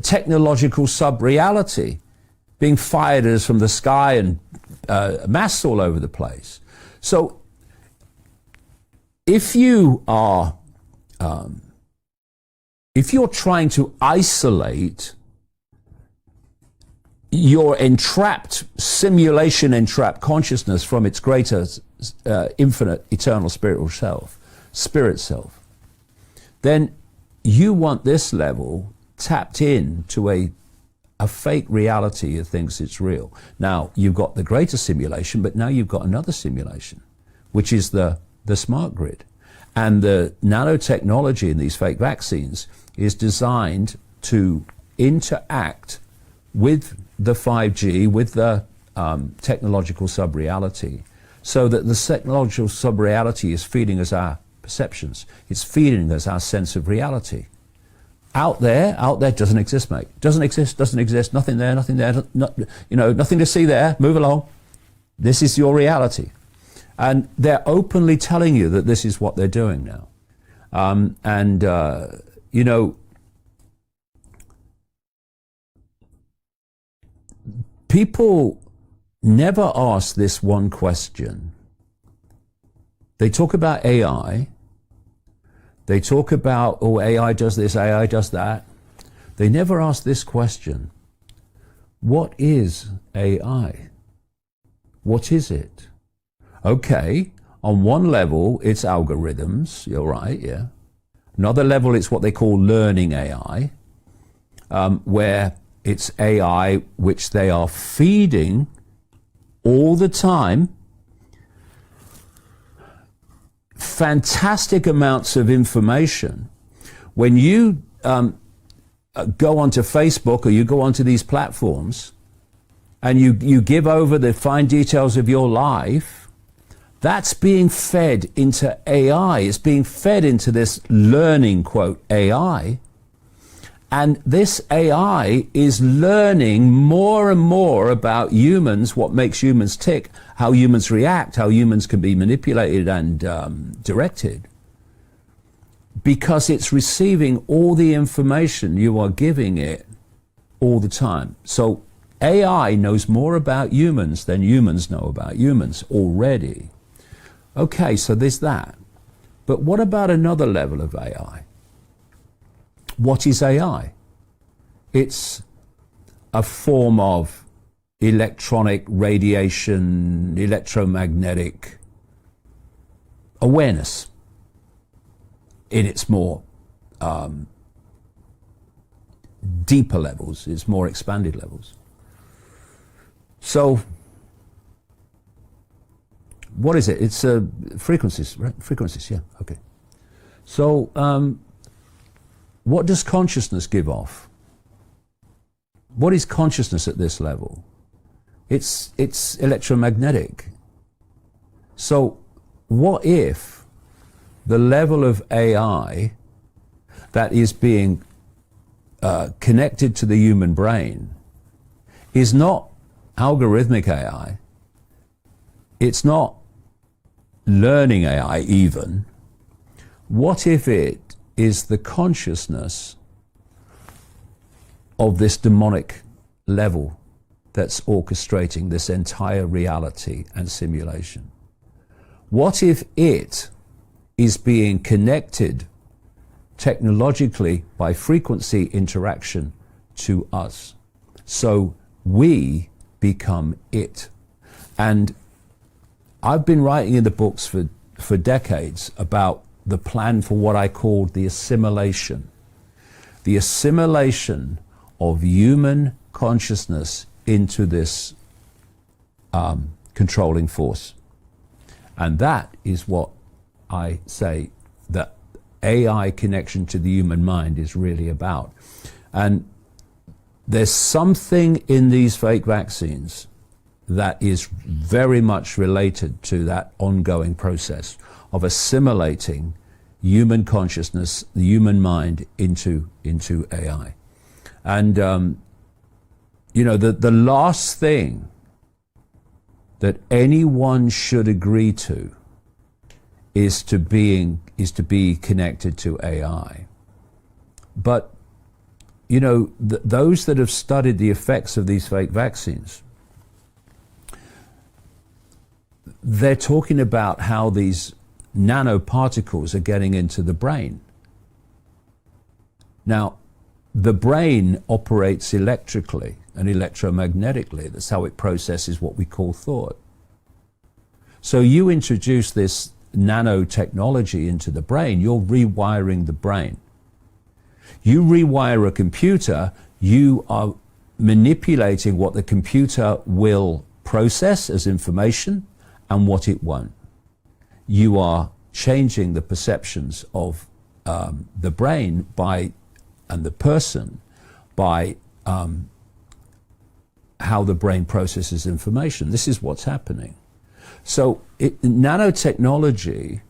technological sub-reality being fired at us from the sky and mass all over the place. So if you are, if you're trying to isolate your entrapped, simulation-entrapped consciousness from its greater, infinite, eternal spiritual self, spirit self, then you want this level tapped in to a fake reality that thinks it's real. Now, you've got the greater simulation, but now you've got another simulation, which is the smart grid. And the nanotechnology in these fake vaccines is designed to interact with the 5G, with the technological sub-reality, so that the technological sub-reality is feeding us our perceptions. It's feeding us our sense of reality. Out there doesn't exist, mate. Doesn't exist, nothing there, nothing to see there, move along. This is your reality. And they're openly telling you that this is what they're doing now. People never ask this one question. They talk about AI. They talk about, oh, AI does this, AI does that. They never ask this question. What is AI? What is it? Okay, on one level, it's algorithms. You're right, yeah. Another level, it's what they call learning AI, where it's AI which they are feeding all the time fantastic amounts of information. When you go onto Facebook or you go onto these platforms and you give over the fine details of your life, that's being fed into AI. It's being fed into this learning, quote, AI. And this AI is learning more and more about humans, what makes humans tick, how humans react, how humans can be manipulated and directed, because it's receiving all the information you are giving it all the time. So AI knows more about humans than humans know about humans already. Okay, so there's that. But what about another level of AI? What is AI? It's a form of electronic radiation, electromagnetic awareness in its more deeper levels, its more expanded levels. So, what is it? It's frequencies, right? Frequencies, yeah, okay. So, what does consciousness give off? What is consciousness at this level? It's electromagnetic. So, what if the level of AI that is being connected to the human brain is not algorithmic AI, it's not learning AI even? What if it is the consciousness of this demonic level that's orchestrating this entire reality and simulation? What if it is being connected technologically by frequency interaction to us, so we become it? And I've been writing in the books for decades about the plan for what I called the assimilation of human consciousness into this controlling force. And that is what I say that AI connection to the human mind is really about. And there's something in these fake vaccines that is very much related to that ongoing process of assimilating human consciousness, the human mind, into AI. And you know, the last thing that anyone should agree to is to be connected to AI. But you know, those that have studied the effects of these fake vaccines, they're talking about how these nanoparticles are getting into the brain. Now, the brain operates electrically and electromagnetically. That's how it processes what we call thought. So you introduce this nanotechnology into the brain, you're rewiring the brain. You rewire a computer, you are manipulating what the computer will process as information and what it won't. You are changing the perceptions of the brain and the person by how the brain processes information. This is what's happening. So nanotechnology,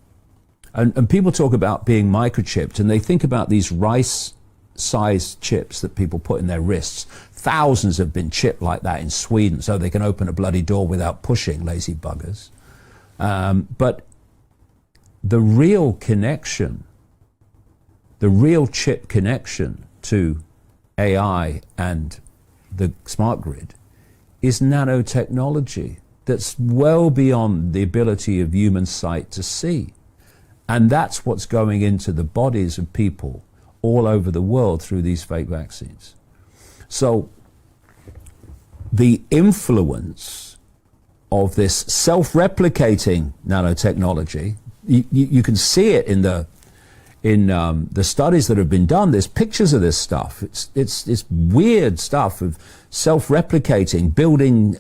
and people talk about being microchipped, and they think about these rice-sized chips that people put in their wrists. Thousands have been chipped like that in Sweden, so they can open a bloody door without pushing, lazy buggers. But the real connection, the real chip connection to AI and the smart grid is nanotechnology that's well beyond the ability of human sight to see. And that's what's going into the bodies of people all over the world through these fake vaccines. So the influence of this self-replicating nanotechnology, you can see it in the studies that have been done. There's pictures of this stuff. It's weird stuff of self-replicating, building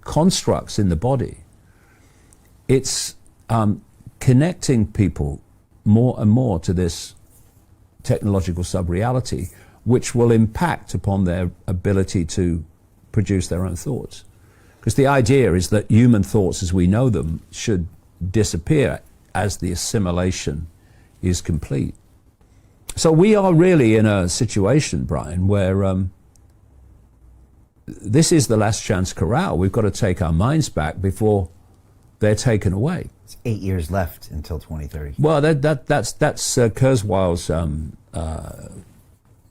constructs in the body. It's connecting people more and more to this technological sub-reality, which will impact upon their ability to produce their own thoughts. Because the idea is that human thoughts as we know them should disappear as the assimilation is complete. So we are really in a situation, Brian, where this is the last chance corral. We've got to take our minds back before they're taken away. It's 8 years left until 2030. Well, that's Kurzweil's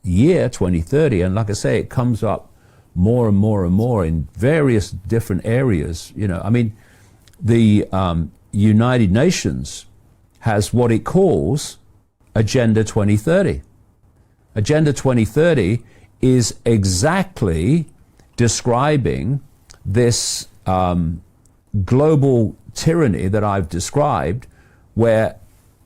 year, 2030, and like I say, it comes up more and more and more in various different areas. You know, I mean, the United Nations has what it calls Agenda 2030. Agenda 2030 is exactly describing this global tyranny that I've described, where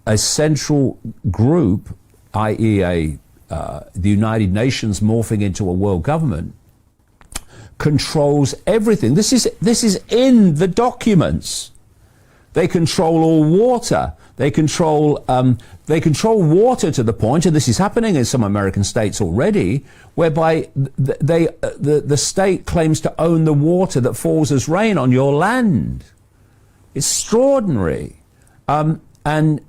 a central group, i.e. The United Nations morphing into a world government, controls everything. This is in the documents. They control all water. They control water to the point, and this is happening in some American states already, whereby the state claims to own the water that falls as rain on your land. Extraordinary. And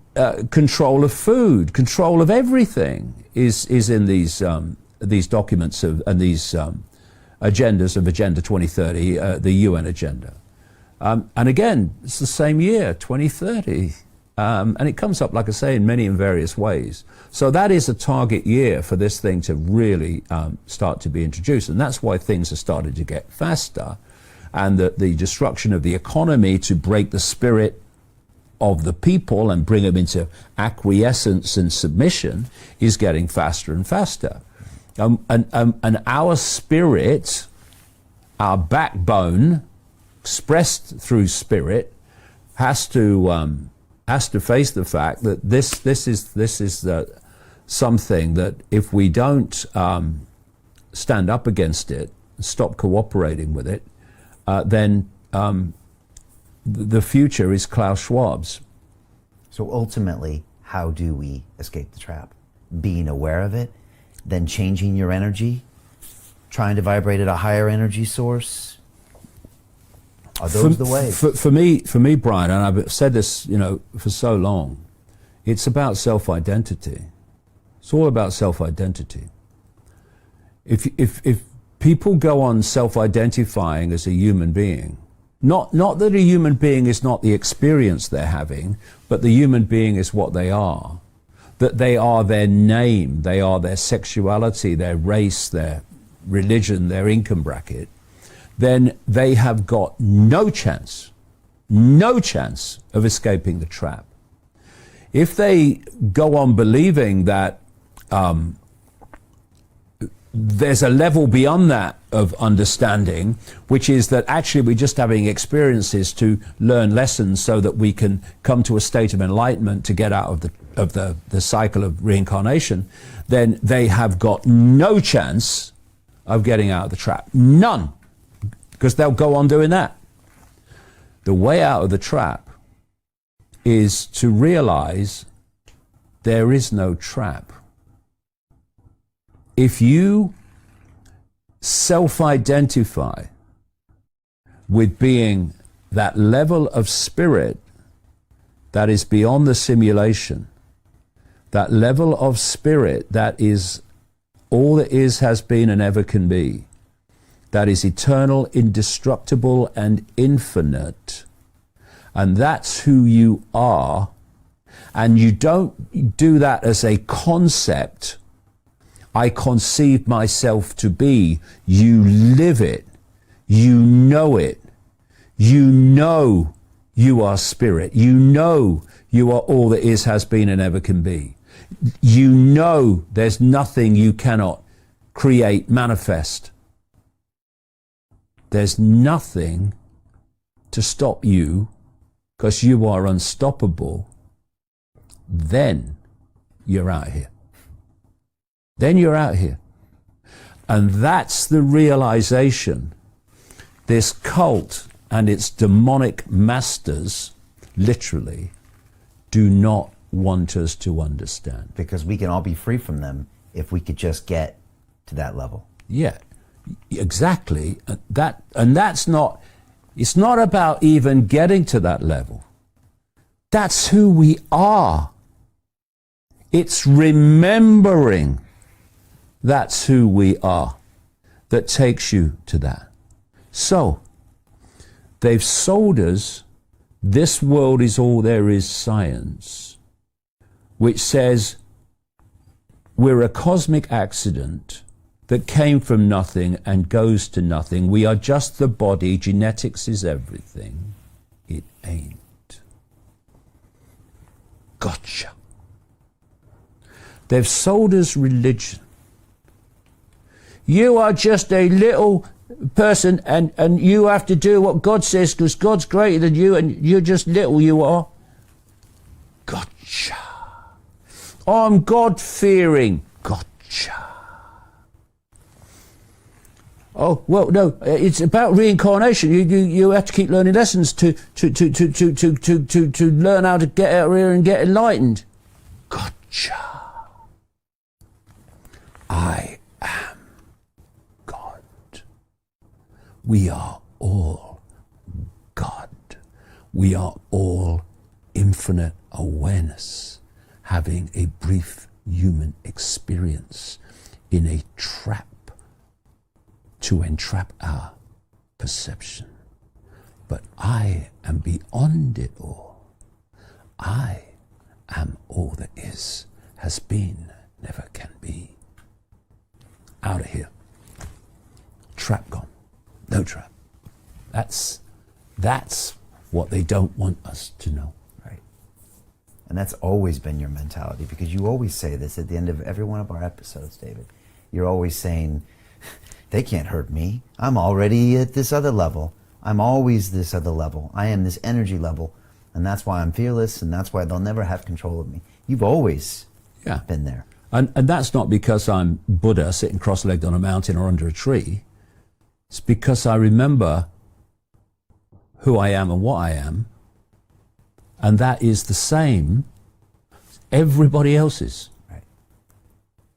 control of food, control of everything is in these documents and these agendas of Agenda 2030, the UN agenda. And again, it's the same year, 2030. And it comes up, like I say, in many and various ways. So that is a target year for this thing to really start to be introduced. And that's why things have started to get faster. And the destruction of the economy to break the spirit of the people and bring them into acquiescence and submission is getting faster and faster. And our spirit, our backbone, expressed through spirit, has to face the fact that this is something that if we don't stand up against it, stop cooperating with it, then the future is Klaus Schwab's. So ultimately, how do we escape the trap? Being aware of it, then changing your energy, trying to vibrate at a higher energy source. Are those the ways? For me, Brian, and I've said this, for so long, it's about self-identity. It's all about self-identity. If people go on self-identifying as a human being, not that a human being is not the experience they're having, but the human being is what they are. That they are their name, they are their sexuality, their race, their religion, their income bracket, then they have got no chance of escaping the trap. If they go on believing that there's a level beyond that of understanding, which is that actually we're just having experiences to learn lessons so that we can come to a state of enlightenment to get out of the cycle of reincarnation, then they have got no chance of getting out of the trap. None. Because they'll go on doing that. The way out of the trap is to realize there is no trap. If you self-identify with being that level of spirit that is beyond the simulation, that level of spirit that is all that is, has been, and ever can be, that is eternal, indestructible, and infinite, and that's who you are, and you don't do that as a concept, I conceive myself to be. You live it. You know it. You know you are spirit. You know you are all that is, has been, and ever can be. You know there's nothing you cannot create, manifest. There's nothing to stop you because you are unstoppable. Then you're out here. Then you're out here. And that's the realization this cult and its demonic masters, literally, do not want us to understand. Because we can all be free from them if we could just get to that level. Yeah, exactly. That's not, it's not about even getting to that level. That's who we are. It's remembering that's who we are that takes you to that. So, they've sold us this world is all there is science, which says we're a cosmic accident that came from nothing and goes to nothing. We are just the body. Genetics is everything. It ain't. Gotcha. They've sold us religion. You are just a little person and you have to do what God says because God's greater than you and you're just little, you are. Gotcha. I'm God-fearing. Gotcha. Oh, well, no, it's about reincarnation. You have to keep learning lessons to learn how to get out here and get enlightened. Gotcha. I am God. We are all God. We are all infinite awareness, having a brief human experience in a trap to entrap our perception. But I am beyond it all. I am all that is, has been, never can be. Out of here. Trap gone. No trap. That's what they don't want us to know. Right. And that's always been your mentality, because you always say this at the end of every one of our episodes, David. You're always saying, they can't hurt me. I'm already at this other level. I'm always this other level. I am this energy level. And that's why I'm fearless, and that's why they'll never have control of me. You've always been there. And that's not because I'm Buddha sitting cross-legged on a mountain or under a tree. It's because I remember who I am and what I am. And that is the same as everybody else's. Right.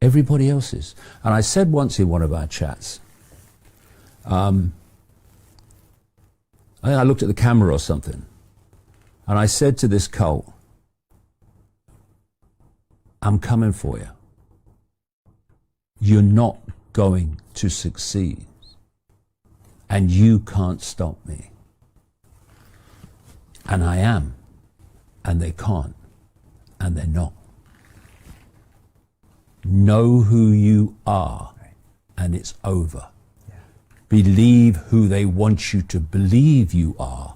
Everybody else's. And I said once in one of our chats, I think I looked at the camera or something, and I said to this cult, I'm coming for you. You're not going to succeed. And you can't stop me. And I am. And they can't. And they're not. Know who you are. And it's over. Believe who they want you to believe you are.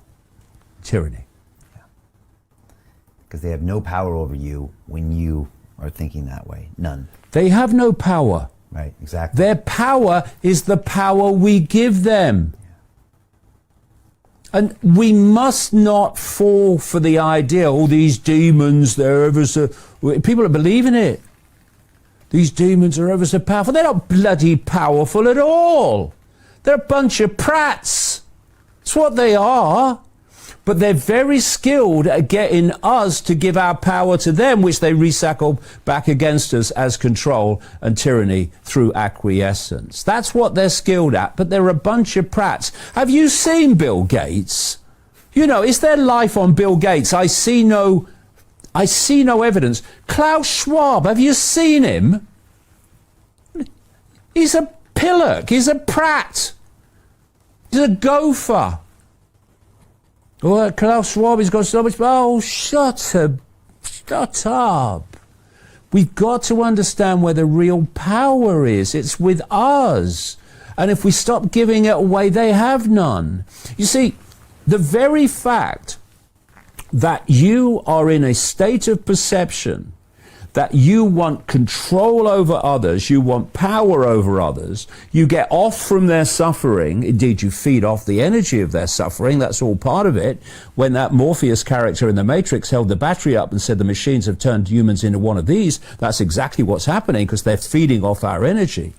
Tyranny. Because they have no power over you when you are thinking that way. None. They have no power. Right, exactly. Their power is the power we give them. And we must not fall for the idea, all these demons, they're ever so... People are believing it. These demons are ever so powerful. They're not bloody powerful at all. They're a bunch of prats. That's what they are. But they're very skilled at getting us to give our power to them, which they recycle back against us as control and tyranny through acquiescence. That's what they're skilled at, but they're a bunch of prats. Have you seen Bill Gates? You know, is there life on Bill Gates? I see no evidence. Klaus Schwab, have you seen him? He's a pillock, he's a prat. He's a gopher. Oh, Klaus Schwab, he's got so much... Oh, shut up. Shut up. We've got to understand where the real power is. It's with us. And if we stop giving it away, they have none. You see, the very fact that you are in a state of perception that you want control over others, you want power over others, you get off from their suffering, indeed you feed off the energy of their suffering, that's all part of it. When that Morpheus character in the Matrix held the battery up and said the machines have turned humans into one of these, that's exactly what's happening, because they're feeding off our energy.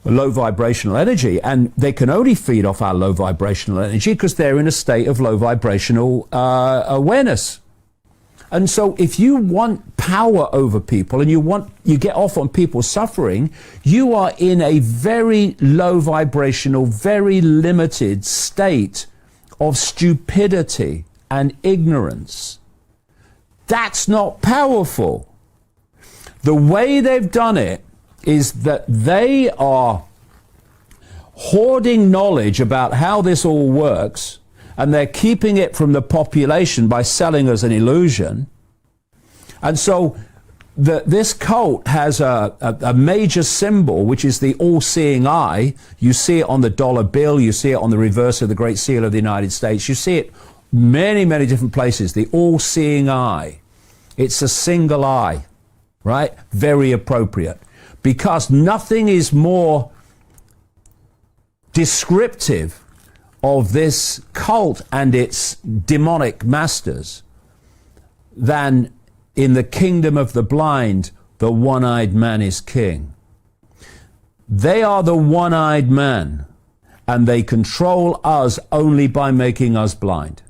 Low vibrational energy, and they can only feed off our low vibrational energy because they're in a state of low vibrational awareness. And so if you want power over people and you get off on people suffering, you are in a very low vibrational, very limited state of stupidity and ignorance. That's not powerful. The way they've done it is that they are hoarding knowledge about how this all works, and they're keeping it from the population by selling us an illusion. And so this cult has a major symbol, which is the all-seeing eye. You see it on the dollar bill, you see it on the reverse of the Great Seal of the United States, you see it many, many different places, the all-seeing eye. It's a single eye, right? Very appropriate. Because nothing is more descriptive of this cult and its demonic masters than in the kingdom of the blind, the one-eyed man is king. They are the one-eyed man, and they control us only by making us blind.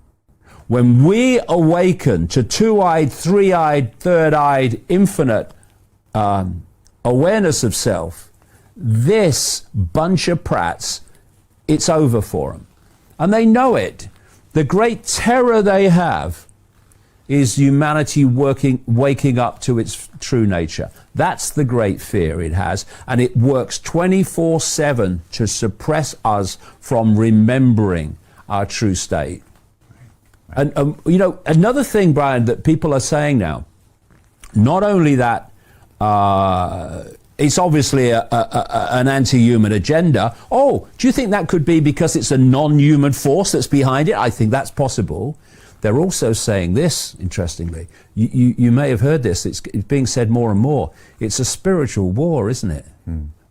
When we awaken to two-eyed, three-eyed, third-eyed, infinite awareness of self, this bunch of prats, it's over for them. And they know it. The great terror they have is humanity waking up to its true nature. That's the great fear it has, and it works 24/7 to suppress us from remembering our true state. And you know, another thing, Brian, that people are saying now, not only that it's obviously an anti-human agenda. Oh, do you think that could be because it's a non-human force that's behind it? I think that's possible. They're also saying this, interestingly. You may have heard this. It's being said more and more. It's a spiritual war, isn't it?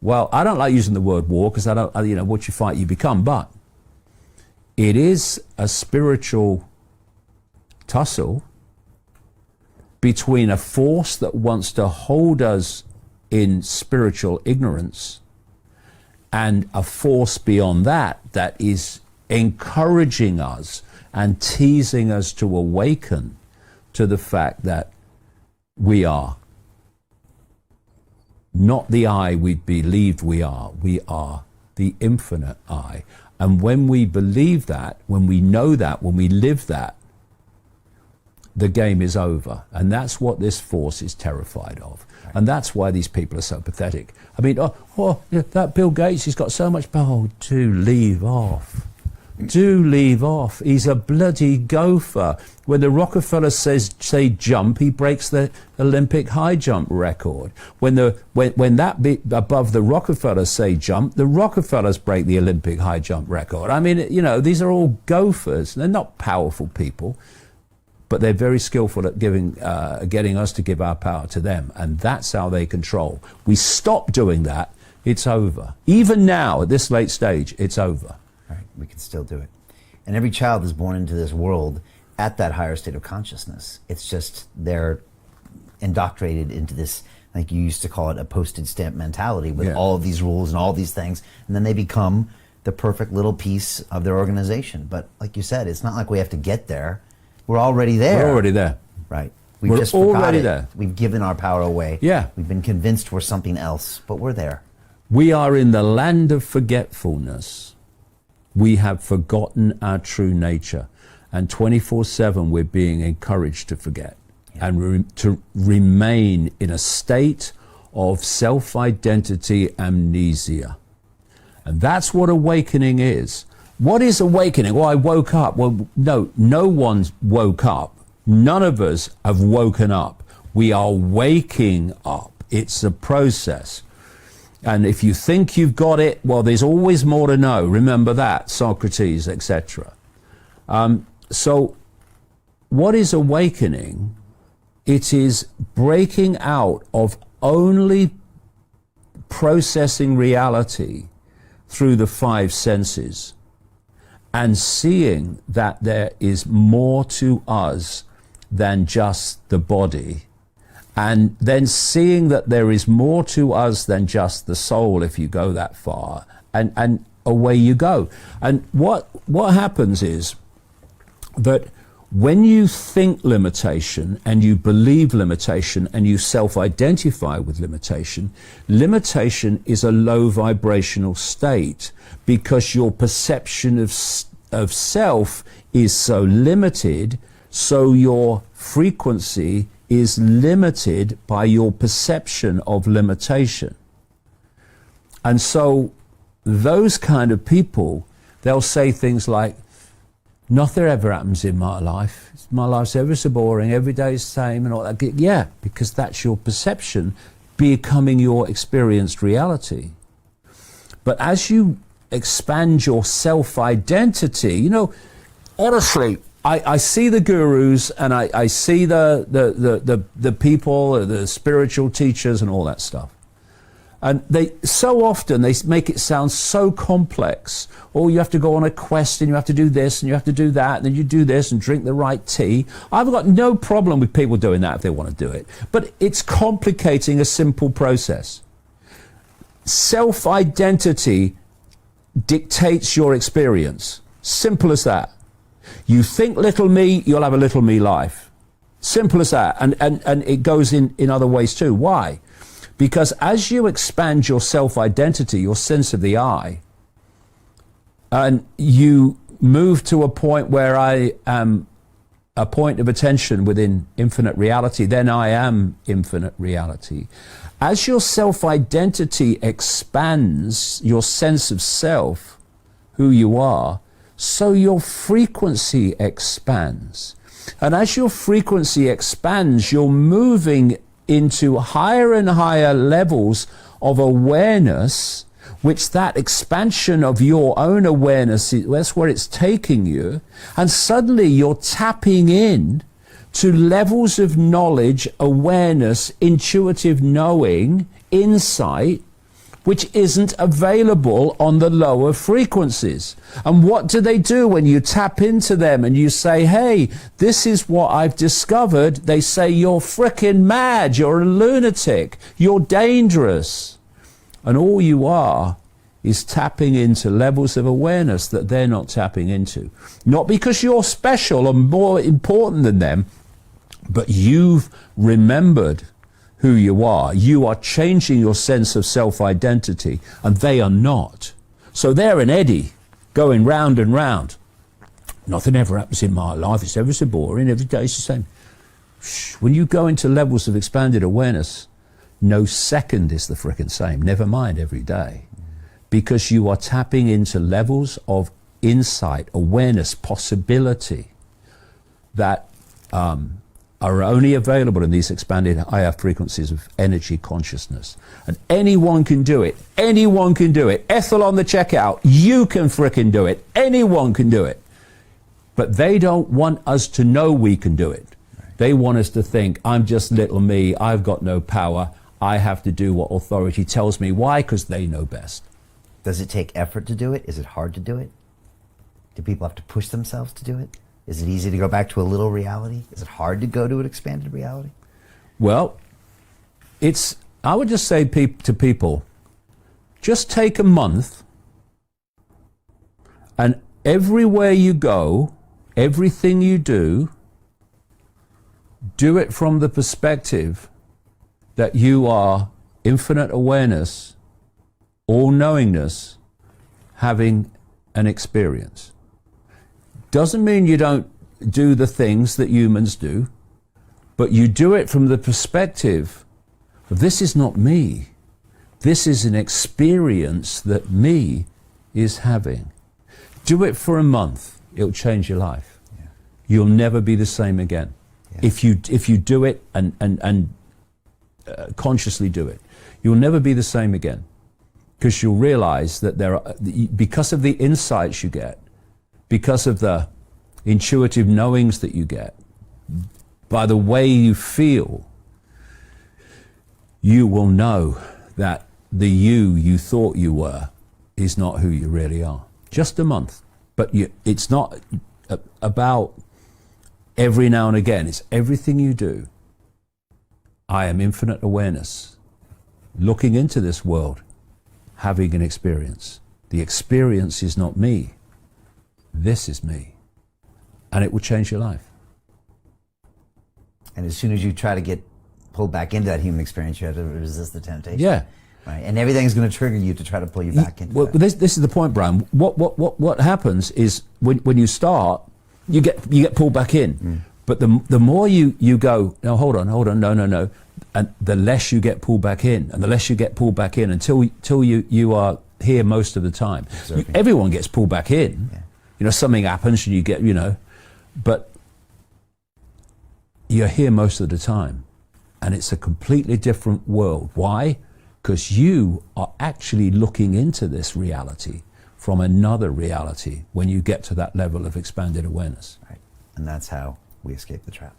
Well, I don't like using the word war because I don't, you know, what you fight, you become. But it is a spiritual tussle between a force that wants to hold us in spiritual ignorance and a force beyond that that is encouraging us and teasing us to awaken to the fact that we are not the I we believed we are the infinite I. And when we believe that, when we know that, when we live that, the game is over. And that's what this force is terrified of. And that's why these people are so pathetic. I mean, yeah, that Bill Gates, he's got so much power. Oh, do leave off. Do leave off. He's a bloody gopher. When the Rockefellers say jump, he breaks the Olympic high jump record. When that bit above the Rockefellers say jump, the Rockefellers break the Olympic high jump record. I mean, you know, these are all gophers. They're not powerful people, but they're very skillful at getting us to give our power to them, and that's how they control. We stop doing that, it's over. Even now, at this late stage, it's over. Right, we can still do it. And every child is born into this world at that higher state of consciousness. It's just they're indoctrinated into this, like you used to call it, a postage stamp mentality with all of these rules and all these things, and then they become the perfect little piece of their organization. But like you said, it's not like we have to get there. We're already there. We're already there. Right. We're just forgot already it. there. We've given our power away. Yeah. We've been convinced we're something else, but we're there. We are in the land of forgetfulness. We have forgotten our true nature. And 24/7 we're being encouraged to forget and to remain in a state of self-identity amnesia. And that's what awakening is. What is awakening? Well, I woke up. Well, no one's woke up. None of us have woken up. We are waking up. It's a process. And if you think you've got it, well, there's always more to know. Remember that, Socrates, etc. So what is awakening? It is breaking out of only processing reality through the five senses and seeing that there is more to us than just the body, and then seeing that there is more to us than just the soul if you go that far, and away you go. And what happens is that when you think limitation and you believe limitation and you self-identify with limitation, limitation is a low vibrational state because your perception of self is so limited, so your frequency is limited by your perception of limitation. And so those kind of people, they'll say things like, nothing ever happens in my life. My life's ever so boring, every day is the same and all that. Yeah, because that's your perception becoming your experienced reality. But as you expand your self-identity, you know, honestly, I see the gurus and I see the people, the spiritual teachers and all that stuff. And they so often they make it sound so complex. Oh, you have to go on a quest and you have to do this and you have to do that and then you do this and drink the right tea. I've got no problem with people doing that if they want to do it. But it's complicating a simple process. Self-identity dictates your experience. Simple as that. You think little me, you'll have a little me life. Simple as that. And it goes in other ways too. Why? Because as you expand your self-identity, your sense of the I, and you move to a point where I am a point of attention within infinite reality, then I am infinite reality. As your self-identity expands your sense of self, who you are, so your frequency expands. And as your frequency expands, you're moving into higher and higher levels of awareness, which that expansion of your own awareness, that's where it's taking you. And suddenly you're tapping in to levels of knowledge, awareness, intuitive knowing, insight, which isn't available on the lower frequencies. And what do they do when you tap into them and you say, hey, this is what I've discovered? They say, you're frickin' mad, you're a lunatic, you're dangerous. And all you are is tapping into levels of awareness that they're not tapping into. Not because you're special or more important than them, but you've remembered who you are. You are changing your sense of self-identity, and they are not. So they're an eddy going round and round. Nothing ever happens in my life. It's ever so boring. Every day is the same. When you go into levels of expanded awareness, no second is the frickin' same. Never mind every day. Because you are tapping into levels of insight, awareness, possibility that are only available in these expanded higher frequencies of energy consciousness. And anyone can do it. Anyone can do it. Ethel on the checkout, you can frickin' do it. Anyone can do it. But they don't want us to know we can do it. Right. They want us to think, I'm just little me, I've got no power, I have to do what authority tells me. Why? Because they know best. Does it take effort to do it? Is it hard to do it? Do people have to push themselves to do it? Is it easy to go back to a little reality? Is it hard to go to an expanded reality? Well, I would just say to people, just take a month and everywhere you go, everything you do it from the perspective that you are infinite awareness, all-knowingness, having an experience. Doesn't mean you don't do the things that humans do, but you do it from the perspective of this is not me. This is an experience that me is having. Do it for a month. It'll change your life. Yeah. You'll never be the same again. Yeah. If you do it and consciously do it, you'll never be the same again, because you'll realize that because of the insights you get, because of the intuitive knowings that you get, by the way you feel, you will know that the you thought you were is not who you really are. Just a month. But it's not about every now and again. It's everything you do. I am infinite awareness, looking into this world, having an experience. The experience is not me. This is me. And it will change your life. And as soon as you try to get pulled back into that human experience, you have to resist the temptation. Yeah. Right. And everything's going to trigger you to try to pull you back into well, this is the point, Brayan. What happens is when you start, you get pulled back in. But the more you go, no, hold on, no, and the less you get pulled back in, and the less you get pulled back in until you are here most of the time. Everyone gets pulled back in. Yeah. You know, something happens and you get, you know, but you're here most of the time. And it's a completely different world. Why? Because you are actually looking into this reality from another reality when you get to that level of expanded awareness. Right. And that's how we escape the trap.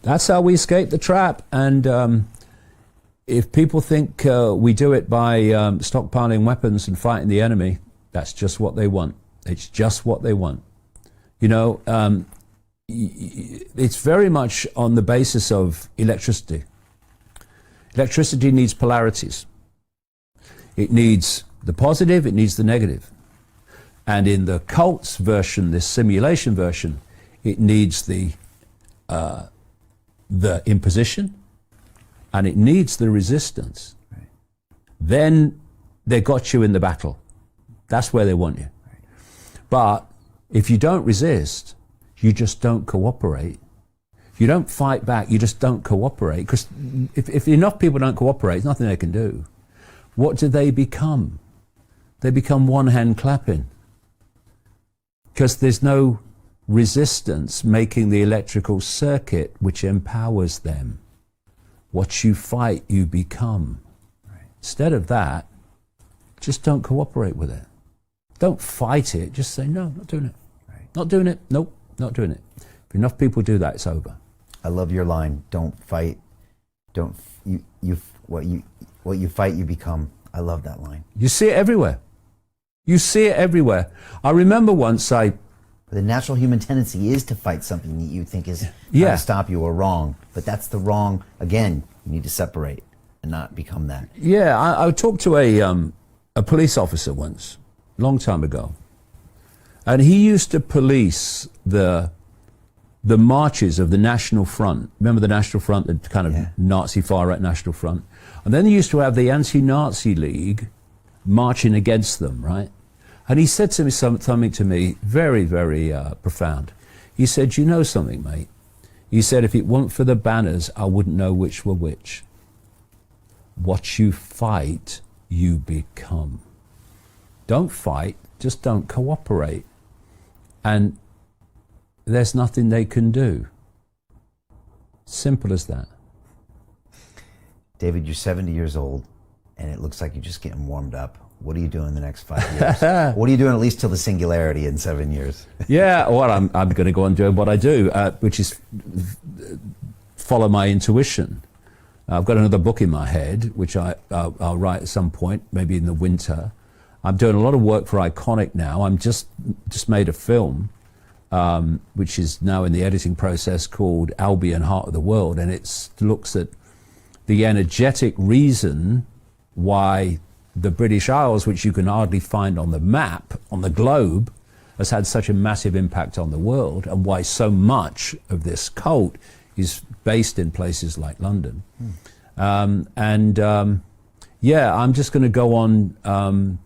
That's how we escape the trap. And if people think we do it by stockpiling weapons and fighting the enemy, that's just what they want. It's just what they want. You know, it's very much on the basis of electricity. Electricity needs polarities. It needs the positive, it needs the negative. And in the cult's version, this simulation version, it needs the imposition and it needs the resistance. Right. Then they got you in the battle. That's where they want you. Right. But if you don't resist, you just don't cooperate. You don't fight back, you just don't cooperate. Because if enough people don't cooperate, there's nothing they can do. What do they become? They become one hand clapping. Because there's no resistance making the electrical circuit which empowers them. What you fight, you become. Right. Instead of that, just don't cooperate with it. Don't fight it, just say, no, not doing it. Right. Not doing it, nope, not doing it. If enough people do that, it's over. I love your line, don't fight, what you fight, you become. I love that line. You see it everywhere. You see it everywhere. I remember once the natural human tendency is to fight something that you think is trying to stop you or wrong. But that's the wrong, again, you need to separate and not become that. Yeah, I talked to a police officer once, a long time ago. And he used to police the marches of the National Front. Remember the National Front, the kind of Nazi far-right National Front? And then he used to have the Anti-Nazi League marching against them, right? And he said to me something to me very, very profound. He said, you know something, mate? He said, if it weren't for the banners, I wouldn't know which were which. What you fight, you become. Don't fight, just don't cooperate. And there's nothing they can do. Simple as that. David, you're 70 years old, and it looks like you're just getting warmed up. What are you doing the next 5 years? What are you doing at least till the singularity in 7 years? Yeah, well, I'm going to go on doing what I do, which is follow my intuition. I've got another book in my head, which I'll write at some point, maybe in the winter. I'm doing a lot of work for Iconic now. I'm just made a film, which is now in the editing process, called Albion, Heart of the World, and it looks at the energetic reason why the British Isles, which you can hardly find on the map, on the globe, has had such a massive impact on the world, and why so much of this cult is based in places like London. Yeah, I'm just going to go on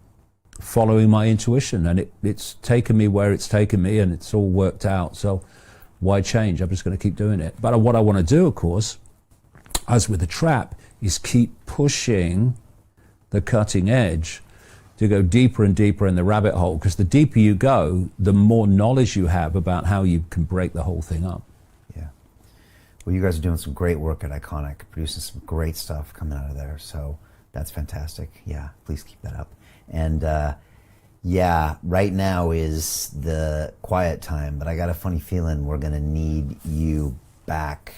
following my intuition, and it's taken me where it's taken me, and it's all worked out, so why change? I'm just going to keep doing it. But what I want to do, of course, as with the trap, is keep pushing the cutting edge to go deeper and deeper in the rabbit hole, because the deeper you go, the more knowledge you have about how you can break the whole thing up. Yeah. Well, you guys are doing some great work at Iconic, producing some great stuff coming out of there, so that's fantastic. Yeah, please keep that up. And yeah, right now is the quiet time, but I got a funny feeling we're going to need you back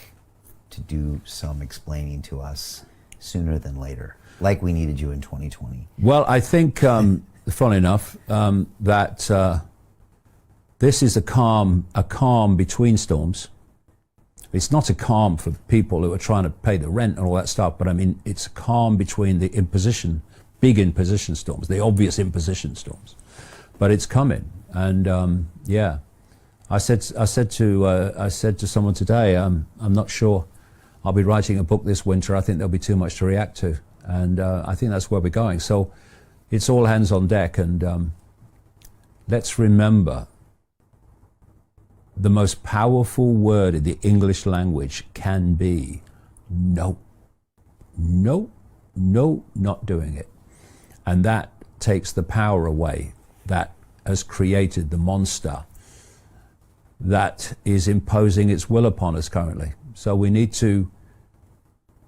to do some explaining to us sooner than later, like we needed you in 2020. Well, I think, funny enough, that this is a calm between storms. It's not a calm for people who are trying to pay the rent and all that stuff, but I mean, it's a calm between the big imposition storms, the obvious imposition storms. But it's coming, and yeah. I said to someone today, I'm not sure I'll be writing a book this winter. I think there'll be too much to react to. And I think that's where we're going. So it's all hands on deck, and let's remember the most powerful word in the English language can be no. No, no, not doing it. And that takes the power away that has created the monster that is imposing its will upon us currently. So we need to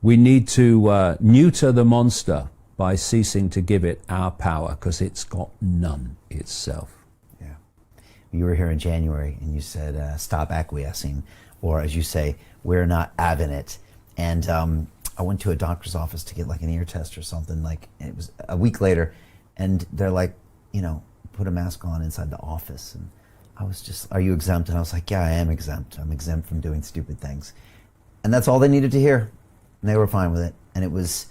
neuter the monster by ceasing to give it our power, because it's got none itself. Yeah. You were here in January and you said, stop acquiescing, or as you say, we're not having it. And I went to a doctor's office to get like an ear test or something, like, and it was a week later, and they're like, you know, put a mask on inside the office. And I was just, are you exempt? And I was like, yeah, I am exempt. I'm exempt from doing stupid things. And that's all they needed to hear. And they were fine with it. And it was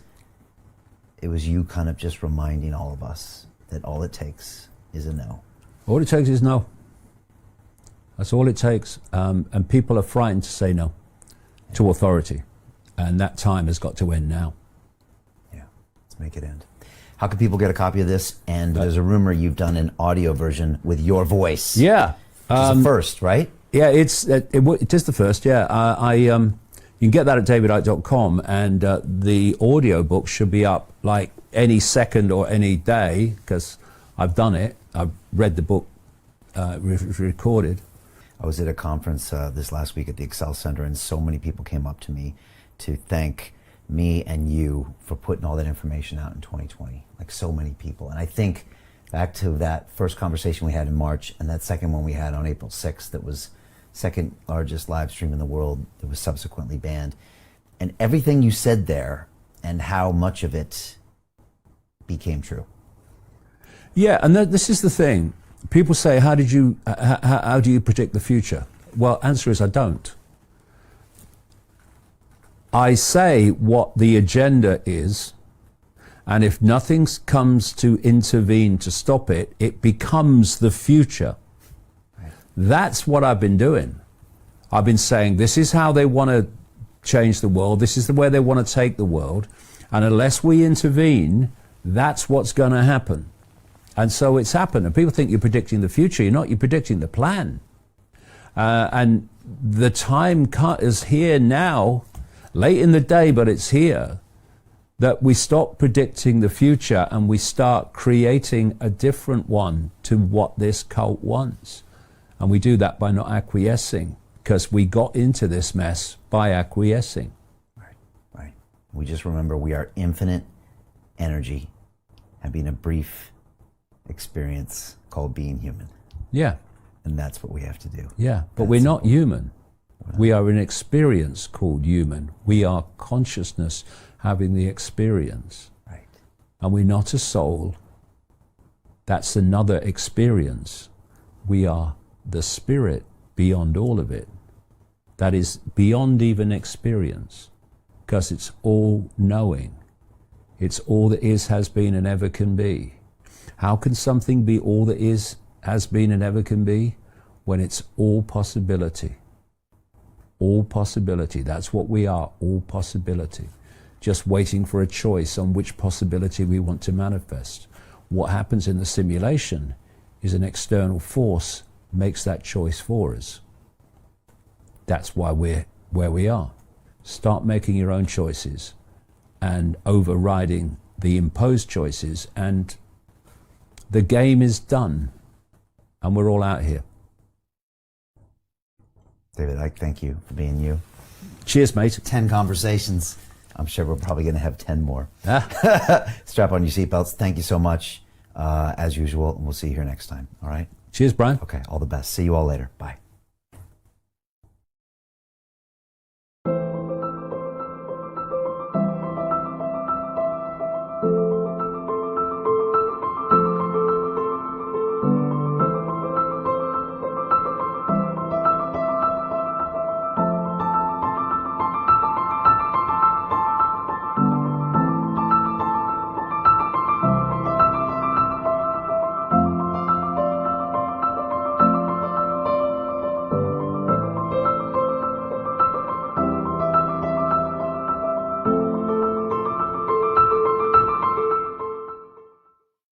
you kind of just reminding all of us that all it takes is a no. All it takes is no. That's all it takes. And people are frightened to say no to authority. And that time has got to end now. Yeah, let's make it end. How can people get a copy of this? And there's a rumor you've done an audio version with your voice. Yeah. Which is the first, right? Yeah, it is the first, yeah. You can get that at davidicke.com, and the audio book should be up like any second or any day, because I've done it. I've read the book, recorded. I was at a conference this last week at the Excel Center, and so many people came up to me to thank me and you for putting all that information out in 2020. Like, so many people. And I think back to that first conversation we had in March, and that second one we had on April 6th, that was second largest live stream in the world, that was subsequently banned. And everything you said there and how much of it became true. Yeah, and this is the thing. People say, how do you predict the future? Well, answer is I don't. I say what the agenda is, and if nothing comes to intervene to stop it, it becomes the future. Right. That's what I've been doing. I've been saying this is how they want to change the world, this is the way they want to take the world, and unless we intervene, that's what's going to happen. And so it's happened. And people think you're predicting the future. You're not. You're predicting the plan. And the time is here now, late in the day, but it's here, that we stop predicting the future and we start creating a different one to what this cult wants. And we do that by not acquiescing, because we got into this mess by acquiescing. Right, right. We just remember we are infinite energy, having a brief experience called being human. Yeah. And that's what we have to do. Yeah, but we're not human. We are an experience called human. We are consciousness having the experience. Right. And we're not a soul. That's another experience. We are the spirit beyond all of it. That is beyond even experience, because it's all knowing. It's all that is, has been, and ever can be. How can something be all that is, has been, and ever can be, when it's all possibility? All possibility. That's what we are, all possibility. Just waiting for a choice on which possibility we want to manifest. What happens in the simulation is an external force makes that choice for us. That's why we're where we are. Start making your own choices and overriding the imposed choices, and the game is done, and we're all out here. David Icke, thank you for being you. Cheers, mate. 10 conversations. I'm sure we're probably going to have 10 more. Strap on your seatbelts. Thank you so much, as usual, and we'll see you here next time. All right? Cheers, Brian. Okay, all the best. See you all later. Bye.